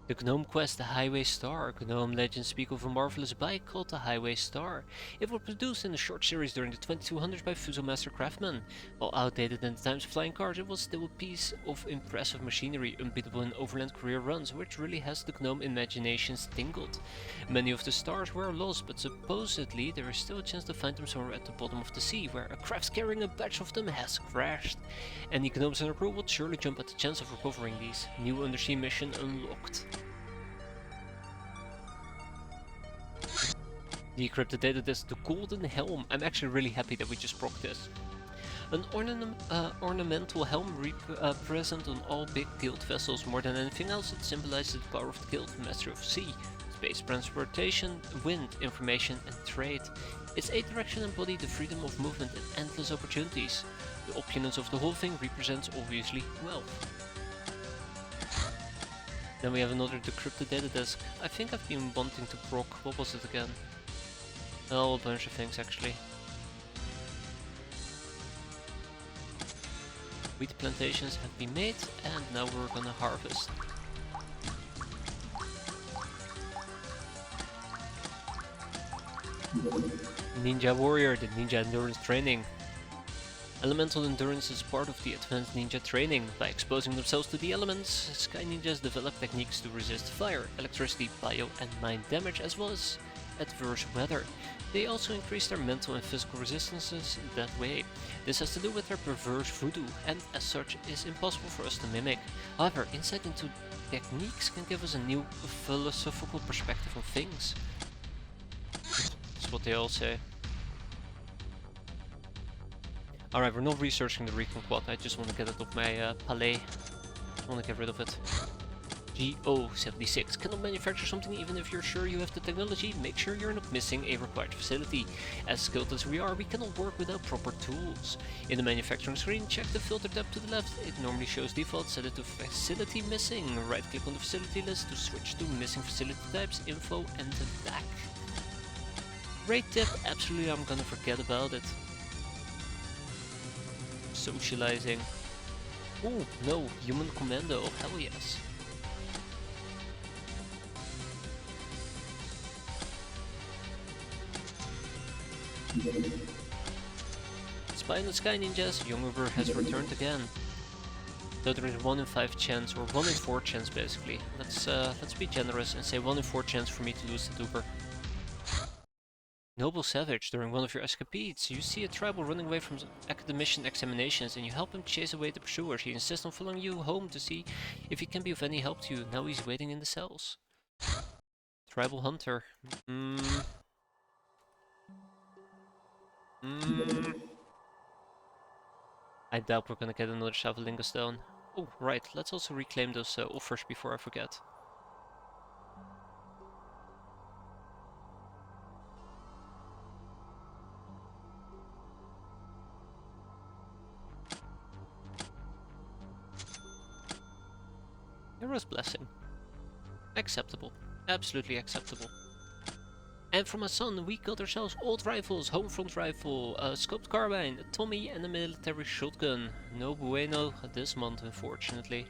The Gnome Quest, the Highway Star. Gnome legends speak of a marvelous bike called the Highway Star. It was produced in a short series during the 2200s by Fusomaster craftsmen. While outdated in the times of flying cars, it was still a piece of impressive machinery, unbeatable in overland career runs, which really has the Gnome imaginations tingled. Many of the stars were lost, but supposedly there is still a chance to find them somewhere at the bottom of the sea, where a craft carrying a batch of them has crashed. Any Gnomes in our crew would surely jump at the chance of recovering these. New undersea mission unlocked. Decrypted data disc, the Golden Helm. I'm actually really happy that we just proc this. An ornamental helm present on all big guild vessels. More than anything else, it symbolizes the power of the guild, master of sea, space transportation, wind, information and trade. Its 8 direction embody the freedom of movement and endless opportunities. The opulence of the whole thing represents obviously wealth. Then we have another decrypted data disk. I think I've been wanting to proc, what was it again? Oh, a bunch of things actually. Wheat plantations have been made and now we're gonna harvest. Ninja Warrior, the Ninja Endurance Training. Elemental endurance is part of the advanced ninja training. By exposing themselves to the elements, Sky Ninjas develop techniques to resist fire, electricity, bio and mind damage as well as adverse weather. They also increase their mental and physical resistances that way. This has to do with their perverse voodoo and as such is impossible for us to mimic. However, insight into techniques can give us a new philosophical perspective on things. That's what they all say. Alright, we're not researching the Recon Quad, I just want to get it off my palais. I want to get rid of it. GO76. Cannot manufacture something even if you're sure you have the technology. Make sure you're not missing a required facility. As skilled as we are, we cannot work without proper tools. In the manufacturing screen, check the filter tab to the left. It normally shows default, set it to facility missing. Right click on the facility list to switch to missing facility types, info and back. Great tip, absolutely I'm gonna forget about it. Socializing. Oh no, human commando, hell yes. Spy on the Sky Ninjas, Young has returned again. Though there is 1 in 5 chance, or 1 in 4 chance basically. Let's be generous and say 1 in 4 chance for me to lose the Uber. Noble Savage, during one of your escapades, you see a tribal running away from academician examinations and you help him chase away the pursuers. He insists on following you home to see if he can be of any help to you. Now he's waiting in the cells. Tribal Hunter. I doubt we're gonna get another Shavalinga stone. Oh, right, let's also reclaim those offers before I forget. Hero's Blessing. Acceptable. Absolutely acceptable. And for my son, we got ourselves old rifles, home front rifle, a scoped carbine, a Tommy and a military shotgun. No bueno this month, unfortunately.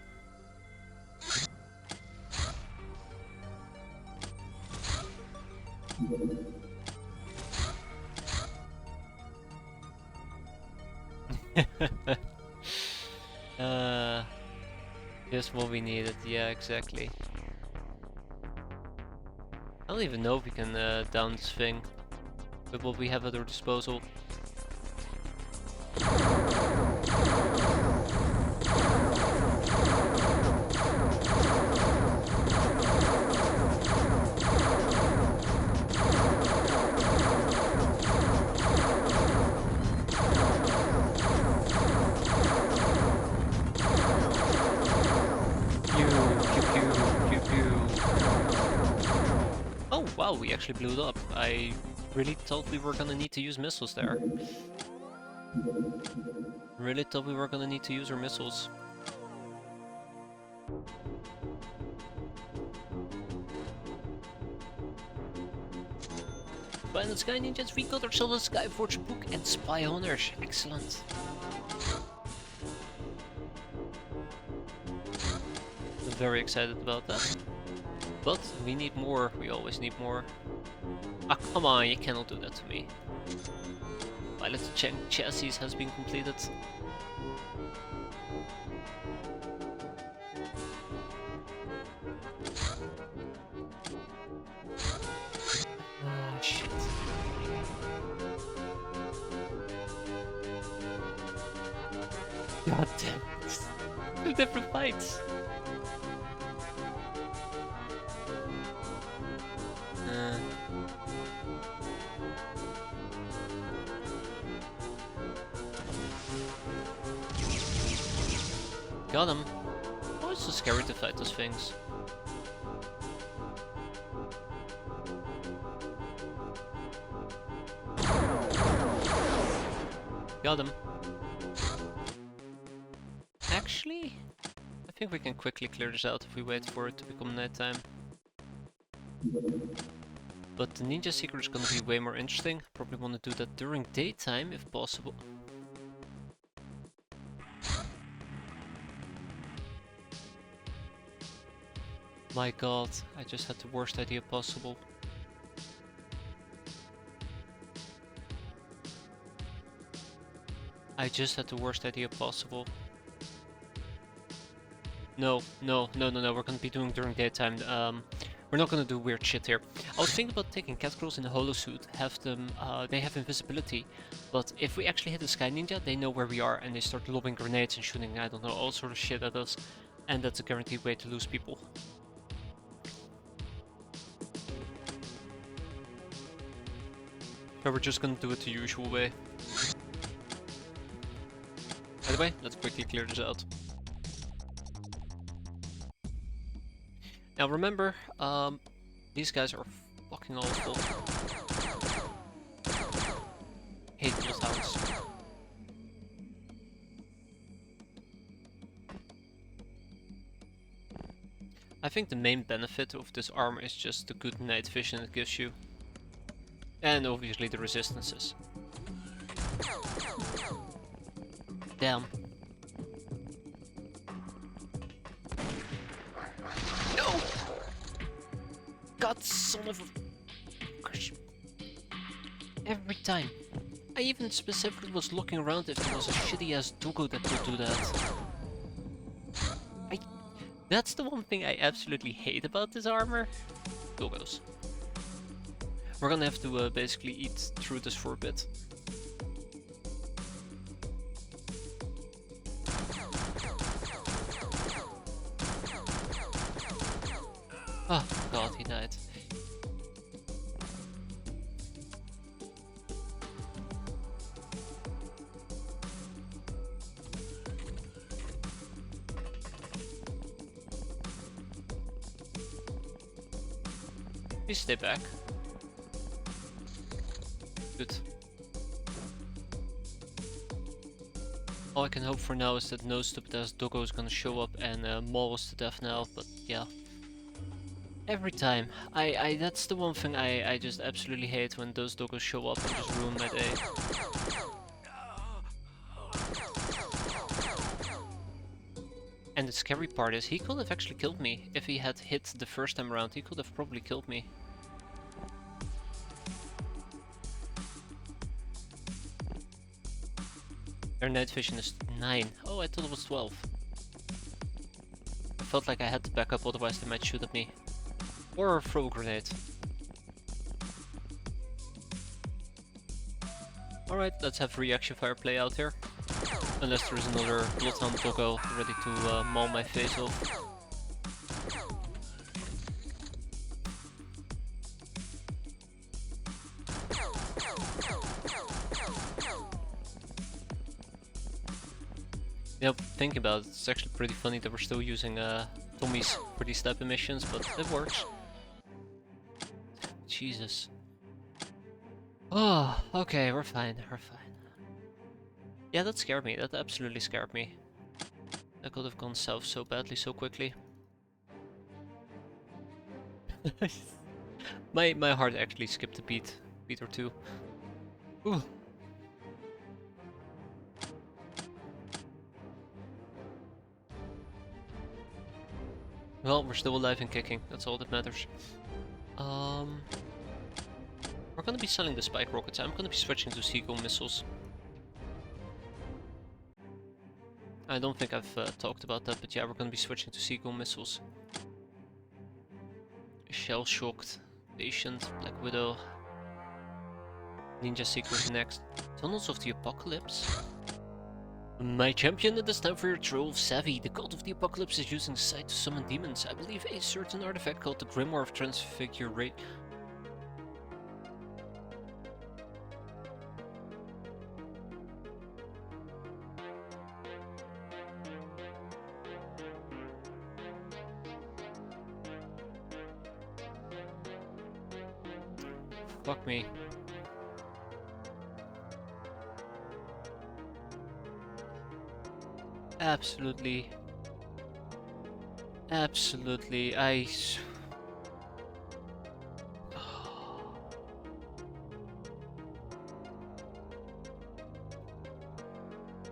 Just what we needed, yeah, exactly. I don't even know if we can down this thing with what we have at our disposal. Wow, we actually blew it up. I really thought we were gonna need to use missiles there. Really thought we were gonna need to use our missiles. By the Sky Ninjas, we got ourselves a Skyforge book and Spy Honors. Excellent. I'm very excited about that. But we need more, we always need more. Ah, come on, you cannot do that to me. Pilot chassis has been completed. Ah, shit. God damn it. 2 different fights. Got him. Oh, it's so scary to fight those things. Got him. Actually, I think we can quickly clear this out if we wait for it to become nighttime. But the ninja secret is gonna be way more interesting. Probably want to do that during daytime if possible. My god, I just had the worst idea possible. I just had the worst idea possible. No, no, no, no, no, we're gonna be doing during daytime. We're not gonna do weird shit here. I was thinking about taking Catgirls in a holo suit, have them, they have invisibility, but if we actually hit the Sky Ninja, they know where we are and they start lobbing grenades and shooting, I don't know, all sort of shit at us, and that's a guaranteed way to lose people. So we're just gonna do it the usual way. By the way, let's quickly clear this out. Now remember, these guys are fucking awful. Hate bloodhounds. I think the main benefit of this armor is just the good night vision it gives you. And obviously the resistances. Damn. No! God, son of a... Gosh. Every time. I even specifically was looking around if there was a shitty ass doggo that could do that. That's the one thing I absolutely hate about this armor. Doggos. We're gonna have to basically eat through this for a bit. Oh god, he died. Please stay back. Good. All I can hope for now is that no stupid ass doggo is gonna show up and maul us to death now, but yeah. Every time. That's the one thing I just absolutely hate, when those doggos show up and just ruin my day. And the scary part is, he could have actually killed me. If he had hit the first time around, he could have probably killed me. Their night vision is 9. Oh, I thought it was 12. I felt like I had to back up, otherwise they might shoot at me. Or throw a grenade. Alright, let's have reaction fire play out here. Unless there is another bloodhound doggo ready to maul my face off. Yep, thinking about it, it's actually pretty funny that we're still using Tommies for these type of missions, but it works. Jesus. Oh, okay, we're fine, we're fine. Yeah, that scared me, that absolutely scared me. That could have gone south so badly, so quickly. my heart actually skipped a beat or two. Ooh. Well, we're still alive and kicking, that's all that matters. We're gonna be selling the spike rockets. I'm gonna be switching to seagull missiles. I don't think I've talked about that, but yeah, we're gonna be switching to seagull missiles. Shell-shocked, patient, Black Widow. Ninja Seekers next. Tunnels of the Apocalypse. My champion, it is time for your Troll of Savvy. The God of the Apocalypse is using sight to summon demons. I believe a certain artifact called the Grimoire of Transfiguration. Fuck me. Absolutely. Absolutely.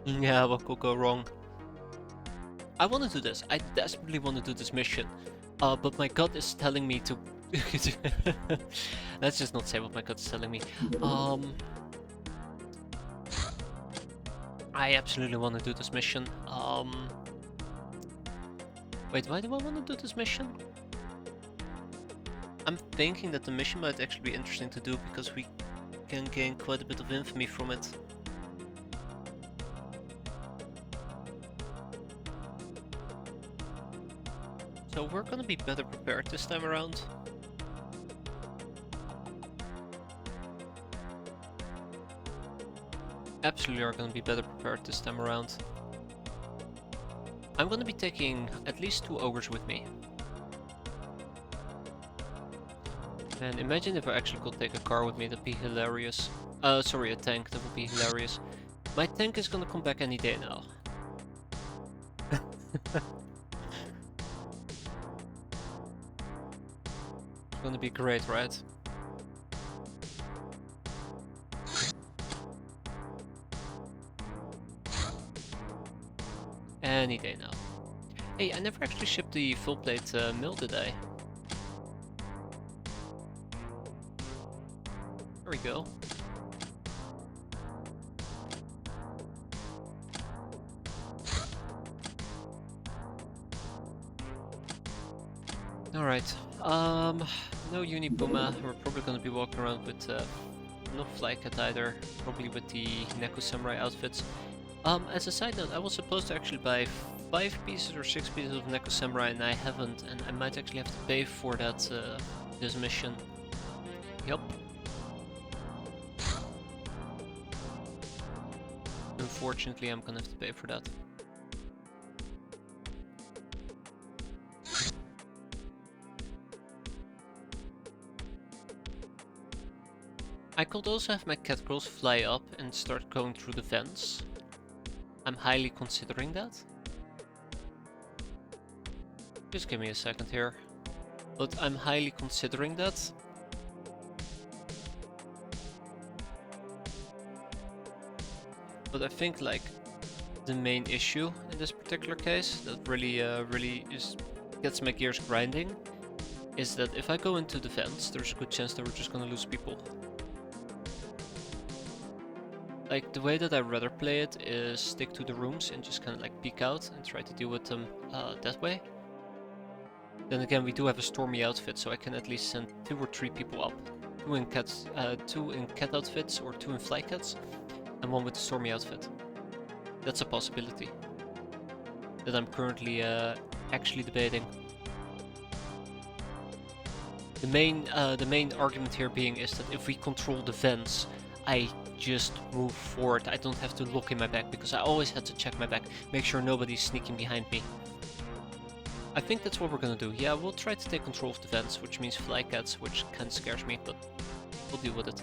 Yeah, what could go wrong? I want to do this. I desperately want to do this mission. But my gut is telling me to... Let's just not say what my gut is telling me. I absolutely want to do this mission. Wait, why do I want to do this mission? I'm thinking that the mission might actually be interesting to do because we can gain quite a bit of infamy from it. So we're gonna be better prepared this time around. Absolutely are gonna be better prepared this time around. I'm gonna be taking at least 2 ogres with me. And imagine if I actually could take a car with me, that'd be hilarious. Sorry, a tank, that would be hilarious. My tank is gonna come back any day now. It's gonna be great, right? Any day now. Hey, I never actually shipped the full plate mill, did I? There we go. Alright, no Unipuma. We're probably gonna be walking around with no Flycat either, probably with the Neko Samurai outfits. As a side note, I was supposed to actually buy 5 pieces or 6 pieces of Neko Samurai and I haven't, and I might actually have to pay for that this mission. Yup. Unfortunately, I'm gonna have to pay for that. I could also have my cat girls fly up and start going through the vents. I'm highly considering that. Just give me a second here. But I'm highly considering that. But I think like the main issue in this particular case that really gets my gears grinding is that if I go into the vents, there's a good chance that we're just gonna lose people. Like, the way that I'd rather play it is stick to the rooms and just kind of like peek out and try to deal with them that way. Then again, we do have a stormy outfit, so I can at least send 2 or 3 people up. 2 in cat outfits or 2 in fly cats, and 1 with the stormy outfit. That's a possibility that I'm currently actually debating. The main argument here being is that if we control the vents, I just move forward. I don't have to look in my back because I always had to check my back, make sure nobody's sneaking behind me. I think that's what we're gonna do. Yeah, we'll try to take control of the vents, which means flycats, which kinda scares me, but we'll deal with it.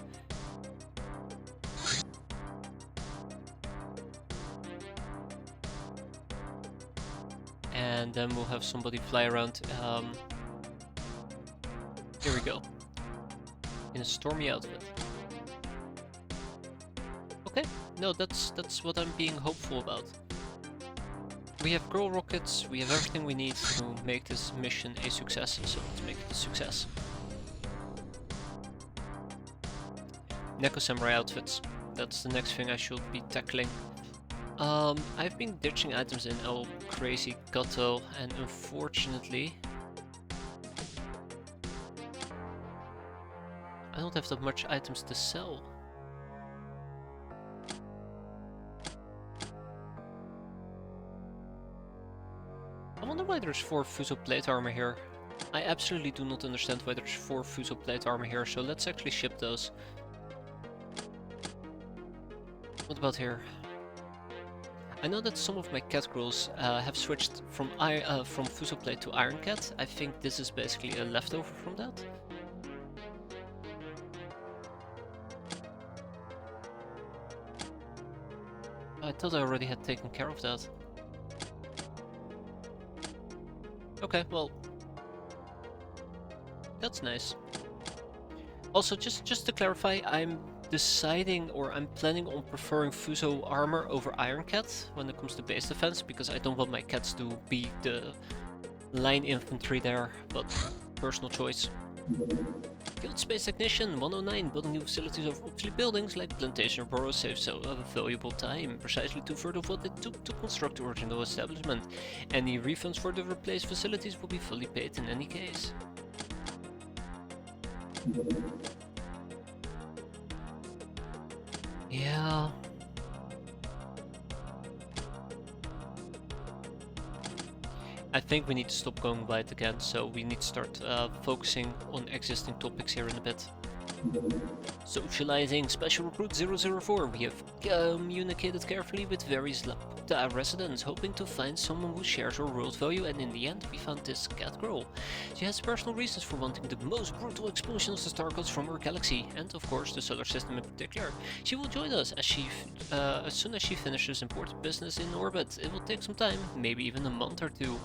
And then we'll have somebody fly around. Here we go. In a stormy outfit. Okay, no, that's what I'm being hopeful about. We have girl rockets, we have everything we need to make this mission a success, so let's make it a success. Neko Samurai outfits, that's the next thing I should be tackling. I've been ditching items in El Crazy Gato, and unfortunately I don't have that much items to sell. I wonder why there's 4 Fuso plate armor here. I absolutely do not understand why there's 4 Fuso plate armor here, so let's actually ship those. What about here? I know that some of my cat girls have switched from Fuso plate to Iron Cat. I think this is basically a leftover from that. I thought I already had taken care of that. Okay, well, that's nice. Also, just to clarify, I'm deciding, or I'm planning on preferring Fuso armor over Iron Cat when it comes to base defense, because I don't want my cats to be the line infantry there, but personal choice. Field Space Technician 109, building new facilities over obsolete buildings like plantation or burrows saves so valuable time, precisely two-thirds of what it took to construct the original establishment. Any refunds for the replaced facilities will be fully paid in any case. Yeah. I think we need to stop going wide again, so we need to start focusing on existing topics here in a bit. Socializing Special Recruit 004. We have communicated carefully with various residents, hoping to find someone who shares our worldview, and in the end we found this cat girl. She has personal reasons for wanting the most brutal expulsion of the star gods from our galaxy, and of course the solar system in particular. She will join us as soon as she finishes important business in orbit. It will take some time, maybe even a month or two.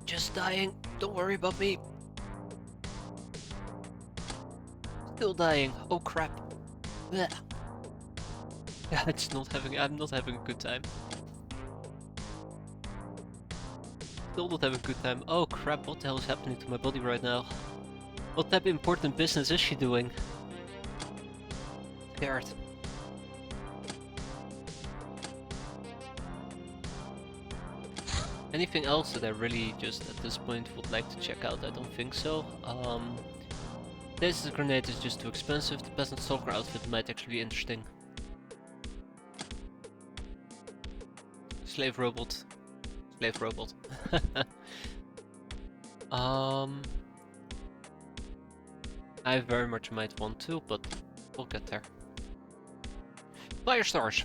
Just dying, don't worry about me. Still dying, oh crap. Blech. Yeah, I'm not having a good time. Still not having a good time. Oh crap, what the hell is happening to my body right now? What type of important business is she doing? Scared. Anything else that I really just at this point would like to check out? I don't think so. This grenade is just too expensive. The peasant stalker outfit might actually be interesting. Slave robot. Slave robot. I very much might want to, but we'll get there. Fire stars.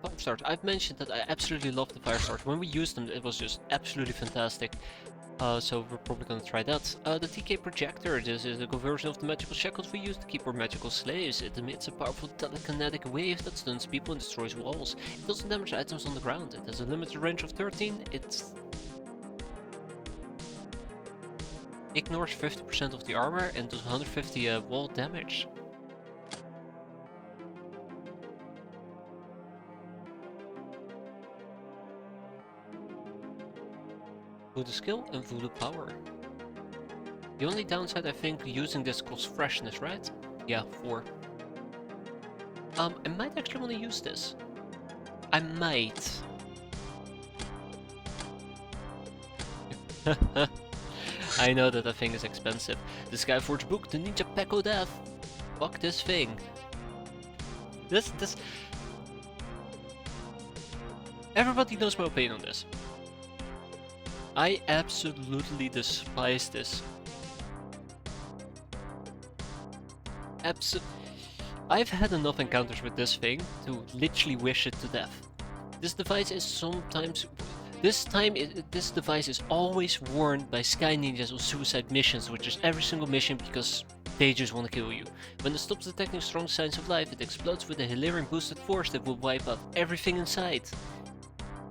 Fire stars. I've mentioned that I absolutely love the fire stars. When we used them, it was just absolutely fantastic. So we're probably gonna try that. The TK projector. This is a conversion of the magical shackles we use to keep our magical slaves. It emits a powerful telekinetic wave that stuns people and destroys walls. It doesn't damage items on the ground. It has a limited range of 13. It ignores 50% of the armor and does 150 wall damage. Voodoo skill and voodoo power. The only downside I think using this costs freshness, right? Yeah, 4. I might actually want to use this. I might. I know that thing is expensive. The Skyforge book, the Ninja Peko Death. Fuck this thing. This... Everybody knows my opinion on this. I absolutely despise this. I've had enough encounters with this thing to literally wish it to death. This device is sometimes... This device is always worn by Sky Ninjas on suicide missions, which is every single mission because they just want to kill you. When it stops detecting strong signs of life, it explodes with a Hilarion boosted force that will wipe out everything in sight.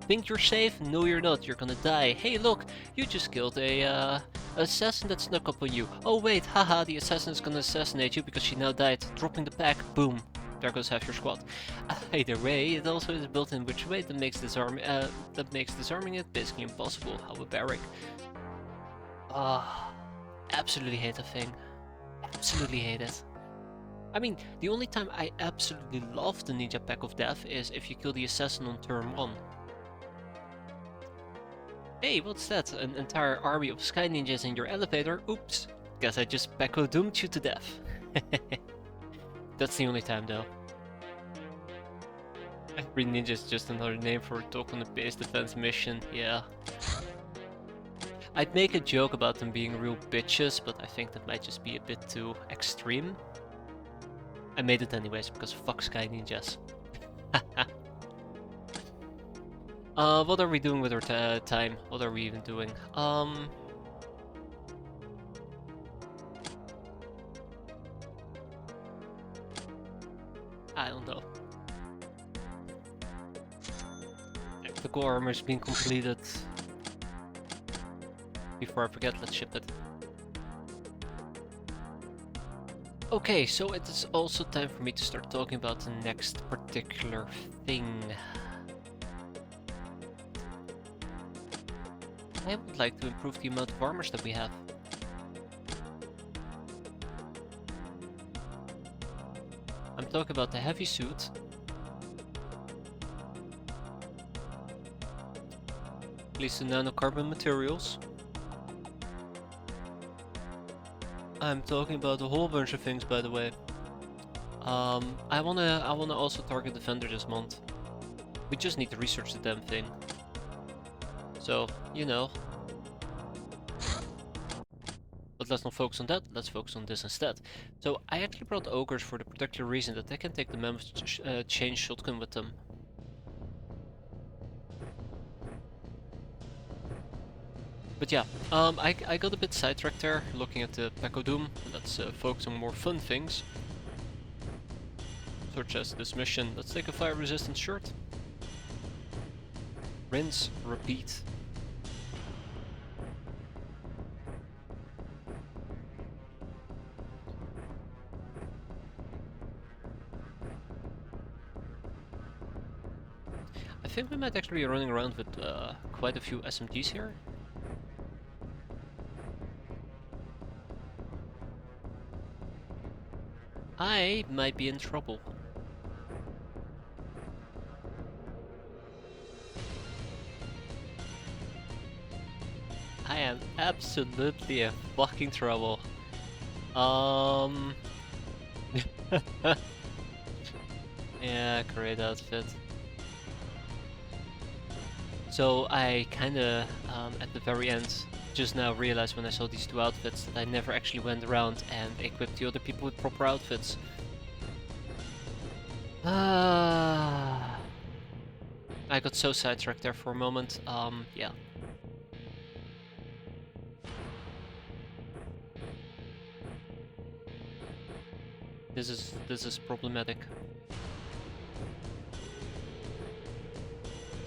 Think you're safe? No, you're not. You're gonna die. Hey, look! You just killed a assassin that snuck up on you. Oh wait, haha, the assassin is gonna assassinate you because she now died. Dropping the pack, boom. There goes half your squad. Either way, it also is built in which way that makes disarming it basically impossible. How barbaric. Absolutely hate the thing. Absolutely hate it. I mean, the only time I absolutely love the Ninja Pack of Death is if you kill the assassin on turn 1. Hey, what's that? An entire army of Sky Ninjas in your elevator? Oops. Guess I just Peko doomed you to death. That's the only time though. Every ninja is just another name for a talk on a base defense mission, yeah. I'd make a joke about them being real bitches, but I think that might just be a bit too extreme. I made it anyways, because fuck Sky Ninjas. What are we doing with our time? What are we even doing? I don't know. Tactical armor is being completed. Before I forget, let's ship it. Okay, so it is also time for me to start talking about the next particular thing. I would like to improve the amount of armors that we have. I'm talking about the heavy suit. At least the nanocarbon materials. I'm talking about a whole bunch of things, by the way. I wanna also target Defender this month. We just need to research the damn thing. So, you know. But let's not focus on that, let's focus on this instead. So, I actually brought Ogres for the particular reason that they can take the Mammoth chain shotgun with them. But yeah, I got a bit sidetracked there, looking at the Pack of Doom. Let's focus on more fun things. Such as this mission. Let's take a fire resistant shirt. Rinse, repeat. I think we might actually be running around with quite a few SMGs here. I might be in trouble. I am absolutely in fucking trouble. Yeah, great outfit. So I kinda, at the very end, just now realized when I saw these two outfits that I never actually went around and equipped the other people with proper outfits. I got so sidetracked there for a moment. Yeah. This is problematic.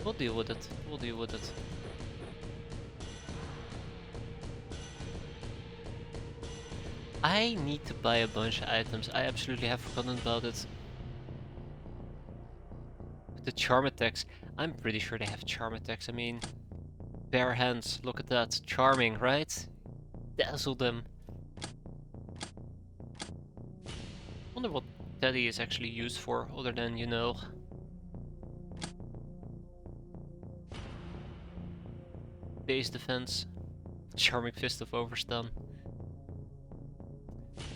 We'll deal with it. We'll deal with it. I need to buy a bunch of items. I absolutely have forgotten about it. The charm attacks. I'm pretty sure they have charm attacks. I mean, bare hands. Look at that. Charming, right? Dazzle them. Wonder what Teddy is actually used for, other than, you know, base defense. Charming Fist of Overstun.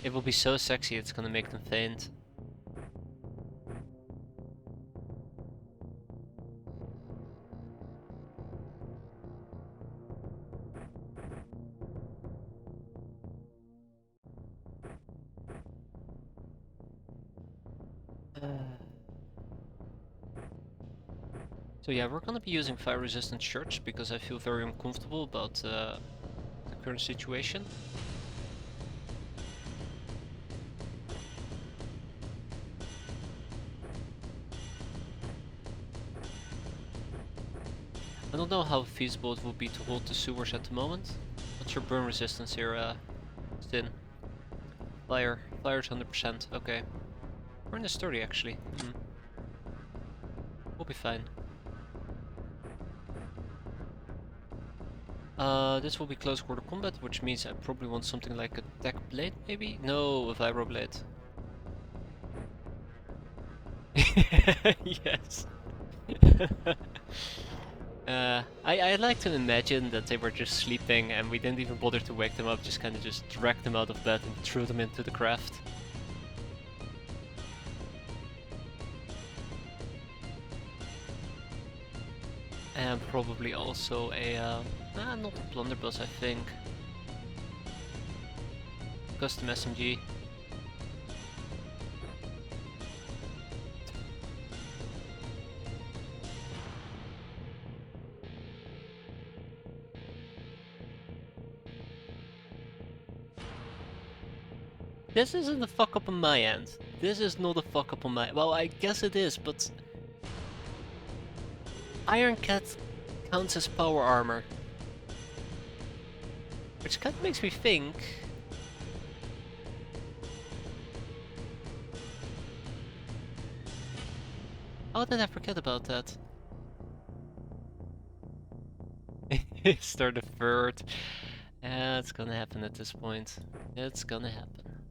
It will be so sexy it's gonna make them faint. So yeah, we're gonna be using fire resistant shirts because I feel very uncomfortable about the current situation. I don't know how feasible it will be to hold the sewers at the moment. What's your burn resistance here, Stin? Fire's 100%, okay. We're in the 30 actually. We'll be fine. This will be close quarter combat, which means I probably want something like a tech blade, maybe? No, a vibro blade. Yes. I like to imagine that they were just sleeping and we didn't even bother to wake them up, just kind of just dragged them out of bed and threw them into the craft. And probably also a, not a blunderbuss, I think. Custom SMG. This isn't a fuck up on my end. This is not a fuck up on my... Well, I guess it is, but... Iron Cat counts as power armor. Which kind of makes me think... How did I forget about that? Start the third. Yeah, it's gonna happen at this point. It's gonna happen.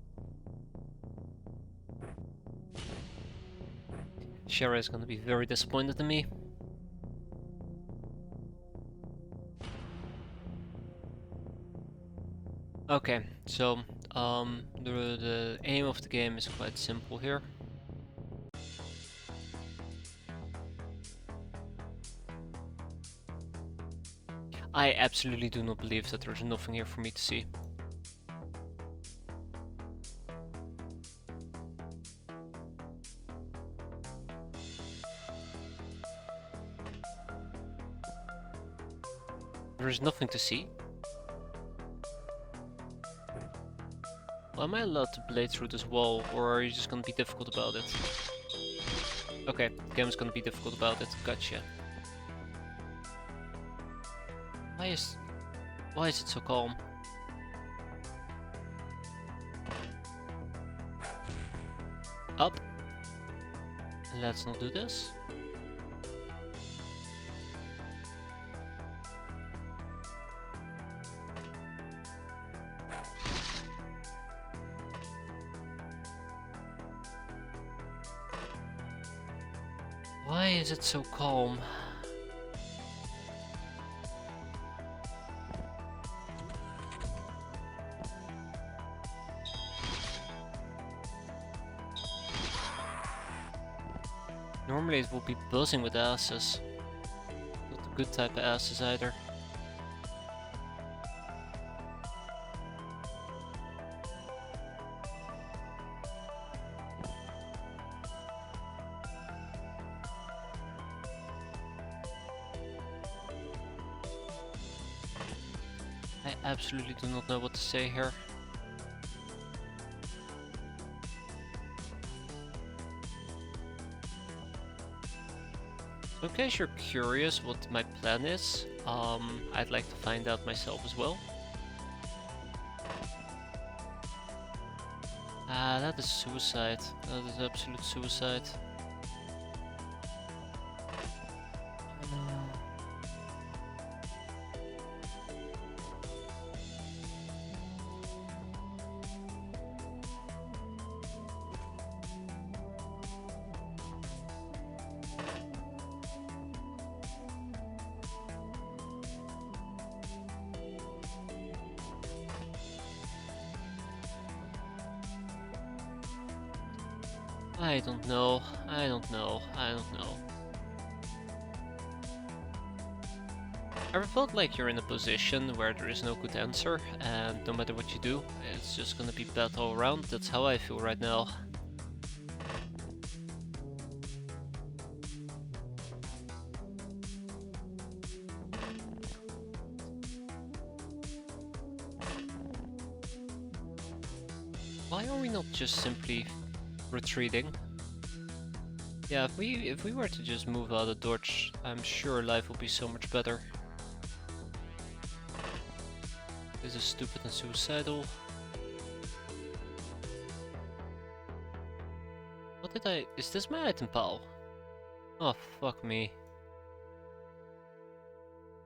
Shara is gonna be very disappointed in me. Okay, so the aim of the game is quite simple here. I absolutely do not believe that there's nothing here for me to see. There is nothing to see. Well, am I allowed to blade through this wall, or are you just gonna be difficult about it? Okay, the game is gonna be difficult about it. Gotcha. Why is it so calm? Up. Let's not do this. Why is it so calm? Normally it will be buzzing with asses. Not the good type of asses either. I absolutely do not know what to say here. So in case you're curious what my plan is, I'd like to find out myself as well. Ah, that is suicide. That is absolute suicide. I don't know. I don't know. I don't know. I ever felt like you're in a position where there is no good answer, and no matter what you do, it's just gonna be bad all around? That's how I feel right now. Why are we not just simply retreating? Yeah, if we were to just move out of dodge, I'm sure life would be so much better. This is stupid and suicidal. What did I... Is this my item pile? Oh, fuck me.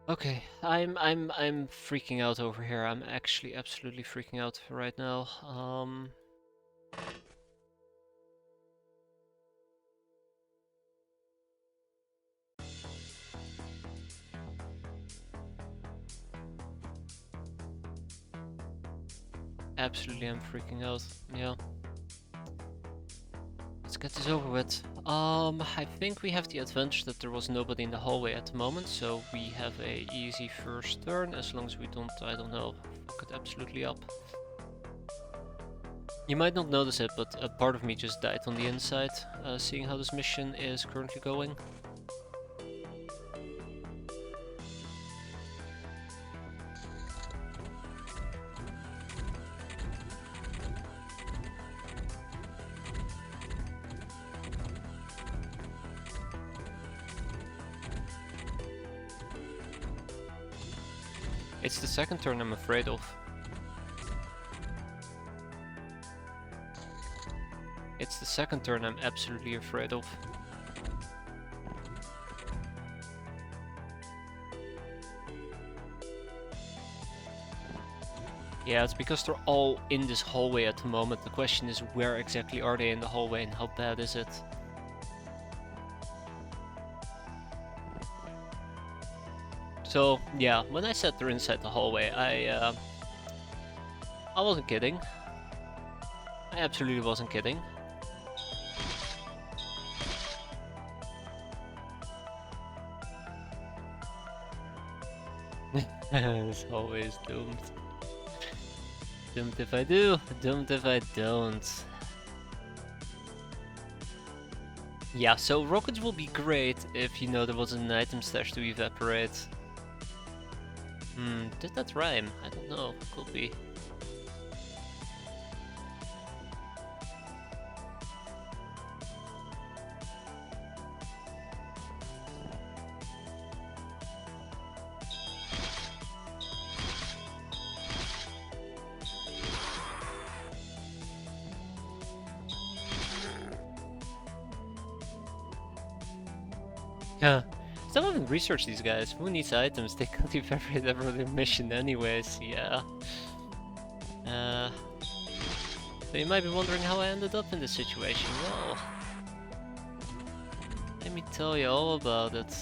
Okay, I'm freaking out over here. I'm actually absolutely freaking out right now. Absolutely, I'm freaking out. Yeah. Let's get this over with. I think we have the advantage that there was nobody in the hallway at the moment, so we have a easy first turn, as long as we don't, I don't know, fuck it absolutely up. You might not notice it, but a part of me just died on the inside, seeing how this mission is currently going. It's the second turn I'm afraid of. It's the second turn I'm absolutely afraid of. Yeah, it's because they're all in this hallway at the moment. The question is, where exactly are they in the hallway and how bad is it? So, yeah, when I said they're inside the hallway, I wasn't kidding. I absolutely wasn't kidding. This hallway is doomed. Doomed if I do, doomed if I don't. Yeah, so rockets will be great if you know there was an item stash to evaporate. Did that rhyme? I don't know, could be. Yeah. Still haven't researched these guys. Who needs items? They can't evaporate every mission anyways, yeah. So you might be wondering how I ended up in this situation. Well, let me tell you all about it.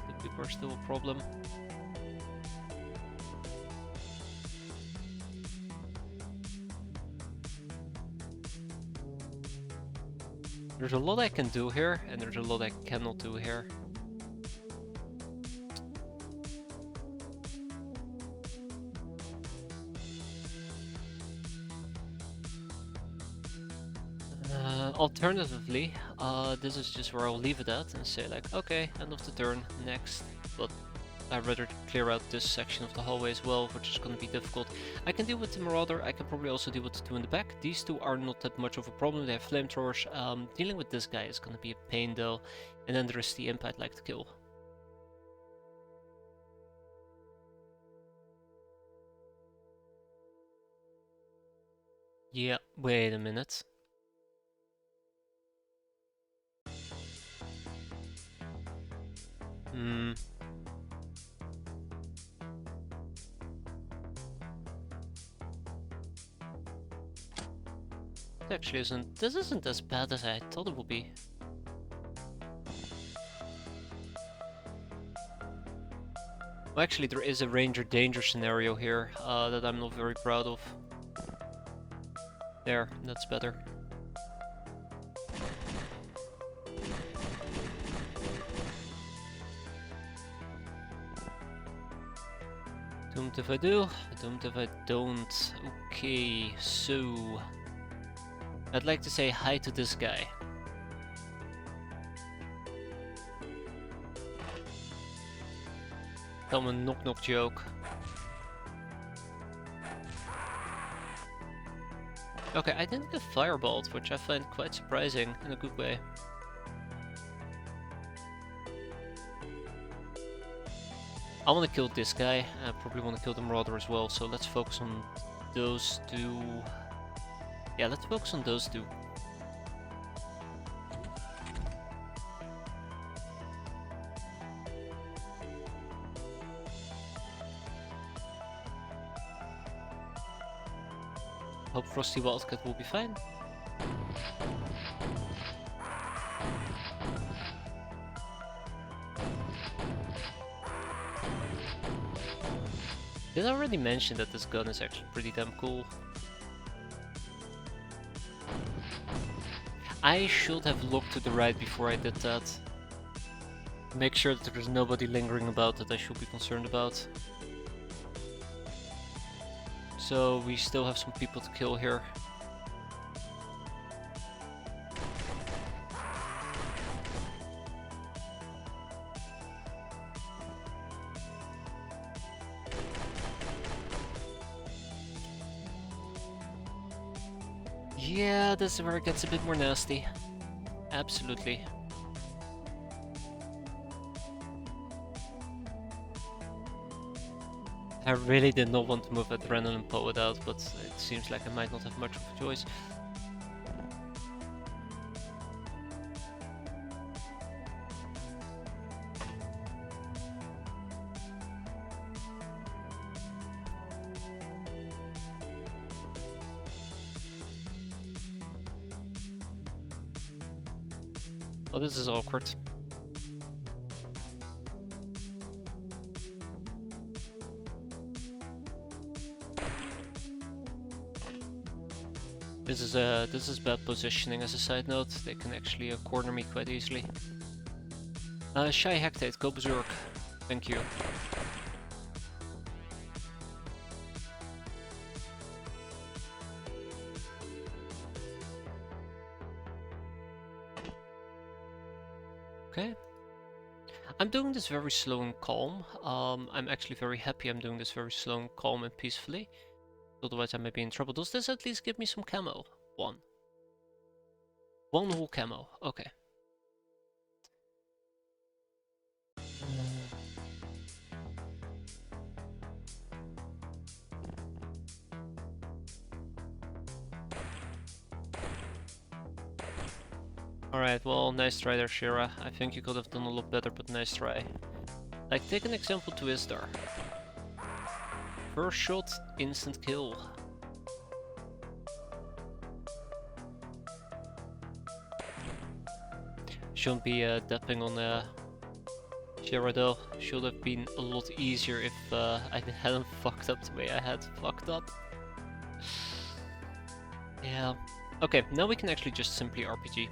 The people are still a problem. There's a lot I can do here, and there's a lot I cannot do here. Alternatively, this is just where I'll leave it at and say like, okay, end of the turn, next. But I'd rather clear out this section of the hallway as well, which is going to be difficult. I can deal with the Marauder, I can probably also deal with the two in the back. These two are not that much of a problem, they have flamethrowers. Dealing with this guy is going to be a pain though. And then there is the imp I'd like to kill. Yeah, wait a minute. Actually this isn't as bad as I thought it would be. Well, actually there is a ranger danger scenario here that I'm not very proud of. There, that's better. Doomed if I do, doomed if I don't. Okay, so I'd like to say hi to this guy. Tell him a knock-knock joke. Okay, I didn't get fireballed, which I find quite surprising in a good way. I want to kill this guy. I probably want to kill the Marauder as well, so let's focus on those two. Yeah, let's focus on those two. Hope Frosty Wildcat will be fine. Did I already mention that this gun is actually pretty damn cool? I should have looked to the right before I did that. Make sure that there's nobody lingering about that I should be concerned about. So we still have some people to kill here. Yeah, this is where it gets a bit more nasty. Absolutely. I really did not want to move Adrenaline Poet out, but it seems like I might not have much of a choice. Oh, this is awkward. This is bad positioning as a side note. They can actually corner me quite easily. Shy Hectate, go berserk. Thank you. Okay. I'm doing this very slow and calm. I'm actually very happy I'm doing this very slow and calm and peacefully. Otherwise I may be in trouble. Does this at least give me some camo? One. One whole camo. Okay. Alright, well, nice try there, Shira. I think you could have done a lot better, but nice try. Like, take an example to Isdar. First shot, instant kill. Shouldn't be dapping on Shira though. Should have been a lot easier if I hadn't fucked up the way I had fucked up. Yeah. Okay, now we can actually just simply RPG.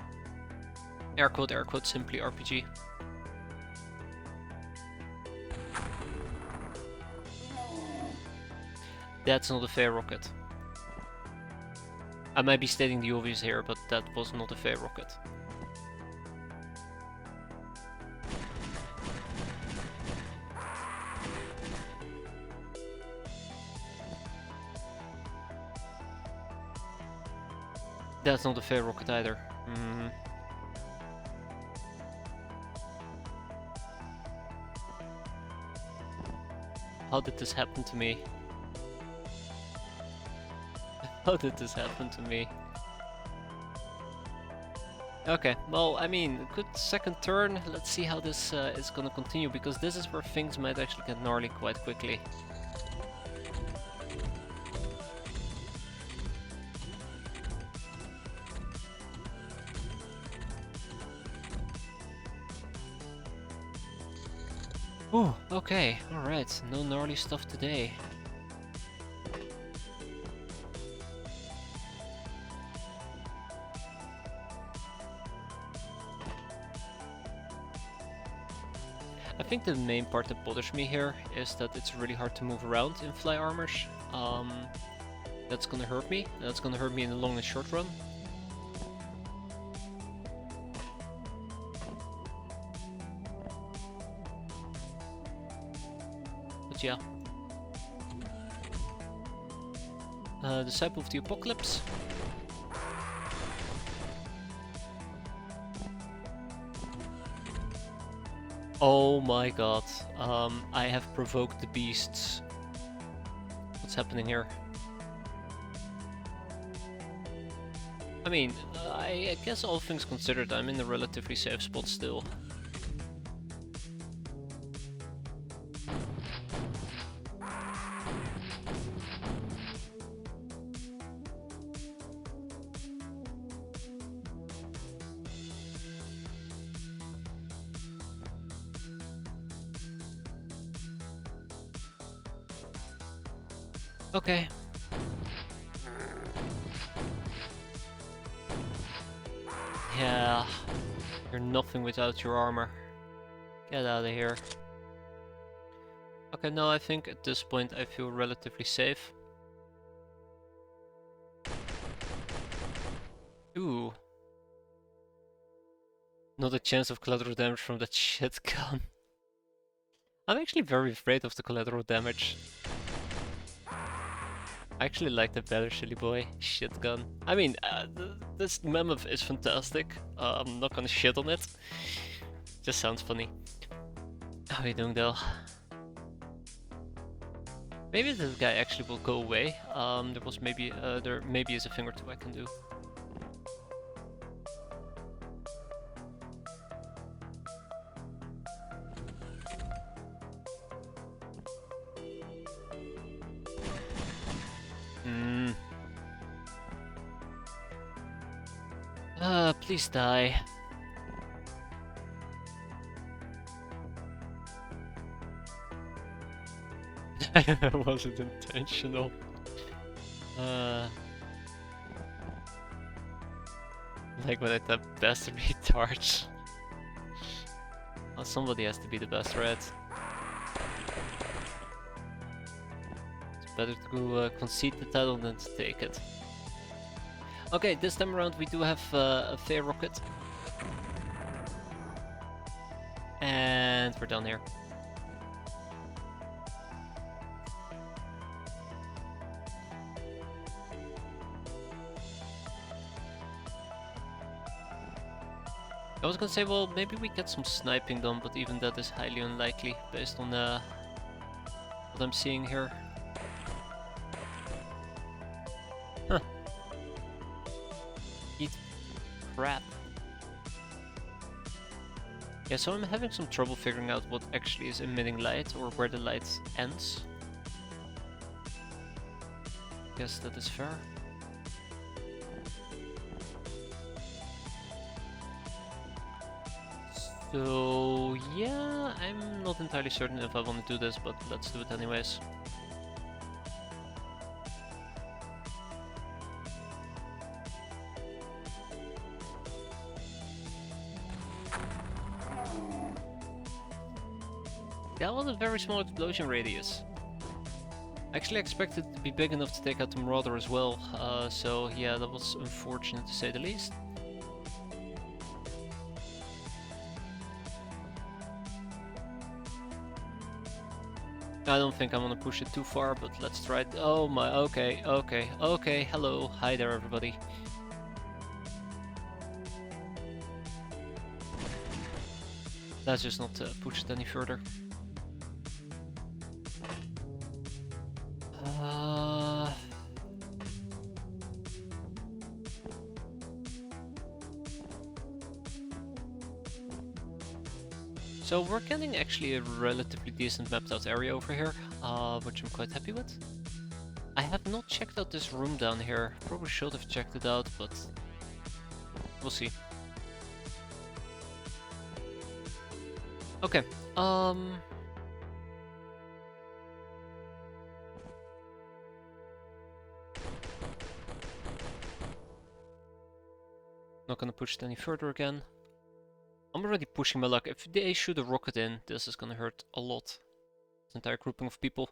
Air quote, simply RPG. That's not a fair rocket. I might be stating the obvious here, but that was not a fair rocket. That's not a fair rocket either. How did this happen to me? How did this happen to me? Okay, well, I mean, good second turn. Let's see how this is gonna continue, because this is where things might actually get gnarly quite quickly. Oh, okay, alright, no gnarly stuff today. I think the main part that bothers me here is that it's really hard to move around in fly armors. That's gonna hurt me. That's gonna hurt me in the long and short run. But yeah. Disciple of the Apocalypse. Oh my god, I have provoked the beasts. What's happening here? I mean, I guess all things considered, I'm in a relatively safe spot still. Okay. Yeah, you're nothing without your armor. Get out of here. Okay, no, I think at this point I feel relatively safe. Ooh. Not a chance of collateral damage from that shit gun. I'm actually very afraid of the collateral damage. I actually like that better, silly boy. Shit gun. I mean, this mammoth is fantastic. I'm not gonna shit on it. Just sounds funny. How are you doing though? Maybe this guy actually will go away. There maybe is a thing or two I can do. Please die. It wasn't intentional. Like when I tap best retard. Oh, somebody has to be the best red. It's better to go concede the title than to take it. Okay, this time around we do have a fair rocket. And we're down here. I was gonna say, well, maybe we get some sniping done, but even that is highly unlikely based on what I'm seeing here. Huh. Eat crap. Yeah, so I'm having some trouble figuring out what actually is emitting light or where the light ends. Guess that is fair. So yeah, I'm not entirely certain if I want to do this, but let's do it anyways. That was a very small explosion radius. I actually expected it to be big enough to take out the Marauder as well, so yeah, that was unfortunate to say the least. I don't think I'm gonna push it too far, but let's try it. Oh my, okay, hello, hi there everybody. Let's just not push it any further. So we're getting actually a relatively decent mapped out area over here, which I'm quite happy with. I have not checked out this room down here. Probably should have checked it out, but we'll see. Okay, not gonna push it any further again. I'm already pushing my luck. If they shoot a rocket in, this is gonna hurt a lot. This entire grouping of people.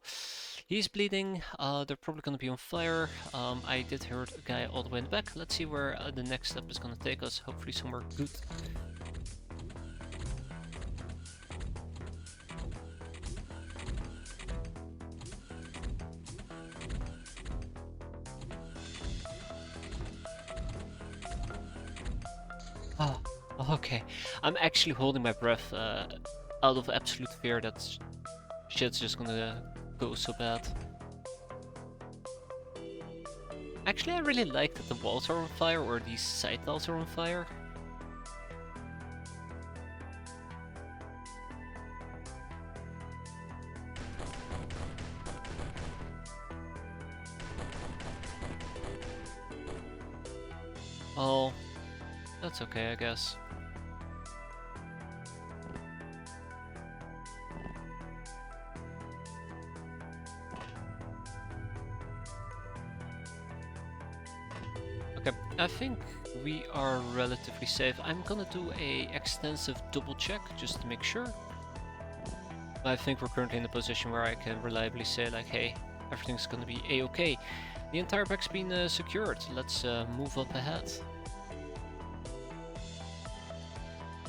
He's bleeding, they're probably gonna be on fire. I did hurt a guy all the way in the back. Let's see where the next step is gonna take us. Hopefully somewhere good. Oh, okay. I'm actually holding my breath out of absolute fear that shit's just gonna go so bad. Actually, I really like that the walls are on fire, or these side walls are on fire. Oh, that's okay, I guess. Okay, I think we are relatively safe. I'm gonna do a extensive double check just to make sure. I think we're currently in a position where I can reliably say like, hey, everything's gonna be a-okay. The entire back's been secured. Let's move up ahead.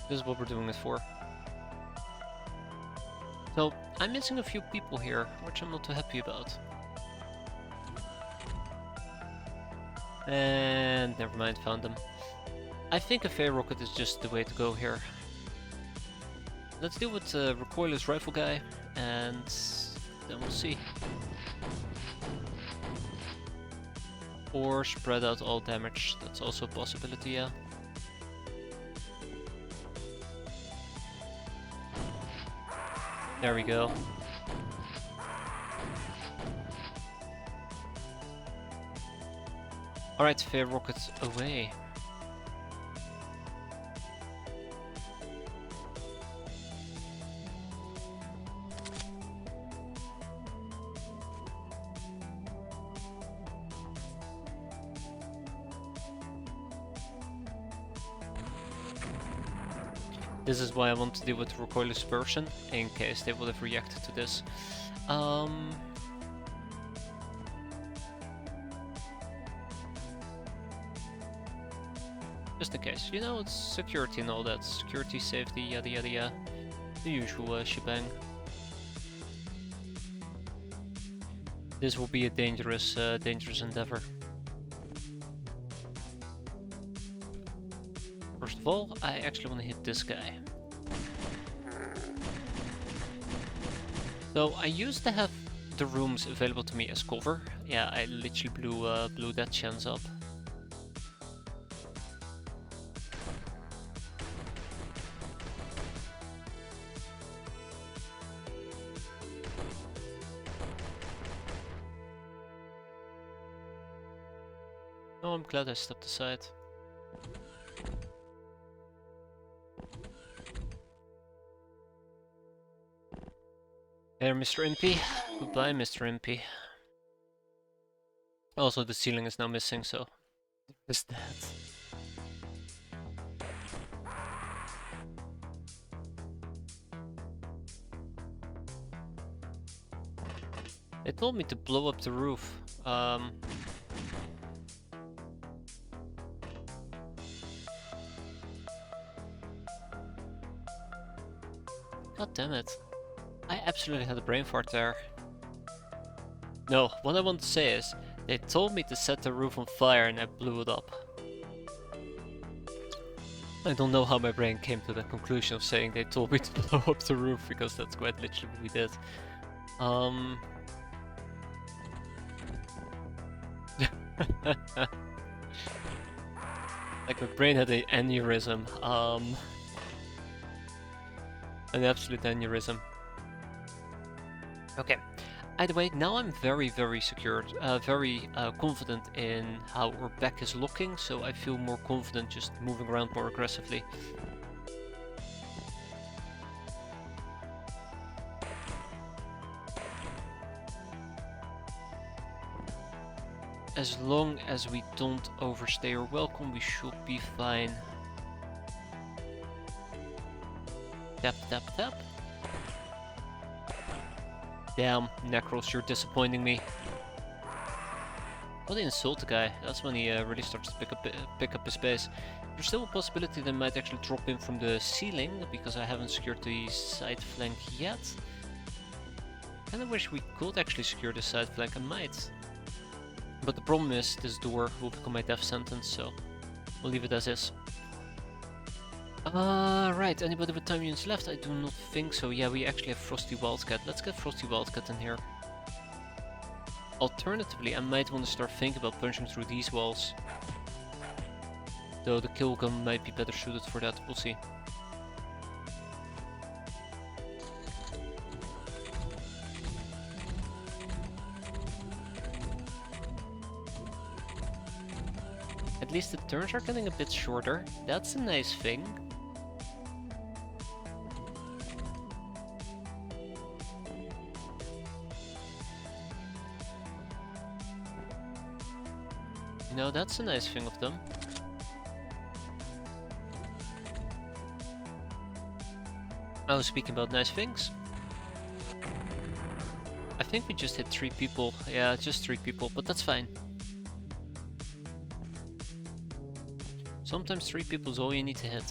This is what we're doing it for. So, I'm missing a few people here, which I'm not too happy about. And never mind, found them. I think a fair rocket is just the way to go here. Let's deal with the recoilless rifle guy, and then we'll see. Or spread out all damage, that's also a possibility, yeah. There we go. Alright, fair rockets away. This is why I want to deal with recoil dispersion, in case they would have reacted to this. Just in case, you know, it's security and all that. Security, safety, yada yada yada. The usual shebang. This will be a dangerous endeavor. First of all, I actually want to hit this guy. So I used to have the rooms available to me as cover. Yeah, I literally blew that chance up. Oh, I'm glad I stepped aside. There, Mr. Impy. Goodbye, Mr. Impy. Also, the ceiling is now missing, so there's that. They told me to blow up the roof. God damn it. I absolutely had a brain fart there. No, what I want to say is, they told me to set the roof on fire and I blew it up. I don't know how my brain came to the conclusion of saying they told me to blow up the roof, because that's quite literally what we did. Like my brain had an aneurysm. An absolute aneurysm. Okay. Either way, now I'm very secured, very confident in how our back is looking, so I feel more confident just moving around more aggressively. As long as we don't overstay our welcome, we should be fine. Tap, tap, tap. Damn, Necros, you're disappointing me. What an insult the guy. That's when he really starts to pick up his pace. There's still a possibility that I might actually drop in from the ceiling, because I haven't secured the side flank yet. Kinda wish we could actually secure the side flank, I might. But the problem is, this door will become my death sentence, so we'll leave it as is. Right, anybody with time units left? I do not think so. Yeah, we actually have Frosty Wildcat. Let's get Frosty Wildcat in here. Alternatively, I might want to start thinking about punching through these walls. Though the kill gun might be better suited for that, we'll see. At least the turns are getting a bit shorter. That's a nice thing. No, that's a nice thing of them. I was speaking about nice things. I think we just hit 3 people. Yeah, just 3 people, but that's fine. Sometimes 3 people is all you need to hit.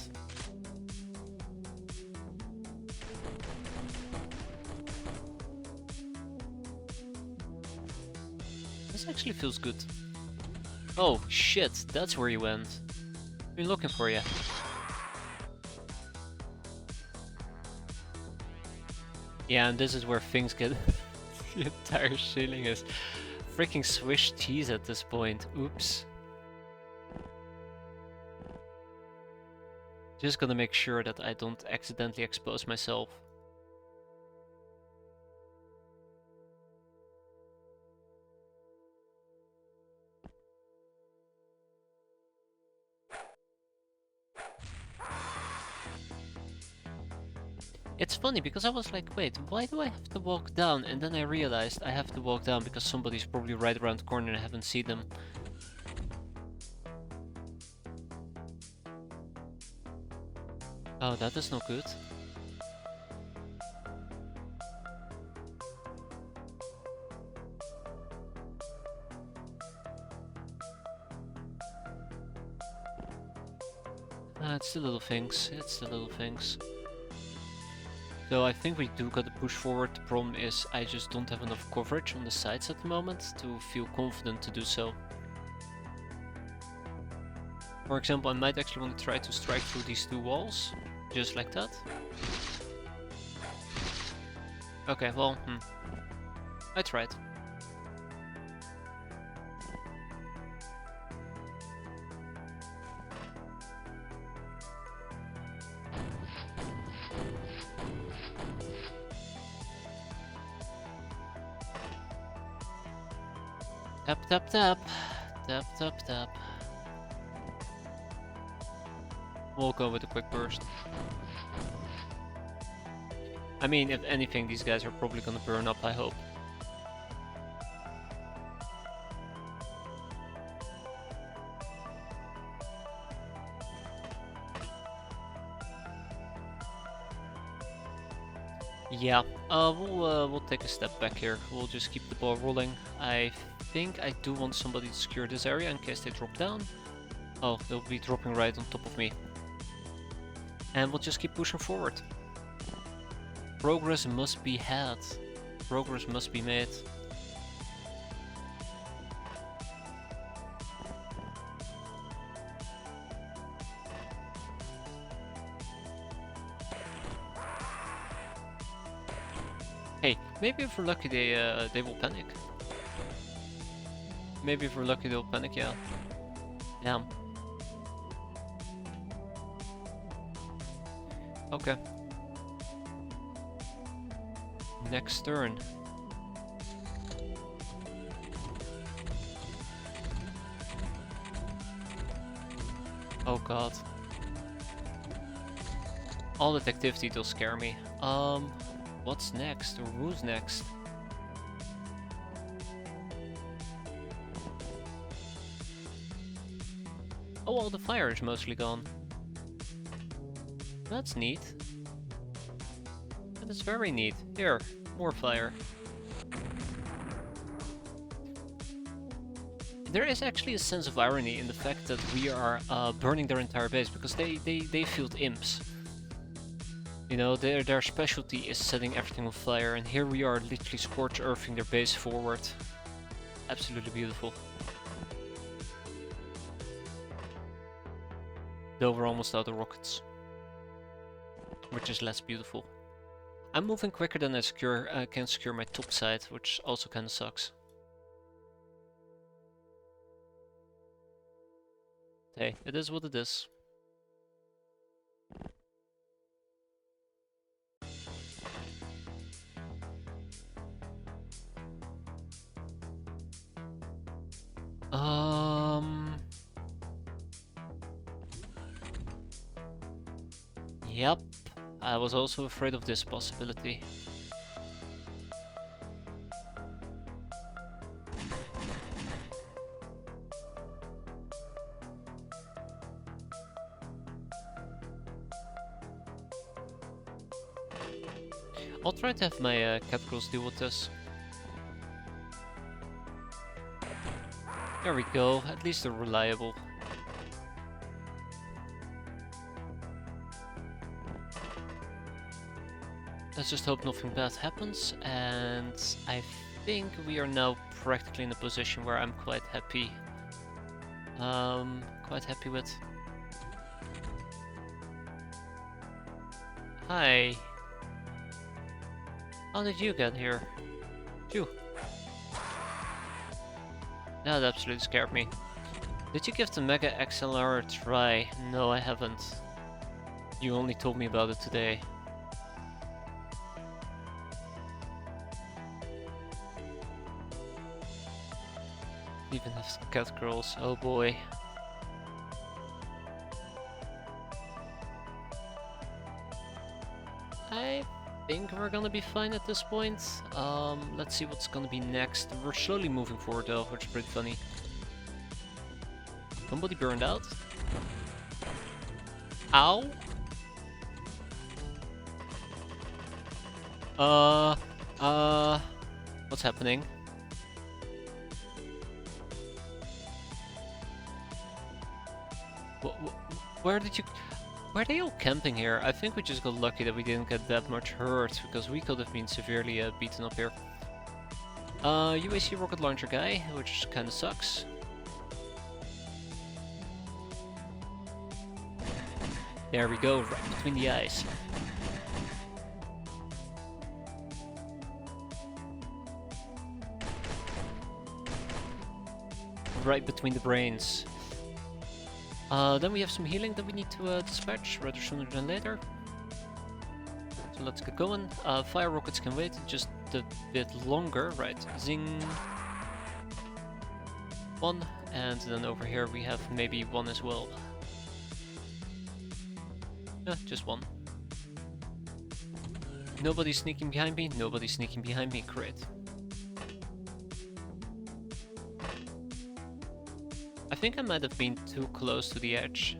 This actually feels good. Oh shit, that's where you went. Been looking for you. Yeah, and this is where things get... The entire ceiling is freaking Swiss cheese at this point. Oops. Just gonna make sure that I don't accidentally expose myself. It's funny because I was like, wait, why do I have to walk down? And then I realized I have to walk down because somebody's probably right around the corner and I haven't seen them. Oh, that is not good. It's the little things. It's the little things. So I think we do got to push forward. The problem is I just don't have enough coverage on the sides at the moment to feel confident to do so. For example, I might actually want to try to strike through these two walls. Just like that. Okay, well, I tried. Tap, tap, tap. Tap, tap, tap. We'll go with a quick burst. I mean, if anything, these guys are probably gonna burn up, I hope. Yeah, we'll take a step back here. We'll just keep the ball rolling. I think I do want somebody to secure this area in case they drop down. Oh, they'll be dropping right on top of me. And we'll just keep pushing forward. Progress must be had. Progress must be made. Hey, maybe if we're lucky they will panic. Maybe if we're lucky they'll panic, yeah. Damn. Okay. Next turn. Oh god. All that activity does scare me. What's next? Or who's next? Oh, all the fire is mostly gone. That's neat. That is very neat. Here, more fire. There is actually a sense of irony in the fact that we are burning their entire base, because they field imps. You know, their specialty is setting everything on fire, and here we are literally scorch earthing their base forward. Absolutely beautiful. Though we're almost out of rockets. Which is less beautiful. I'm moving quicker than I can secure my top side, which also kinda sucks. Hey, it is what it is. Yep, I was also afraid of this possibility. I'll try to have my cat girls deal with this. There we go, at least they're reliable. Let's just hope nothing bad happens, and I think we are now practically in a position where I'm quite happy. With. Hi. How did you get here? Phew. That absolutely scared me. Did you give the Mega XLR a try? No, I haven't. You only told me about it today. Even have some cat girls, oh boy. I think we're gonna be fine at this point. Let's see what's gonna be next. We're slowly moving forward though, which is pretty funny. Somebody burned out? Ow! Uh, what's happening? Where did you... Were they all camping here? I think we just got lucky that we didn't get that much hurt, because we could have been severely beaten up here. UAC rocket launcher guy, which kinda sucks. There we go, right between the eyes. Right between the brains. Then we have some healing that we need to dispatch rather sooner than later. So let's get going. Fire rockets can wait just a bit longer, right? Zing. One, and then over here we have maybe one as well. Just one. Nobody's sneaking behind me, nobody's sneaking behind me, great. I think I might have been too close to the edge.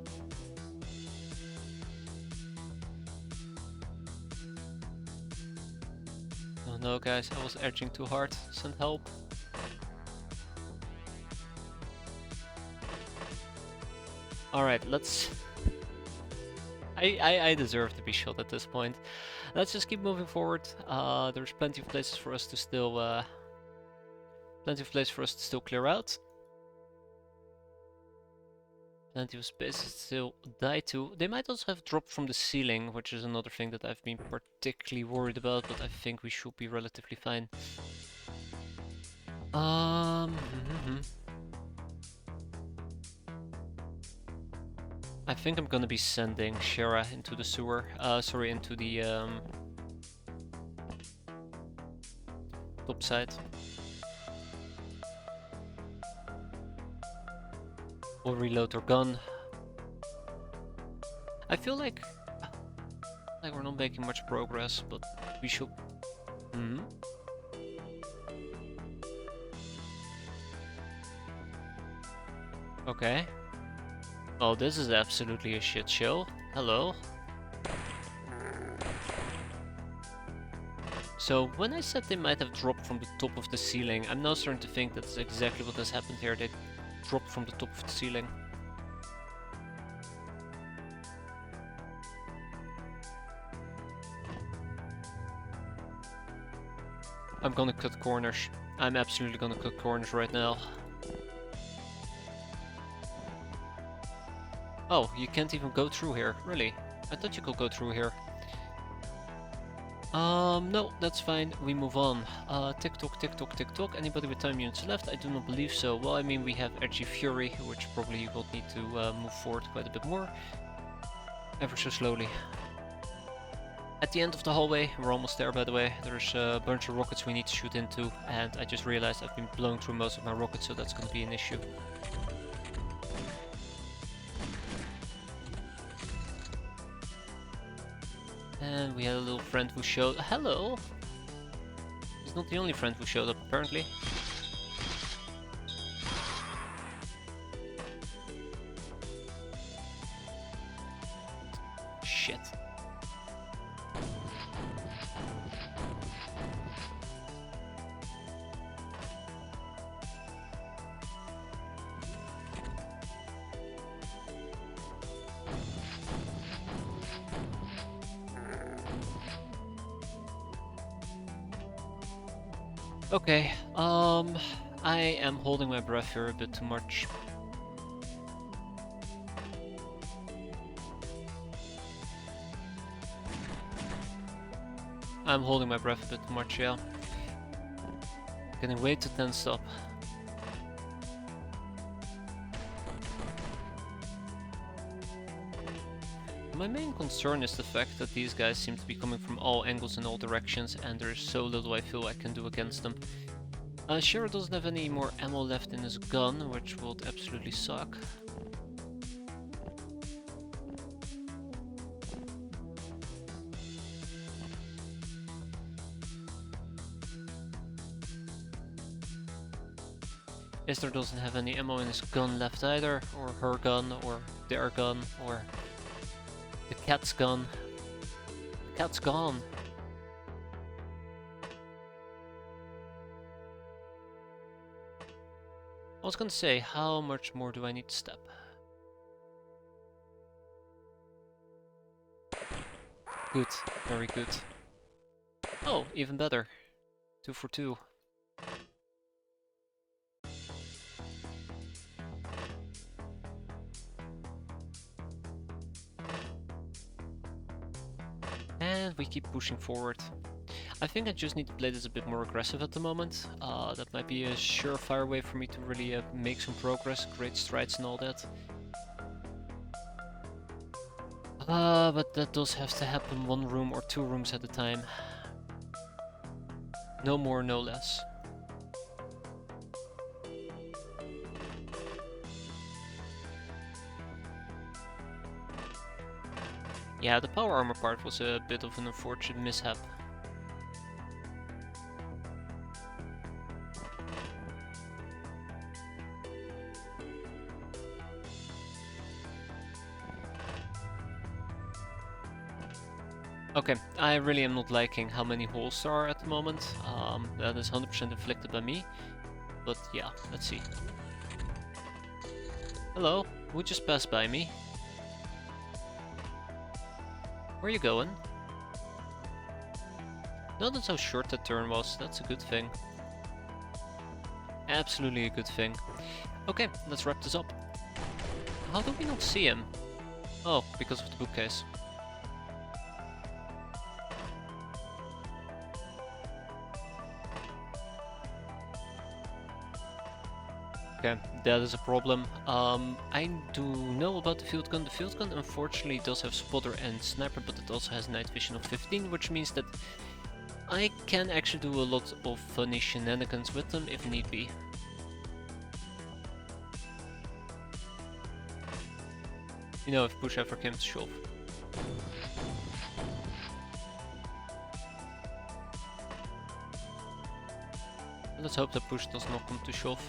Oh no guys, I was edging too hard, send help. Alright, let's... I deserve to be shot at this point. Let's just keep moving forward. There's plenty of places for us to still... clear out. Plenty of space to still die to. They might also have dropped from the ceiling, which is another thing that I've been particularly worried about, but I think we should be relatively fine. I think I'm gonna be sending Shara into the sewer, into the top side. We'll reload our gun. I feel like we're not making much progress, but we should... Okay. Oh, this is absolutely a shit show. Hello. So, when I said they might have dropped from the top of the ceiling, I'm now starting to think that's exactly what has happened here. They dropped from the top of the ceiling. I'm gonna cut corners. I'm absolutely gonna cut corners right now. Oh, you can't even go through here. Really? I thought you could go through here. No, that's fine. We move on. Tick tock, tick tock, tick tock. Anybody with time units left? I do not believe so. Well, I mean, we have Edgy Fury, which probably will need to move forward quite a bit more. Ever so slowly. At the end of the hallway, we're almost there by the way, there's a bunch of rockets we need to shoot into, and I just realized I've been blowing through most of my rockets, so that's gonna be an issue. And we had a little friend who showed... Hello! He's not the only friend who showed up, apparently. Shit. Okay, I am holding my breath here a bit too much. I'm holding my breath a bit too much, yeah. Getting way too tensed up. My main concern is the fact that these guys seem to be coming from all angles and all directions, and there's so little I feel I can do against them. Shiro doesn't have any more ammo left in his gun, which would absolutely suck. Esther doesn't have any ammo in his gun left either, or her gun, or their gun, or the cat's gun. The cat's gone. I was gonna say, how much more do I need to step? Good, very good. Oh, even better. 2 for 2. And we keep pushing forward. I think I just need to play this a bit more aggressive at the moment. That might be a surefire way for me to really make some progress, great strides and all that. But that does have to happen 1 room or 2 rooms at a time. No more, no less. Yeah, the power armor part was a bit of an unfortunate mishap. Okay, I really am not liking how many holes there are at the moment. That is 100% inflicted by me. But yeah, let's see. Hello, who just passed by me? Where are you going? Notice how short that turn was, that's a good thing. Absolutely a good thing. Okay, let's wrap this up. How do we not see him? Oh, because of the bookcase. Okay, that is a problem. I do know about the field gun. The field gun unfortunately does have spotter and sniper, but it also has night vision of 15, which means that I can actually do a lot of funny shenanigans with them if need be. You know, if push ever came to shove. Let's hope that push does not come to shove.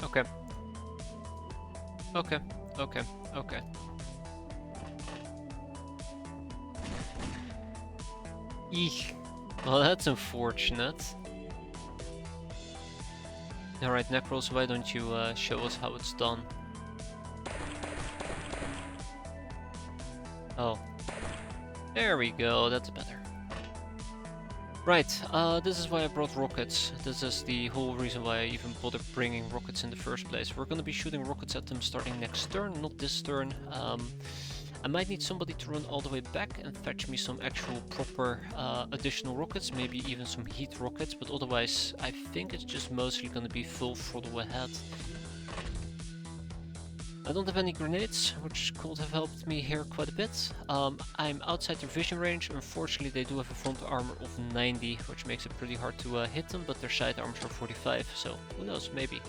Okay. Okay, okay, okay. Eek. Well, that's unfortunate. Alright, Necros, why don't you show us how it's done? Oh. There we go, that's better. Right, this is why I brought rockets. This is the whole reason why I even bothered bringing rockets in the first place. We're gonna be shooting rockets at them starting next turn, not this turn. I might need somebody to run all the way back and fetch me some actual proper additional rockets, maybe even some heat rockets, but otherwise I think it's just mostly gonna be full throttle ahead. I don't have any grenades, which could have helped me here quite a bit. I'm outside their vision range. Unfortunately, they do have a front armor of 90, which makes it pretty hard to hit them, but their side armors are 45, so who knows, maybe.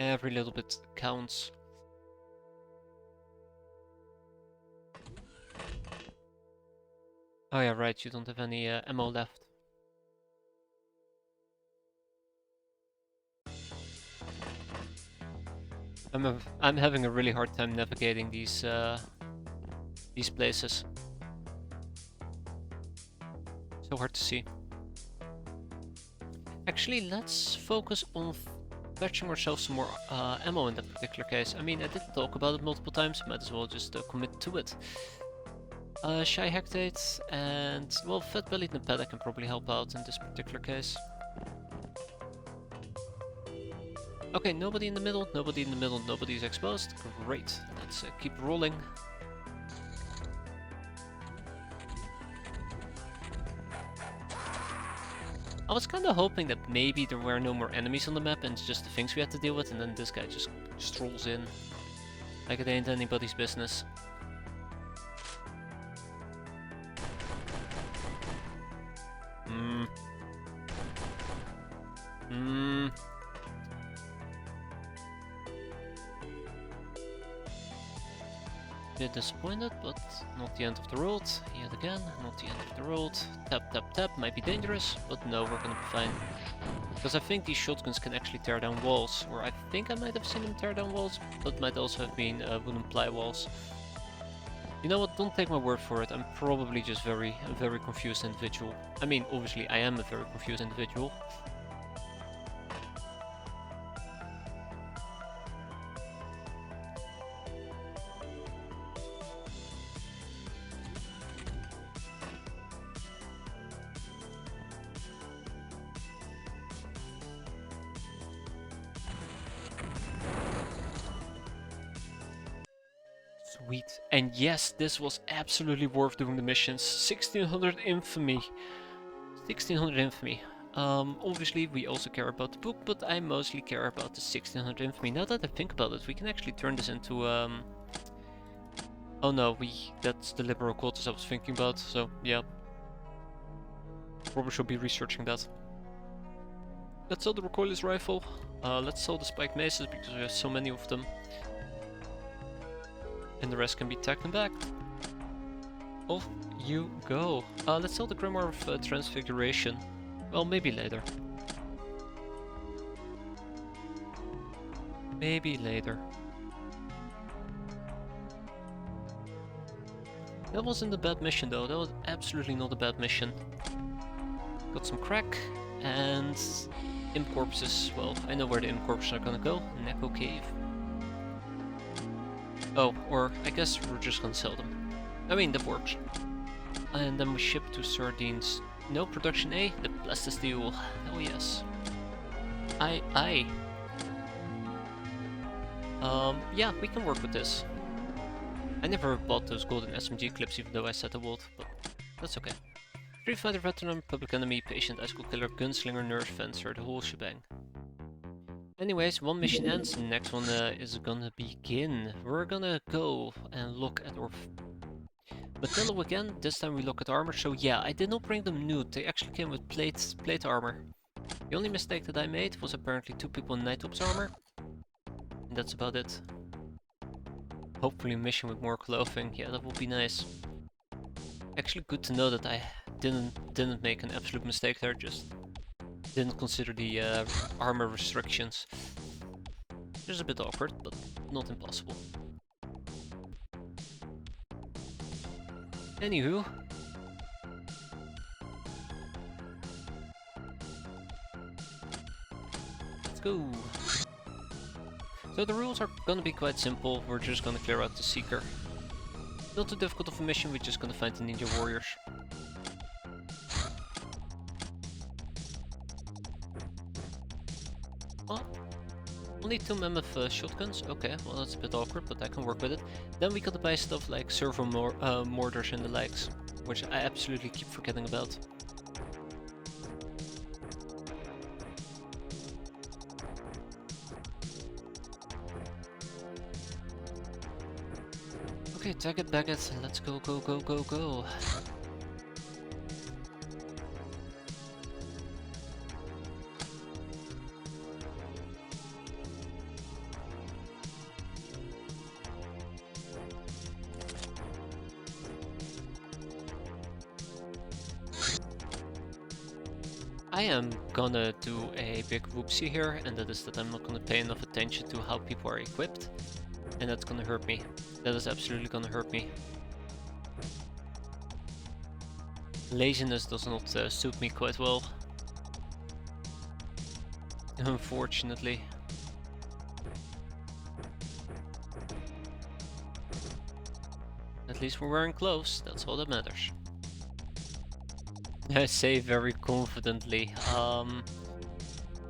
Every little bit counts. Oh yeah, right, you don't have any ammo left. I'm having a really hard time navigating these places. So hard to see. Actually, let's focus on fetching ourselves some more ammo in that particular case. I mean, I did talk about it multiple times, might as well just commit to it. Shy Hectate and, well, Fat Bellied Nepeta can probably help out in this particular case. Okay, nobody in the middle, nobody in the middle, nobody's exposed. Great, let's keep rolling. I was kinda hoping that maybe there were no more enemies on the map and it's just the things we had to deal with, and then this guy just strolls in like it ain't anybody's business. Bit disappointed, but not the end of the world. Yet again, not the end of the world. Tap, tap, tap, might be dangerous, but no, we're gonna be fine. Because I think these shotguns can actually tear down walls, or I think I might have seen them tear down walls, but might also have been wooden ply walls. You know what, don't take my word for it, I'm probably just a very confused individual. I mean, obviously I am a very confused individual. Sweet. And yes, this was absolutely worth doing the missions. 1600 infamy. 1600 infamy. Obviously we also care about the book, but I mostly care about the 1600 infamy. Now that I think about it, we can actually turn this into oh no, that's the liberal quarters I was thinking about, so yeah. Probably should be researching that. Let's sell the recoilless rifle. Let's sell the spiked maces because we have so many of them. And the rest can be taken back. Off you go. Let's sell the Grimoire of Transfiguration. Well, maybe later. Maybe later. That wasn't a bad mission though, that was absolutely not a bad mission. Got some crack, and imp corpses. Well, I know where the imp corpses are gonna go. Neko Cave. Oh, or I guess we're just gonna sell them. I mean, that works. And then we ship to Sardines. No production A, the plastisteel. Oh yes. Aye. Yeah, we can work with this. I never bought those golden SMG clips even though I said I would, but that's okay. Street Fighter veteran, public enemy, patient, high school killer, gunslinger, nurse, fencer, the whole shebang. Anyways, one mission ends, the next one is gonna begin. We're gonna go and look at our Matillo again. This time we look at armor, so yeah, I did not bring them nude, they actually came with plate armor. The only mistake that I made was apparently 2 people in Night Ops armor. And that's about it. Hopefully a mission with more clothing, yeah, that would be nice. Actually good to know that I didn't make an absolute mistake there, just didn't consider the armor restrictions. Just a bit awkward, but not impossible. Anywho. Let's go. So the rules are gonna be quite simple, we're just gonna clear out the Seeker. Not too difficult of a mission, we're just gonna find the Ninja Warriors. Oh, only 2 mammoth shotguns, okay, well that's a bit awkward, but I can work with it. Then we gotta buy stuff like servo mortars and the likes, which I absolutely keep forgetting about. Okay, tag it, bag it, and let's go. I am gonna do a big whoopsie here, and that is that I'm not gonna pay enough attention to how people are equipped, and that's gonna hurt me. That is absolutely gonna hurt me. Laziness does not suit me quite well. Unfortunately. At least we're wearing clothes, that's all that matters. I say very confidently.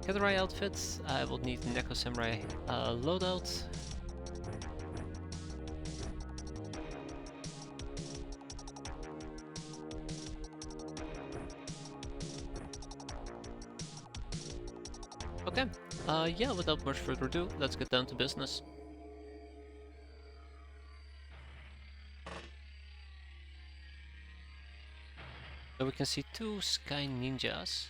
Samurai outfit, I will need Neko Samurai loadout. Okay, yeah, without much further ado, let's get down to business. So we can see 2 Sky Ninjas.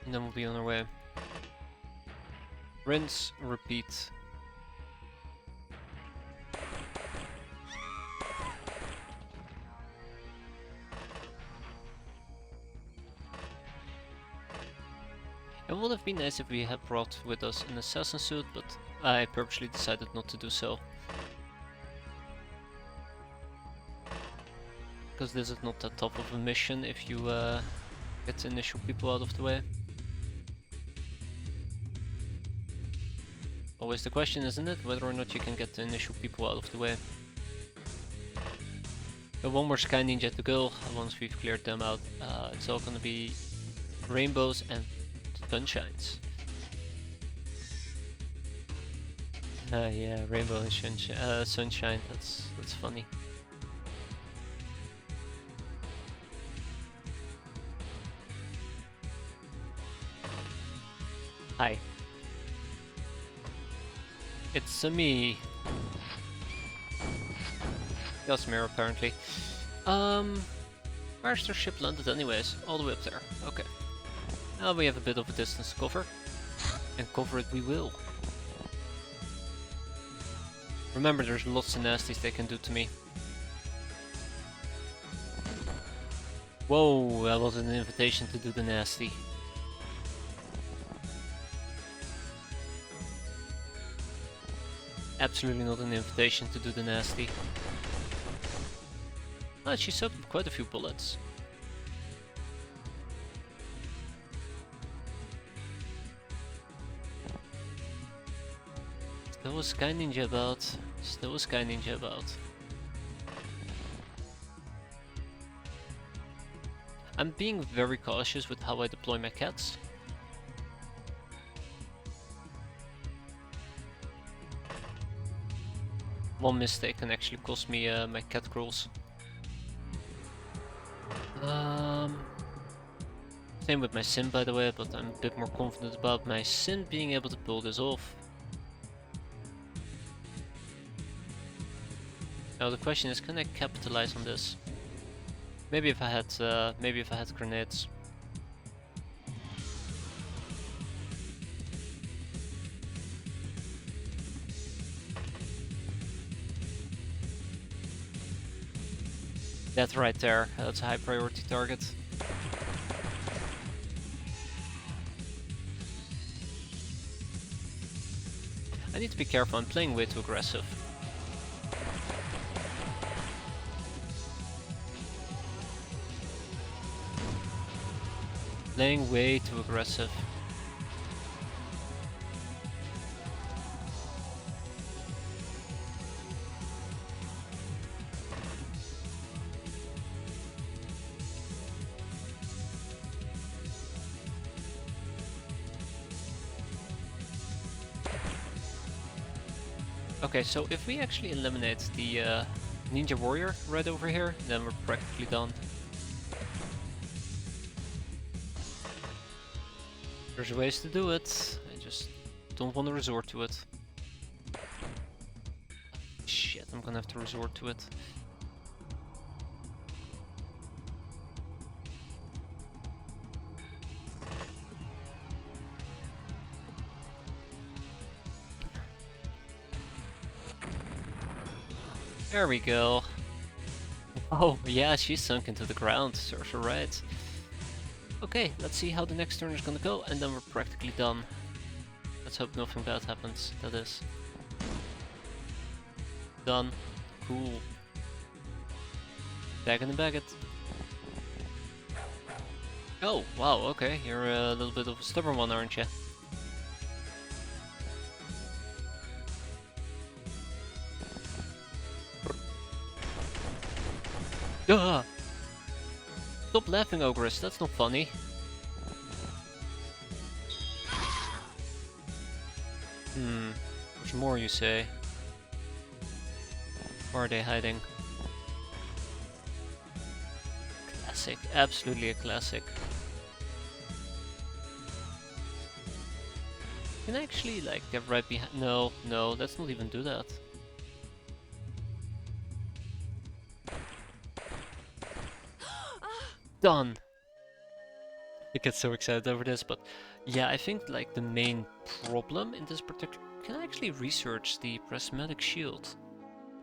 And then we'll be on our way. Rinse, repeat. It would have been nice if we had brought with us an assassin suit, but I purposely decided not to do so. Because this is not that tough of a mission if you get the initial people out of the way. Always the question, isn't it? Whether or not you can get the initial people out of the way. Got one more Sky Ninja to go. Once we've cleared them out, it's all gonna be rainbows and sunshines. Yeah, rainbow and sunshine. That's funny. Hi. It's me. Gosmere, apparently. Where's their ship landed anyways? All the way up there. Okay. Now we have a bit of a distance to cover. And cover it we will. Remember, there's lots of nasties they can do to me. Whoa, that was an invitation to do the nasty. Absolutely not an invitation to do the nasty. Ah, she soaked with quite a few bullets. Still a Sky Ninja about. Still a Sky Ninja about. I'm being very cautious with how I deploy my cats. One mistake can actually cost me my cat crawls. Same with my sim, by the way, but I'm a bit more confident about my sim being able to pull this off. Now the question is, can I capitalize on this? Maybe if I had grenades. That right there, that's a high priority target. I need to be careful, I'm playing way too aggressive. Playing way too aggressive. Okay, so if we actually eliminate the Ninja Warrior right over here, then we're practically done. There's ways to do it, I just don't want to resort to it. Shit, I'm gonna have to resort to it. There we go. Oh, yeah, she's sunk into the ground, serves her right. Okay, let's see how the next turn is gonna go, and then we're practically done. Let's hope nothing bad happens, that is. Done. Cool. Back in the bag it. Oh, wow, okay, you're a little bit of a stubborn one, aren't you? Duh! Stop laughing, Ogress, that's not funny. There's more, you say? Where are they hiding? Classic, absolutely a classic. Can I actually, like, get right behind? No, no, let's not even do that. Done. I get so excited over this, but yeah, I think like the main problem in this particular... Can I actually research the prismatic shield?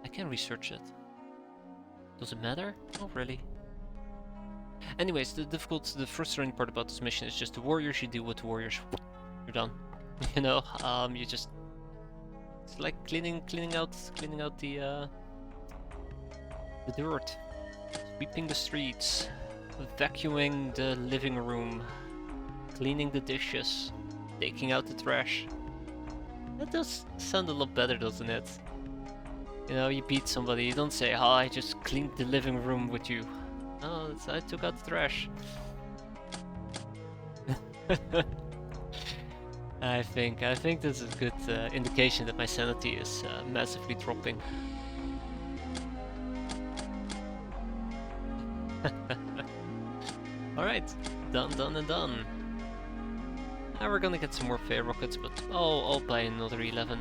I can research it. Does it matter? Oh, really? Anyways, the frustrating part about this mission is just the warriors. You deal with the warriors. You're done. You know, you just... It's like cleaning out the dirt, sweeping the streets, vacuuming the living room, cleaning the dishes, taking out the trash. That does sound a lot better, doesn't it? You know, you beat somebody, you don't say, "Oh, I just cleaned the living room with you." Oh, I took out the trash. I think this is a good indication that my sanity is massively dropping. Alright, done and done. Now we're gonna get some more fair rockets, but I'll buy another 11.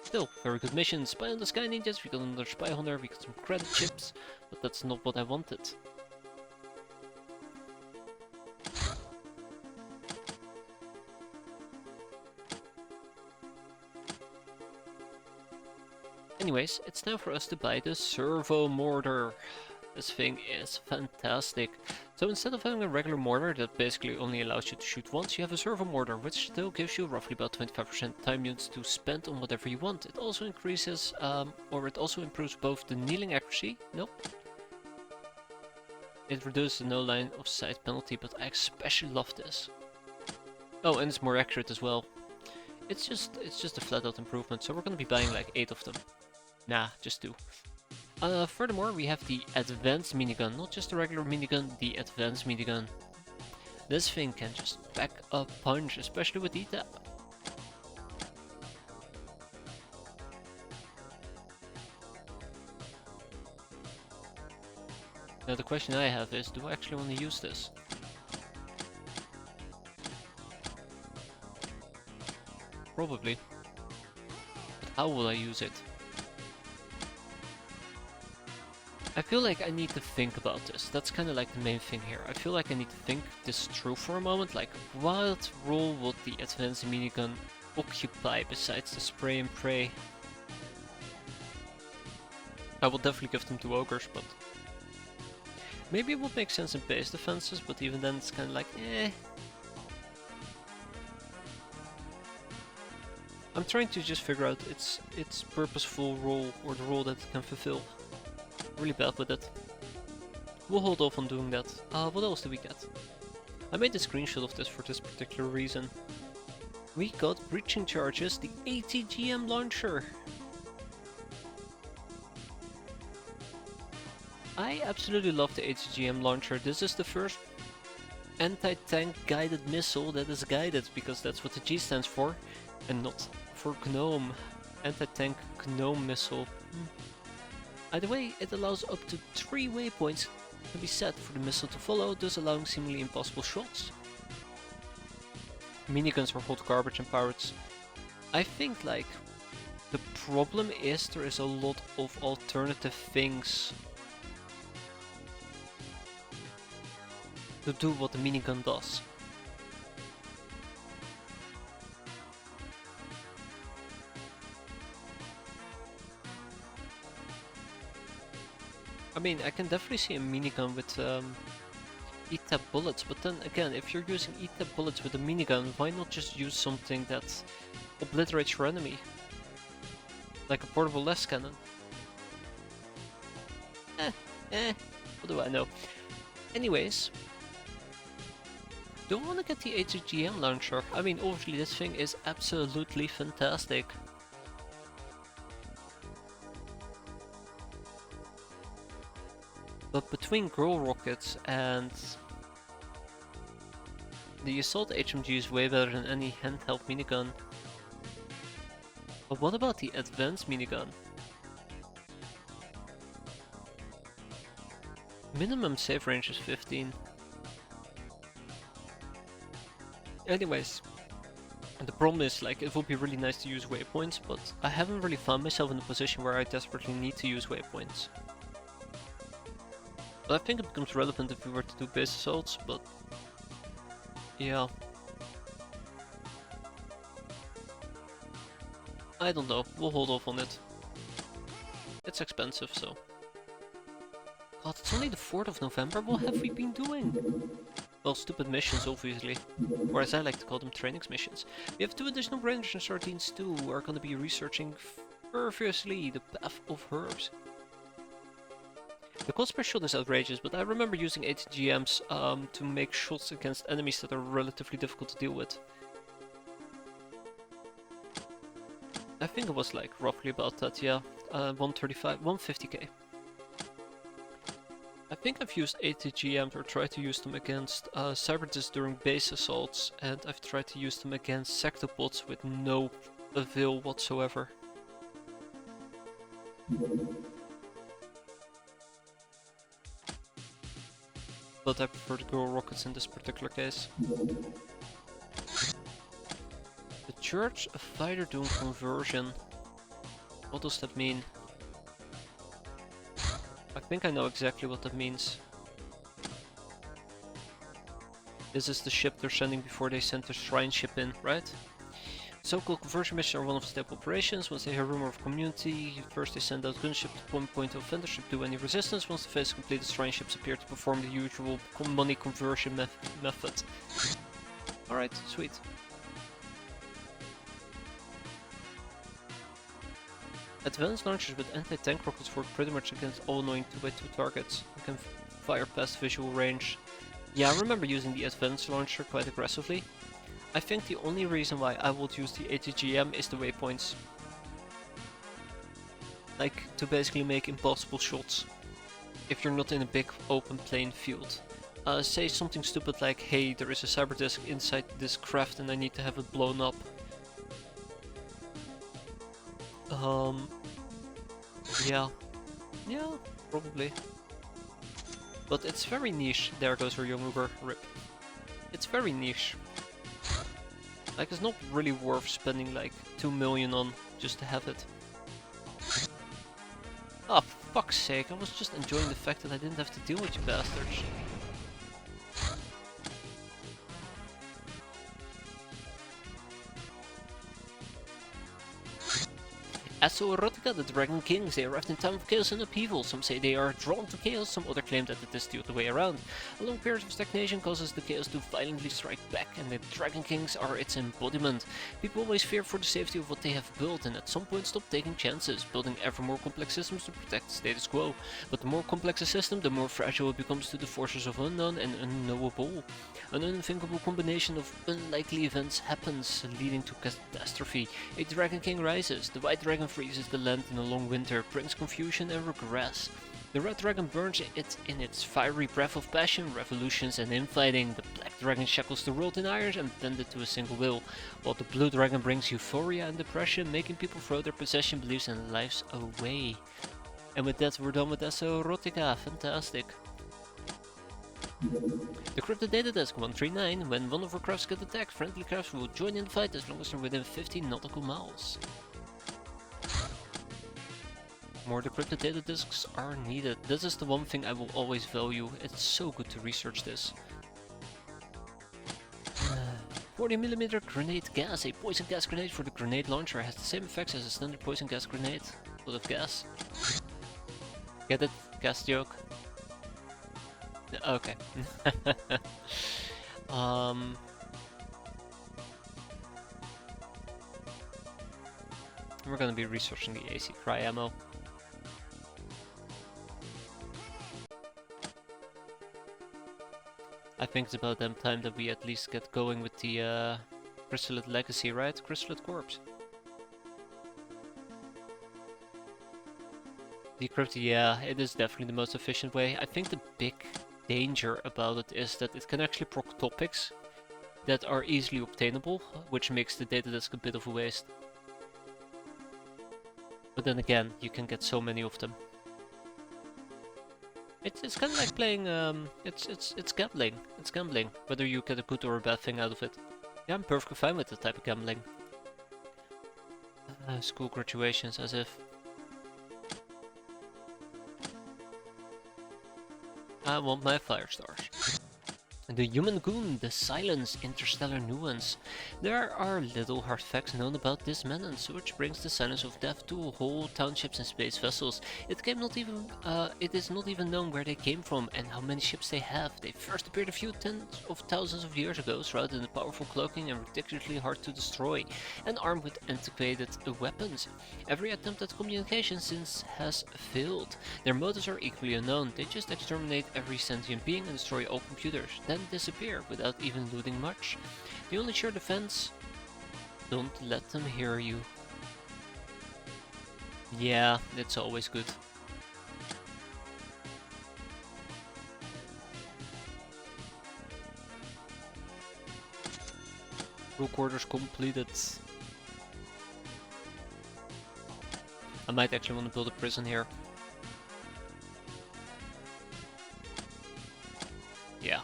Still, very good mission. Spy on the Sky Ninjas, we got another spy hunter, we got some credit chips, but that's not what I wanted. Anyways, it's time for us to buy the servo mortar. This thing is fantastic. So instead of having a regular mortar that basically only allows you to shoot once, you have a servo mortar, which still gives you roughly about 25% time units to spend on whatever you want. It also increases, or it also improves both the kneeling accuracy. Nope. It reduces the no line of sight penalty, but I especially love this. Oh, and it's more accurate as well. It's just a flat out improvement, so we're gonna be buying like 8 of them. Nah, just 2. Furthermore, we have the advanced minigun, not just the regular minigun, the advanced minigun. This thing can just pack a punch, especially with E-tap. Now the question I have is, do I actually want to use this? Probably. But how will I use it? I feel like I need to think about this. That's kind of like the main thing here. I feel like I need to think this through for a moment. Like, what role would the advanced minigun occupy besides the spray and pray? I will definitely give them to ogres, but maybe it would make sense in base defenses, but even then it's kind of like, eh. I'm trying to just figure out its purposeful role, or the role that it can fulfill. Really bad with it. We'll hold off on doing that. What else do we get? I made a screenshot of this for this particular reason. We got breaching charges, the ATGM launcher. I absolutely love the ATGM launcher. This is the first anti-tank guided missile that is guided, because that's what the G stands for, and not for GNOME. Anti-tank GNOME missile. Either way, it allows up to 3 waypoints to be set for the missile to follow, thus allowing seemingly impossible shots. Miniguns are hot garbage in pirates. I think like the problem is there is a lot of alternative things to do what the minigun does. I mean, I can definitely see a minigun with E-tap bullets, but then again, if you're using E-tap bullets with a minigun, why not just use something that obliterates your enemy? Like a portable les cannon. What do I know? Anyways, do I want to get the ATGM launcher? I mean, obviously this thing is absolutely fantastic. But between Grow rockets and the assault HMG is way better than any handheld minigun. But what about the advanced minigun? Minimum save range is 15. Anyways, the problem is, like, it would be really nice to use waypoints, but I haven't really found myself in a position where I desperately need to use waypoints. But I think it becomes relevant if we were to do base assaults, but Yeah. I don't know. We'll hold off on it. It's expensive, so. God, it's only the 4th of November. What have we been doing? Well, stupid missions, obviously. Or as I like to call them, trainings missions. We have 2 additional rangers and sardines too, who are going to be researching furiously the path of herbs. The cost per shot is outrageous, but I remember using ATGMs to make shots against enemies that are relatively difficult to deal with. I think it was like roughly about that, yeah. 135, 150k. I think I've used ATGMs or tried to use them against Cyberdisk during base assaults, and I've tried to use them against sectopods with no avail whatsoever. But I prefer to go rockets in this particular case. The Church of Fighter Doom conversion. What does that mean? I think I know exactly what that means. This is the ship they're sending before they send the shrine ship in, right? So-called conversion missions are one of the step operations. Once they hear rumor of community, first they send out gunship to point of vendor ship do any resistance. Once the phase is complete, the shrine ships appear to perform the usual money conversion method. Alright, sweet. Advanced launchers with anti-tank rockets work pretty much against all annoying 2x2 targets and can fire past visual range. Yeah, I remember using the advanced launcher quite aggressively. I think the only reason why I would use the ATGM is the waypoints. Like, to basically make impossible shots. If you're not in a big open plain field. Say something stupid like, hey, there is a cyberdisk inside this craft and I need to have it blown up. Yeah. Yeah, probably. But it's very niche. There goes our young Uber. Rip. It's very niche. Like, it's not really worth spending like 2 million on just to have it. Ah, for fuck's sake, I was just enjoying the fact that I didn't have to deal with you bastards. As to Erotica, the Dragon Kings, they arrived in time of chaos and upheaval. Some say they are drawn to chaos, some other claim that it is the other way around. A long period of stagnation causes the chaos to violently strike back, and the Dragon Kings are its embodiment. People always fear for the safety of what they have built, and at some point stop taking chances, building ever more complex systems to protect the status quo. But the more complex a system, the more fragile it becomes to the forces of unknown and unknowable. An unthinkable combination of unlikely events happens, leading to catastrophe. A Dragon King rises, the White Dragon freezes the land in a long winter, brings confusion and regress. The Red Dragon burns it in its fiery breath of passion, revolutions and infighting. The Black Dragon shackles the world in irons and bend it to a single will, while the Blue Dragon brings euphoria and depression, making people throw their possession, beliefs and lives away. And with that we're done with Erotica. Fantastic. Decrypted data desk 139. When one of our crafts get attacked, friendly crafts will join in the fight as long as they're within 15 nautical miles. More decrypted data disks are needed. This is the one thing I will always value. It's so good to research this. 40mm grenade gas. A poison gas grenade for the grenade launcher has the same effects as a standard poison gas grenade. Full of gas. Get it? Gas joke? Okay. We're gonna be researching the AC cry ammo. I think it's about damn time that we at least get going with the Chrysalid Legacy, right? Chrysalid Corpse. Decrypt, yeah, it is definitely the most efficient way. I think the big danger about it is that it can actually proc topics that are easily obtainable, which makes the data disk a bit of a waste. But then again, you can get so many of them. It's kind of like playing, it's gambling. It's gambling, whether you get a good or a bad thing out of it. Yeah, I'm perfectly fine with that type of gambling. School graduations, as if. I want my fire stars. The Human Goon, the Silence, Interstellar Nuance. There are little hard facts known about this menace, which brings the silence of death to whole townships and space vessels. It is not even known where they came from and how many ships they have. They first appeared a few tens of thousands of years ago, shrouded in powerful cloaking and ridiculously hard to destroy, and armed with antiquated weapons. Every attempt at communication since has failed. Their motives are equally unknown. They just exterminate every sentient being and destroy all computers, then disappear without even looting much. The only sure defense: don't let them hear you. Yeah, it's always good. Crew quarters completed. I might actually want to build a prison here. Yeah.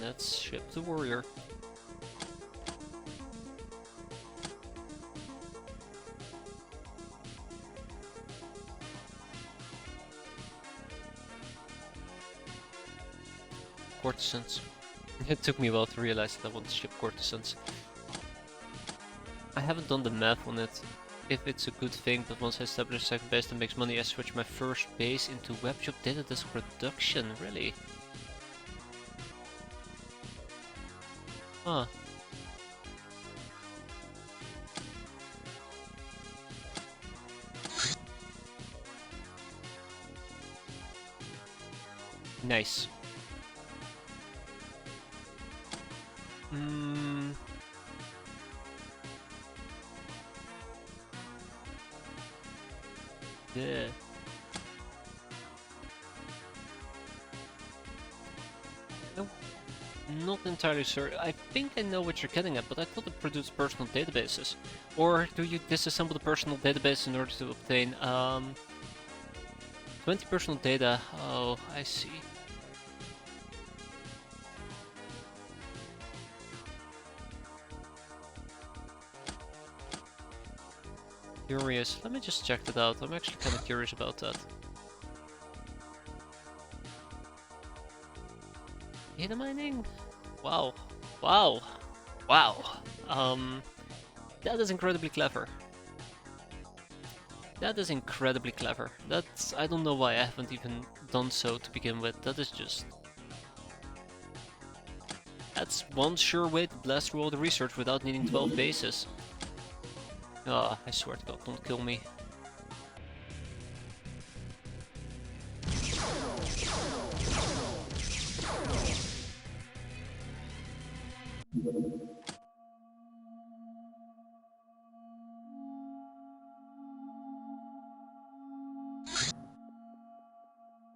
Let's ship the warrior. Courtesans. It took me a while to realize that I want to ship courtesans. I haven't done the math on it, if it's a good thing, but once I establish a second base that makes money, I switch my first base into webshop data as production, really? Huh. Nice. Yeah. Nope. Not entirely sure. I think I know what you're getting at, but I thought it produced personal databases. Or do you disassemble the personal database in order to obtain 20 personal data? Oh, I see. Curious. Let me just check that out. I'm actually kind of curious about that. Data mining? Wow. Wow. Wow. That is incredibly clever. That is incredibly clever. That's... I don't know why I haven't even done so to begin with. That is just... That's one sure way to blast through all the research without needing 12 bases. Ah, I swear to God, don't kill me.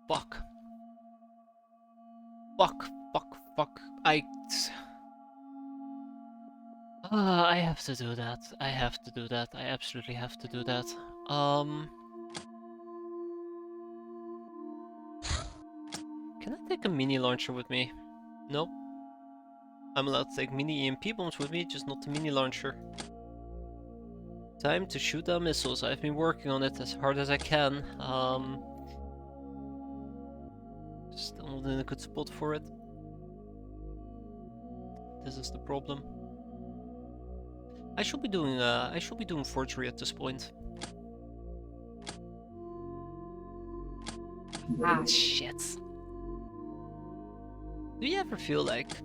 Fuck. Fuck. I have to do that. I have to do that. I absolutely have to do that. Can I take a mini launcher with me? Nope. I'm allowed to take mini EMP bombs with me, just not the mini launcher. Time to shoot down missiles. I've been working on it as hard as I can. Still not in a good spot for it. This is the problem. I should be doing forgery at this point. Ah, shit. Do you ever feel like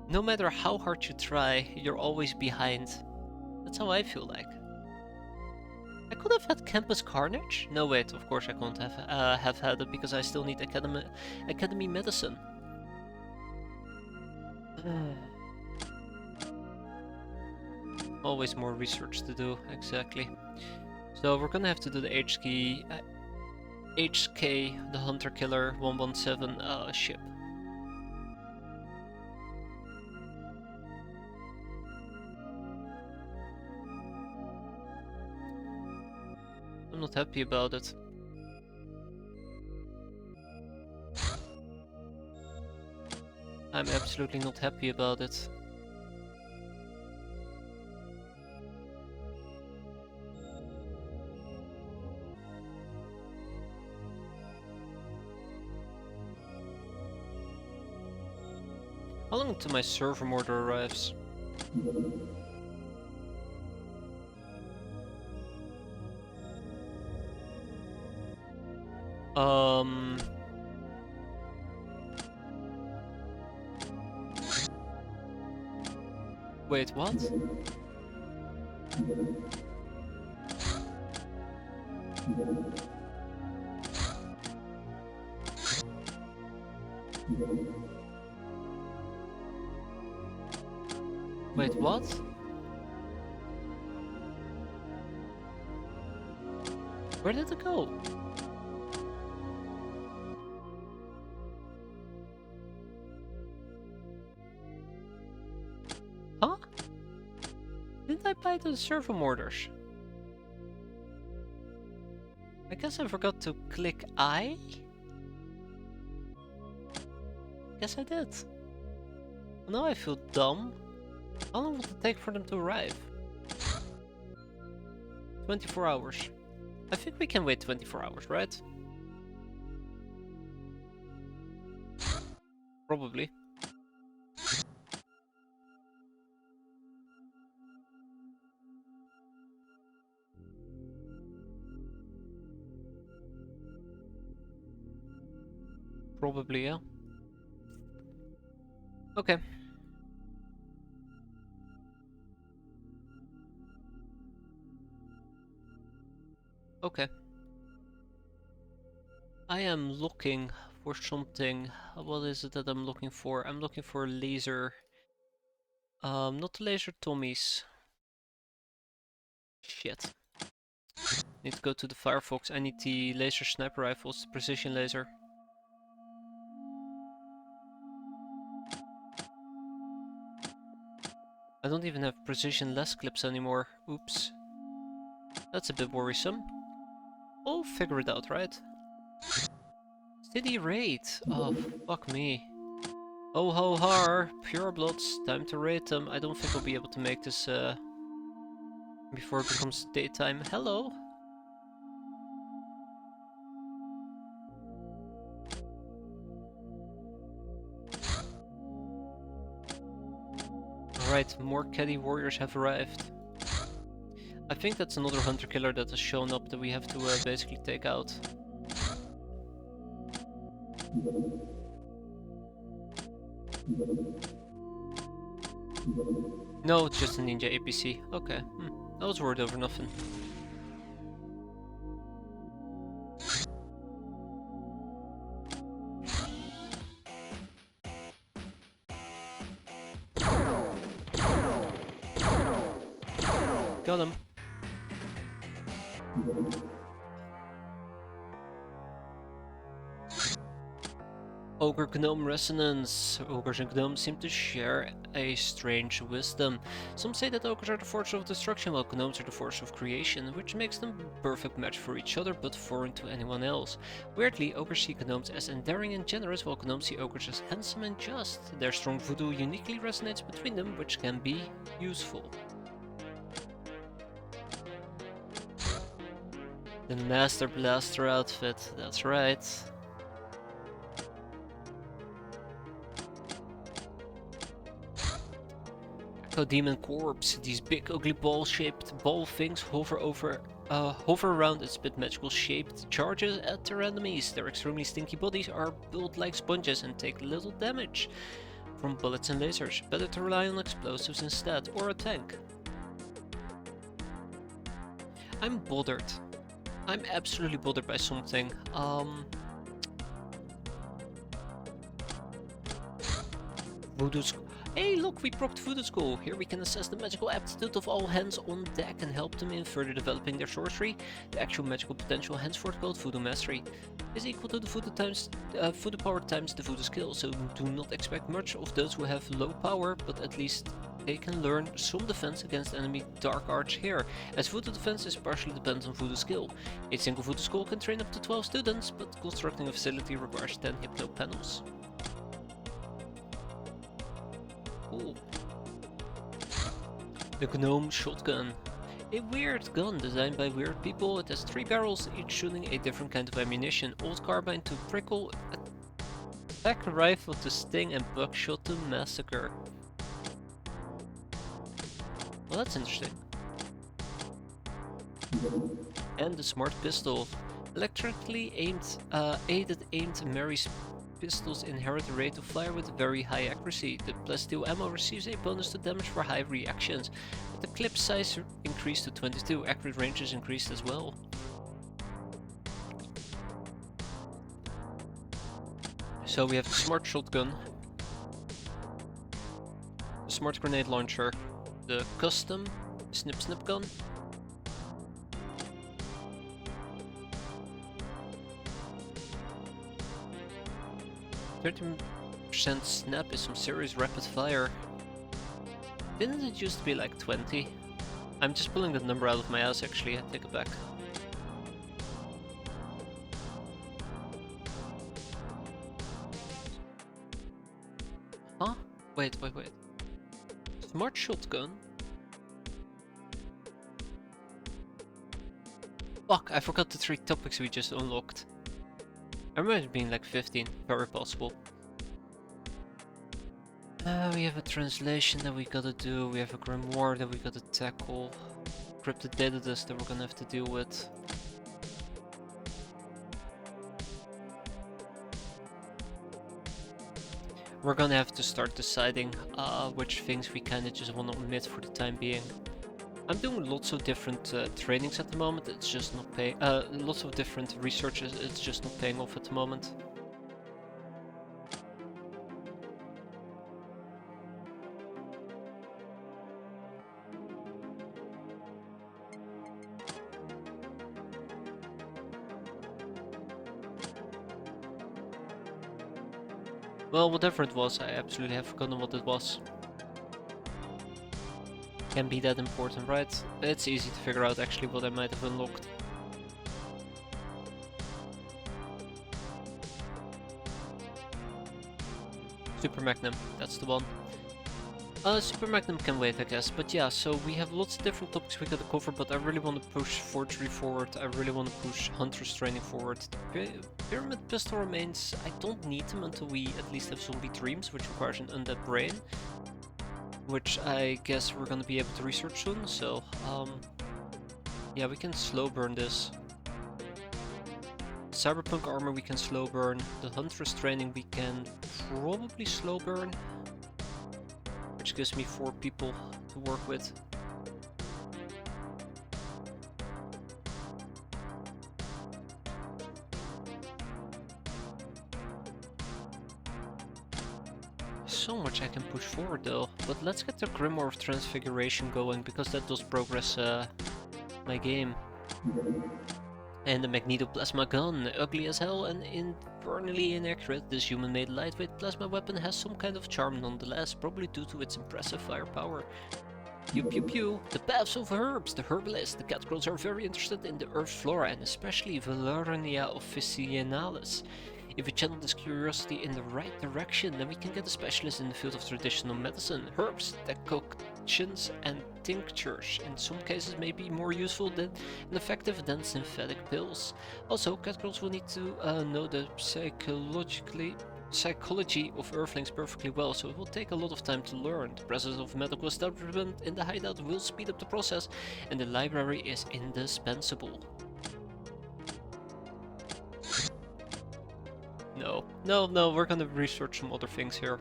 no matter how hard you try, you're always behind? That's how I feel like. I could have had Campus Carnage? No, wait, of course I can't have had it because I still need Academy Medicine. Always more research to do, exactly. So we're gonna have to do the HK, the Hunter Killer 117 ship. I'm not happy about it. I'm absolutely not happy about it. How long until my server mortar arrives? Wait, what? Wait, what? Where did it go? Huh? Didn't I buy the servo mortars? I guess I forgot to click I? Guess I did. Now I feel dumb. How long will it take for them to arrive? 24 hours. I think we can wait 24 hours, right? Probably. Probably, yeah. Okay. Okay. I am looking for something. What is it that I'm looking for? I'm looking for laser. Not laser Tommies. Shit. Need to go to the Firefox. I need the laser sniper rifles, the precision laser. I don't even have precision less clips anymore. Oops. That's a bit worrisome. We'll figure it out, right? City raid. Oh, fuck me. Oh ho har, pure bloods. Time to raid them. I don't think I'll be able to make this before it becomes daytime. Hello. Alright, more caddy warriors have arrived. I think that's another hunter killer that has shown up that we have to basically take out. No, it's just a ninja APC. Okay, I was worried over nothing. Got him. Ogre Gnome Resonance. Ogres and gnomes seem to share a strange wisdom. Some say that ogres are the force of destruction while gnomes are the force of creation, which makes them a perfect match for each other but foreign to anyone else. Weirdly, ogres see gnomes as endearing and generous while gnomes see ogres as handsome and just. Their strong voodoo uniquely resonates between them, which can be useful. The Master Blaster outfit, that's right. Demon Corpse. These big ugly ball-shaped ball things hover around its bit magical shaped charges at their enemies. Their extremely stinky bodies are built like sponges and take little damage from bullets and lasers. Better to rely on explosives instead, or a tank. I'm bothered. I'm absolutely bothered by something. Voodoo. Hey look, we procced Voodoo School! Here we can assess the magical aptitude of all hands on deck and help them in further developing their sorcery. The actual magical potential, henceforth called Voodoo Mastery, is equal to the Voodoo power times the Voodoo skill, so do not expect much of those who have low power, but at least they can learn some defense against enemy dark arts here, as Voodoo defense is partially dependent on Voodoo skill. A single Voodoo school can train up to 12 students, but constructing a facility requires 10 hypno panels. Cool. The Gnome Shotgun. A weird gun designed by weird people. It has 3 barrels, each shooting a different kind of ammunition. Old carbine to prickle Pack rifle to sting and buckshot to massacre. Well, that's interesting. And the smart pistol. Electrically aimed, aided aimed Mary's pistols inherit a rate of fire with very high accuracy. The +2 ammo receives a bonus to damage for high reactions. But the clip size increased to 22. Accurate range is increased as well. So we have the smart shotgun, the smart grenade launcher, the custom snip gun, 30% snap is some serious rapid fire. Didn't it used to be like 20? I'm just pulling that number out of my ass actually, I take it back. Huh? Wait. Smart shotgun? Fuck, I forgot the 3 topics we just unlocked. I remember it being like 15, very possible. We have a translation that we gotta do, we have a grimoire that we gotta tackle, encrypted data disk that we're gonna have to deal with. We're gonna have to start deciding which things we kinda just wanna omit for the time being. I'm doing lots of different trainings at the moment, it's just not paying, lots of different researches, it's just not paying off at the moment. Well, whatever it was, I absolutely have forgotten what it was. Can be that important, right? It's easy to figure out actually what I might have unlocked. Super Magnum, that's the one. Super Magnum can wait, I guess, but yeah, so we have lots of different topics we gotta cover, but I really want to push Forgery forward, I really want to push Hunter's Training forward. The Pyramid Pistol remains, I don't need them until we at least have Zombie Dreams, which requires an undead brain. Which I guess we're gonna be able to research soon, so yeah, we can slow burn this. Cyberpunk armor we can slow burn, the Hunter's Training we can probably slow burn, which gives me 4 people to work with. So much I can push forward though, but let's get the Grimoire of Transfiguration going, because that does progress my game. And the Magnetoplasma gun, ugly as hell and infernally inaccurate, this human-made lightweight plasma weapon has some kind of charm nonetheless, probably due to its impressive firepower. Pew pew pew, the paths of herbs, the herbalists, the catgirls are very interested in the earth flora and especially Valerinia officinalis. If we channel this curiosity in the right direction, then we can get a specialist in the field of traditional medicine. Herbs, decoctions and tinctures in some cases may be more useful and effective than synthetic pills. Also, catgirls will need to know the psychology of earthlings perfectly well, so it will take a lot of time to learn. The presence of medical establishment in the hideout will speed up the process, and the library is indispensable. No, we're gonna research some other things here.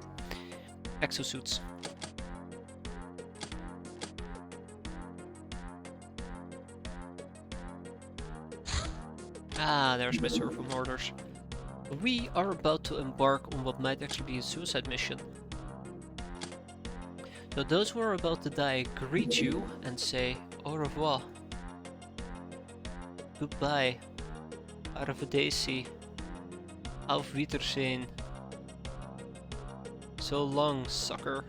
Exosuits. Ah, there's my servo orders. We are about to embark on what might actually be a suicide mission. So those who are about to die greet you and say au revoir. Goodbye. Arrivederci. Auf Wiedersehen. So long, sucker.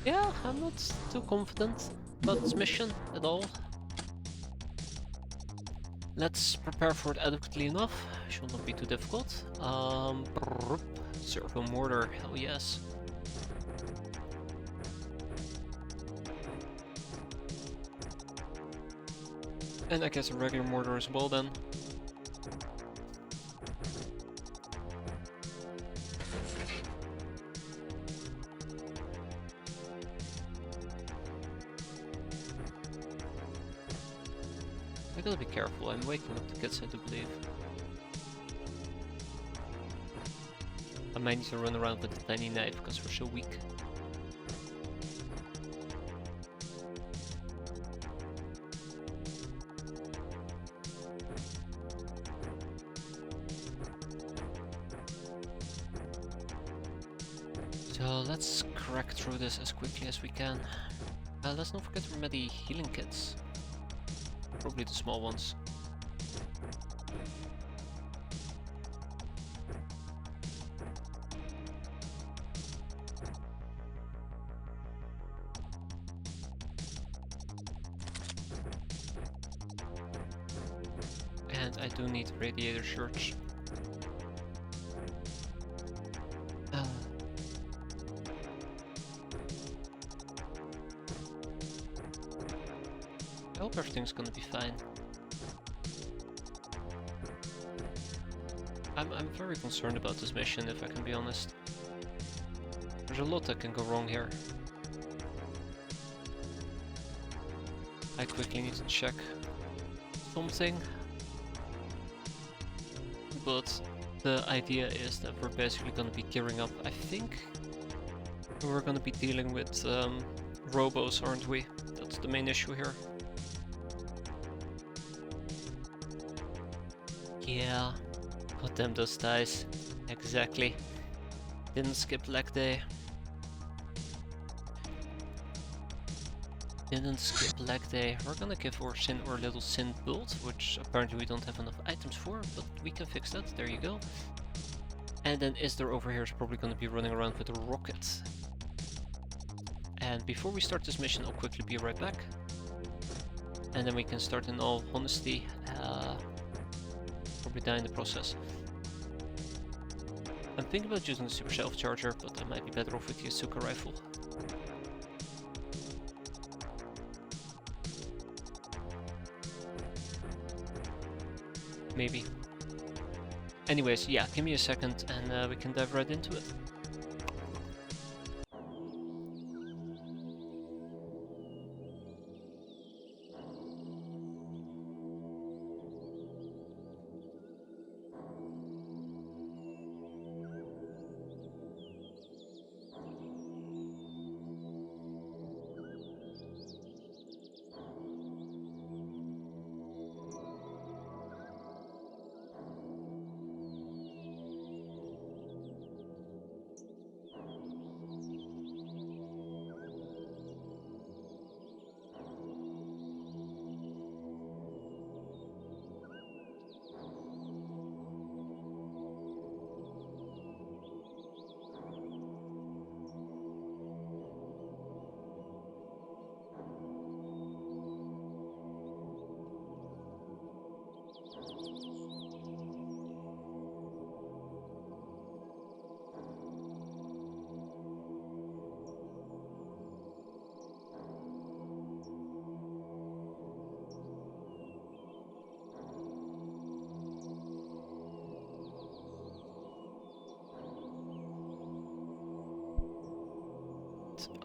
Yeah, I'm not too confident about this mission at all. Let's prepare for it adequately enough. Should not be too difficult. Servo mortar, hell yes. And I guess a regular mortar as well then. I gotta be careful, I'm waking up the kids, I do believe. I might need to run around with a tiny knife because we're so weak. So let's crack through this as quickly as we can. Let's not forget to remember the healing kits. Probably the small ones. And I do need radiator shirts. I hope everything's gonna be fine. I'm very concerned about this mission, if I can be honest. There's a lot that can go wrong here. I quickly need to check something. But the idea is that we're basically gonna be gearing up. I think we're gonna be dealing with robos, aren't we? That's the main issue here. Yeah, god damn those dice. Exactly. Didn't skip leg day. Didn't skip leg day. We're gonna give our little Sin build, which apparently we don't have enough items for, but we can fix that. There you go. And then Isdar over here is probably gonna be running around with a rocket. And before we start this mission, I'll quickly be right back. And then we can start in all honesty. Probably die in the process. I'm thinking about using the super shelf charger, but I might be better off with the Asuka rifle. Maybe. Anyways, yeah, give me a second and we can dive right into it.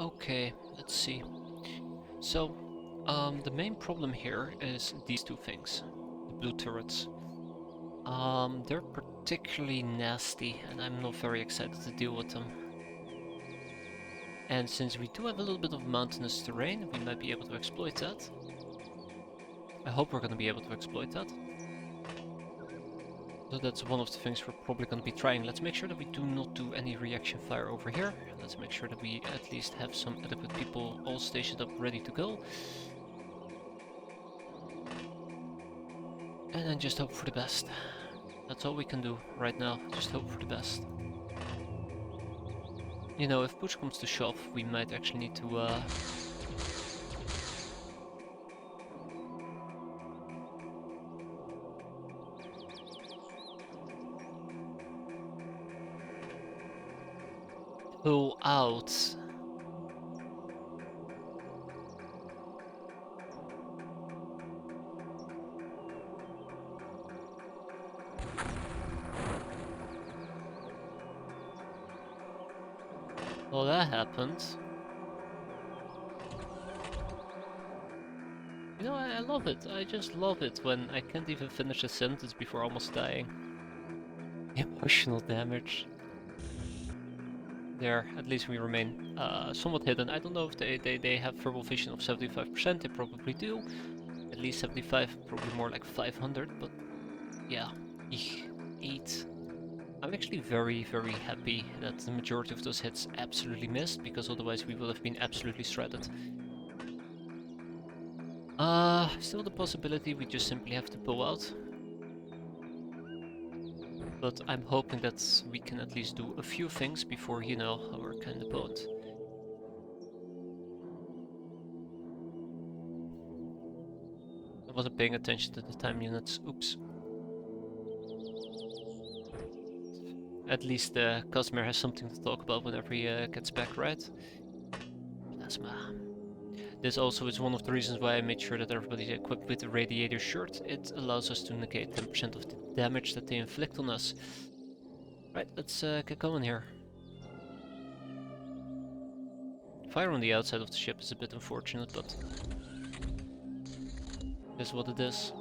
Okay, let's see. So, the main problem here is these two things. The blue turrets. They're particularly nasty, and I'm not very excited to deal with them. And since we do have a little bit of mountainous terrain, we might be able to exploit that. I hope we're gonna be able to exploit that. So that's one of the things we're probably going to be trying. Let's make sure that we do not do any reaction fire over here. Let's make sure that we at least have some adequate people all stationed up ready to go. And then just hope for the best. That's all we can do right now, just hope for the best. You know, if push comes to shove, we might actually need to pull out. Well, that happened. You know, I love it. I just love it when I can't even finish a sentence before almost dying. Emotional damage. There, at least we remain somewhat hidden. I don't know if they have verbal vision of 75%, they probably do. At least 75, probably more like 500, but yeah. Eek, 8. I'm actually very happy that the majority of those hits absolutely missed, because otherwise we would have been absolutely shredded. Still the possibility we just simply have to pull out. But I'm hoping that we can at least do a few things before, you know, our kind opponent. I wasn't paying attention to the time units, oops. At least Cosmere has something to talk about whenever he gets back, right? Plasma. This also is one of the reasons why I made sure that everybody's equipped with the Radiator shirt. It allows us to negate 10% of the damage that they inflict on us. Right, let's get going here. Fire on the outside of the ship is a bit unfortunate, but it is what it is.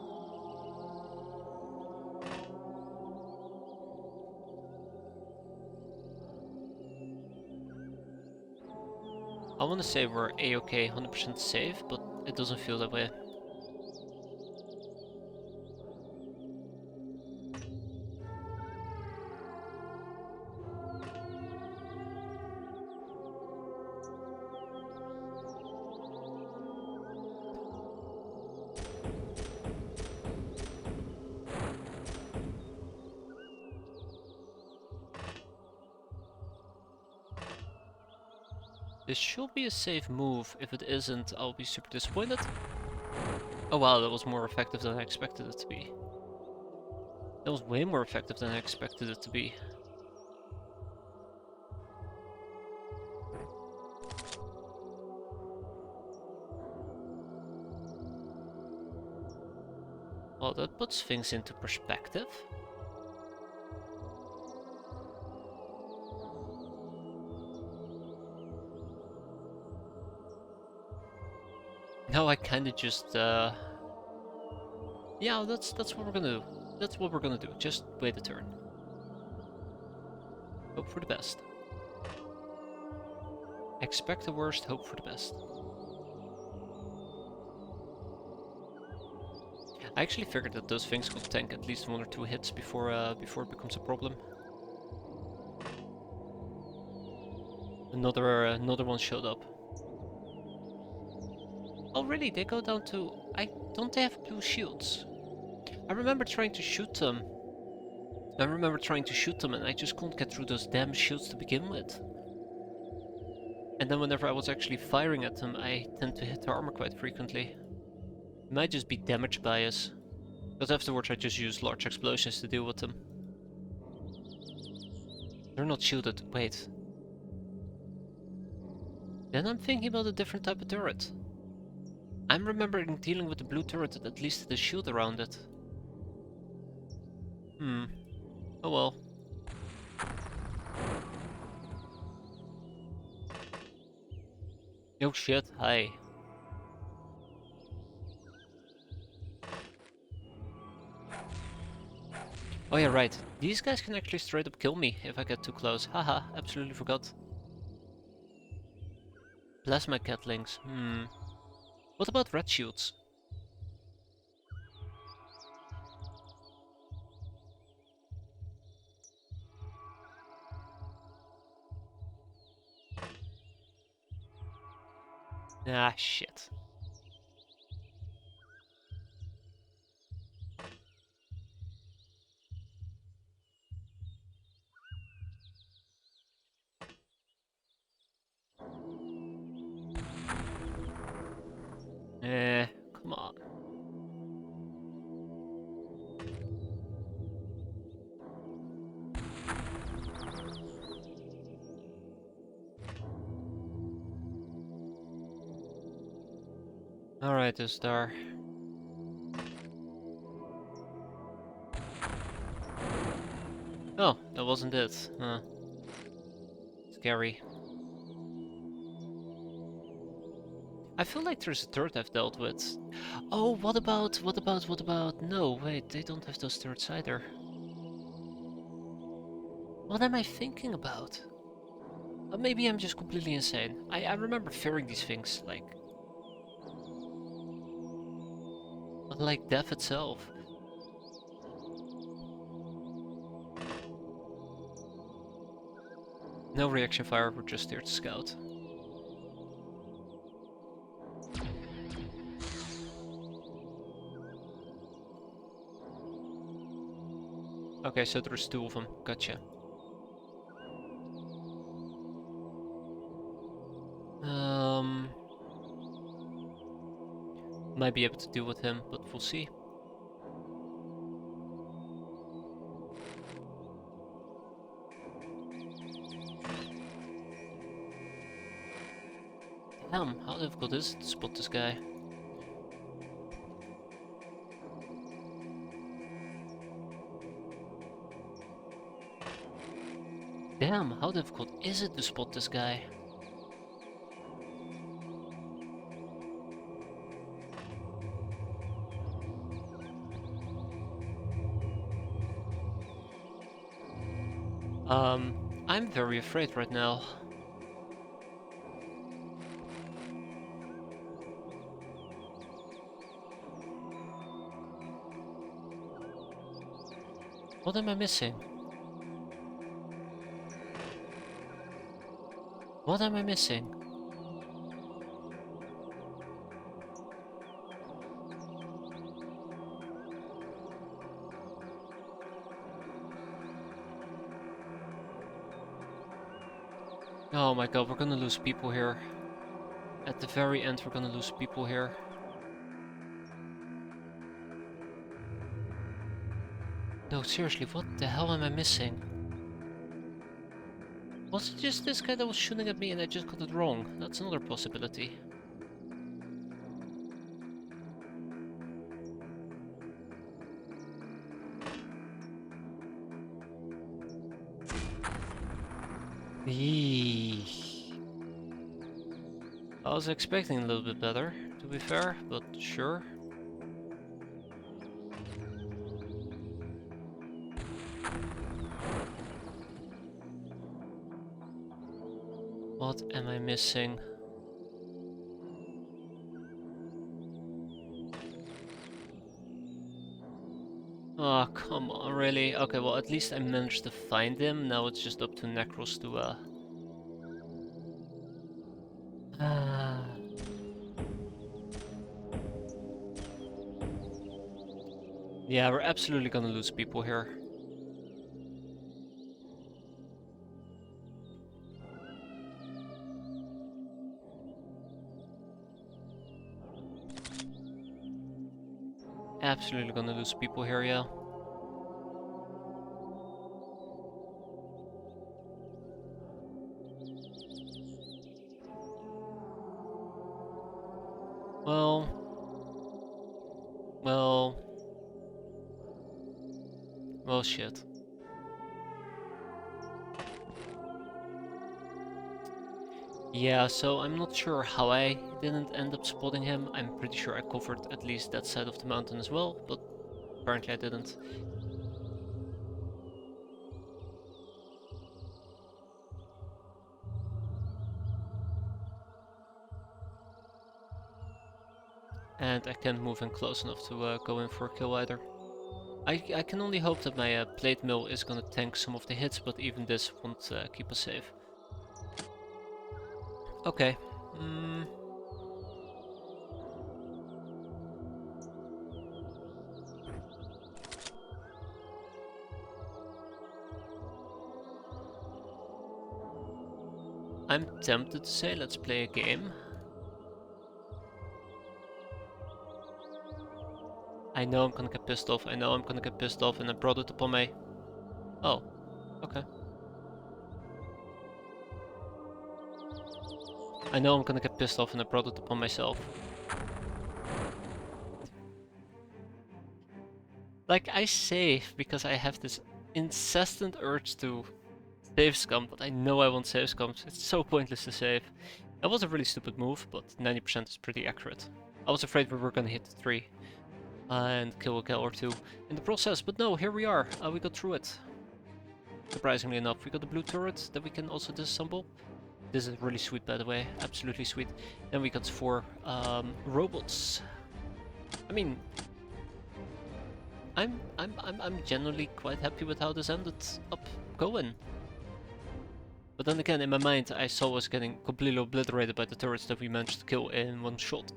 I want to say we're a-okay, 100% safe, but it doesn't feel that way. This should be a safe move. If it isn't, I'll be super disappointed. Oh wow, that was more effective than I expected it to be. That was way more effective than I expected it to be. Well, that puts things into perspective. Now I kinda just, yeah, that's what we're gonna do. That's what we're gonna do. Just wait a turn. Hope for the best. Expect the worst, hope for the best. I actually figured that those things could tank at least 1 or 2 hits before before it becomes a problem. Another one showed up. Oh really? They go down to... don't they have blue shields? I remember trying to shoot them. And I just couldn't get through those damn shields to begin with. And then whenever I was actually firing at them, I tend to hit their armor quite frequently. It might just be damage bias. Because afterwards I just use large explosions to deal with them. They're not shielded. Wait. Then I'm thinking about a different type of turret. I'm remembering dealing with the blue turret that at least had a shield around it. Hmm. Oh well. Oh shit, hi. Oh yeah, right. These guys can actually straight up kill me if I get too close. Haha, absolutely forgot. Plasma catlings. What about red shields? Ah, shit. Alright, the star. Oh, that wasn't it. Scary. I feel like there's a third I've dealt with. Oh, what about? No, wait, they don't have those thirds either. What am I thinking about? Maybe I'm just completely insane. I remember fearing these things, like death itself. No reaction fire, we're just here to scout. Okay, so there's two of them. Gotcha. Might be able to deal with him, but we'll see. Damn, how difficult is it to spot this guy? Damn, how difficult is it to spot this guy? I'm very afraid right now. What am I missing? What am I missing? Oh my god, we're gonna lose people here. At the very end, we're gonna lose people here. No, seriously, what the hell am I missing? Was it just this guy that was shooting at me and I just got it wrong? That's another possibility. Eeeh. I was expecting a little bit better, to be fair, but sure. What am I missing? Oh, come on, really? Okay, well, at least I managed to find him. Now it's just up to Necros to, Yeah, we're absolutely gonna lose people here. Absolutely gonna lose people here, yeah. Well... Well... Well, shit. Yeah, so I'm not sure how I didn't end up spotting him. I'm pretty sure I covered at least that side of the mountain as well, but apparently I didn't. And I can't move in close enough to go in for a kill either. I can only hope that my plate mill is gonna tank some of the hits, but even this won't keep us safe. Okay. I'm tempted to say let's play a game. I know I'm gonna get pissed off, and I brought it upon me. Oh, okay. I know I'm gonna get pissed off and I brought it upon myself. Like, I save because I have this incessant urge to save scum, but I know I won't save scum. It's so pointless to save. That was a really stupid move, but 90% is pretty accurate. I was afraid we were gonna hit 3 and kill a kill or 2 in the process, but no, here we are. We got through it. Surprisingly enough, we got the blue turret that we can also disassemble. This is really sweet, by the way, absolutely sweet. Then we got 4 robots. I mean, I'm genuinely quite happy with how this ended up going. But then again, in my mind, I saw us getting completely obliterated by the turrets that we managed to kill in one shot.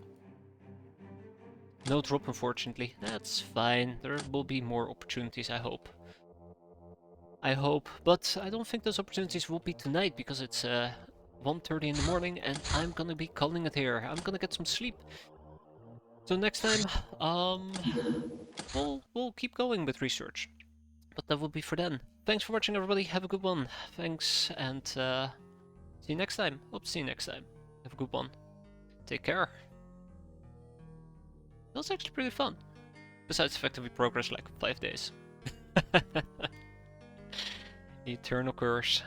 No drop, unfortunately. That's fine. There will be more opportunities, I hope. But I don't think those opportunities will be tonight, because it's 1:30 in the morning, and I'm gonna be calling it here. I'm gonna get some sleep. So next time, we'll keep going with research. But that will be for then. Thanks for watching, everybody. Have a good one. Thanks, and see you next time. Hope to see you next time. Have a good one. Take care. That was actually pretty fun. Besides the fact that we progressed like 5 days. Eternal curse.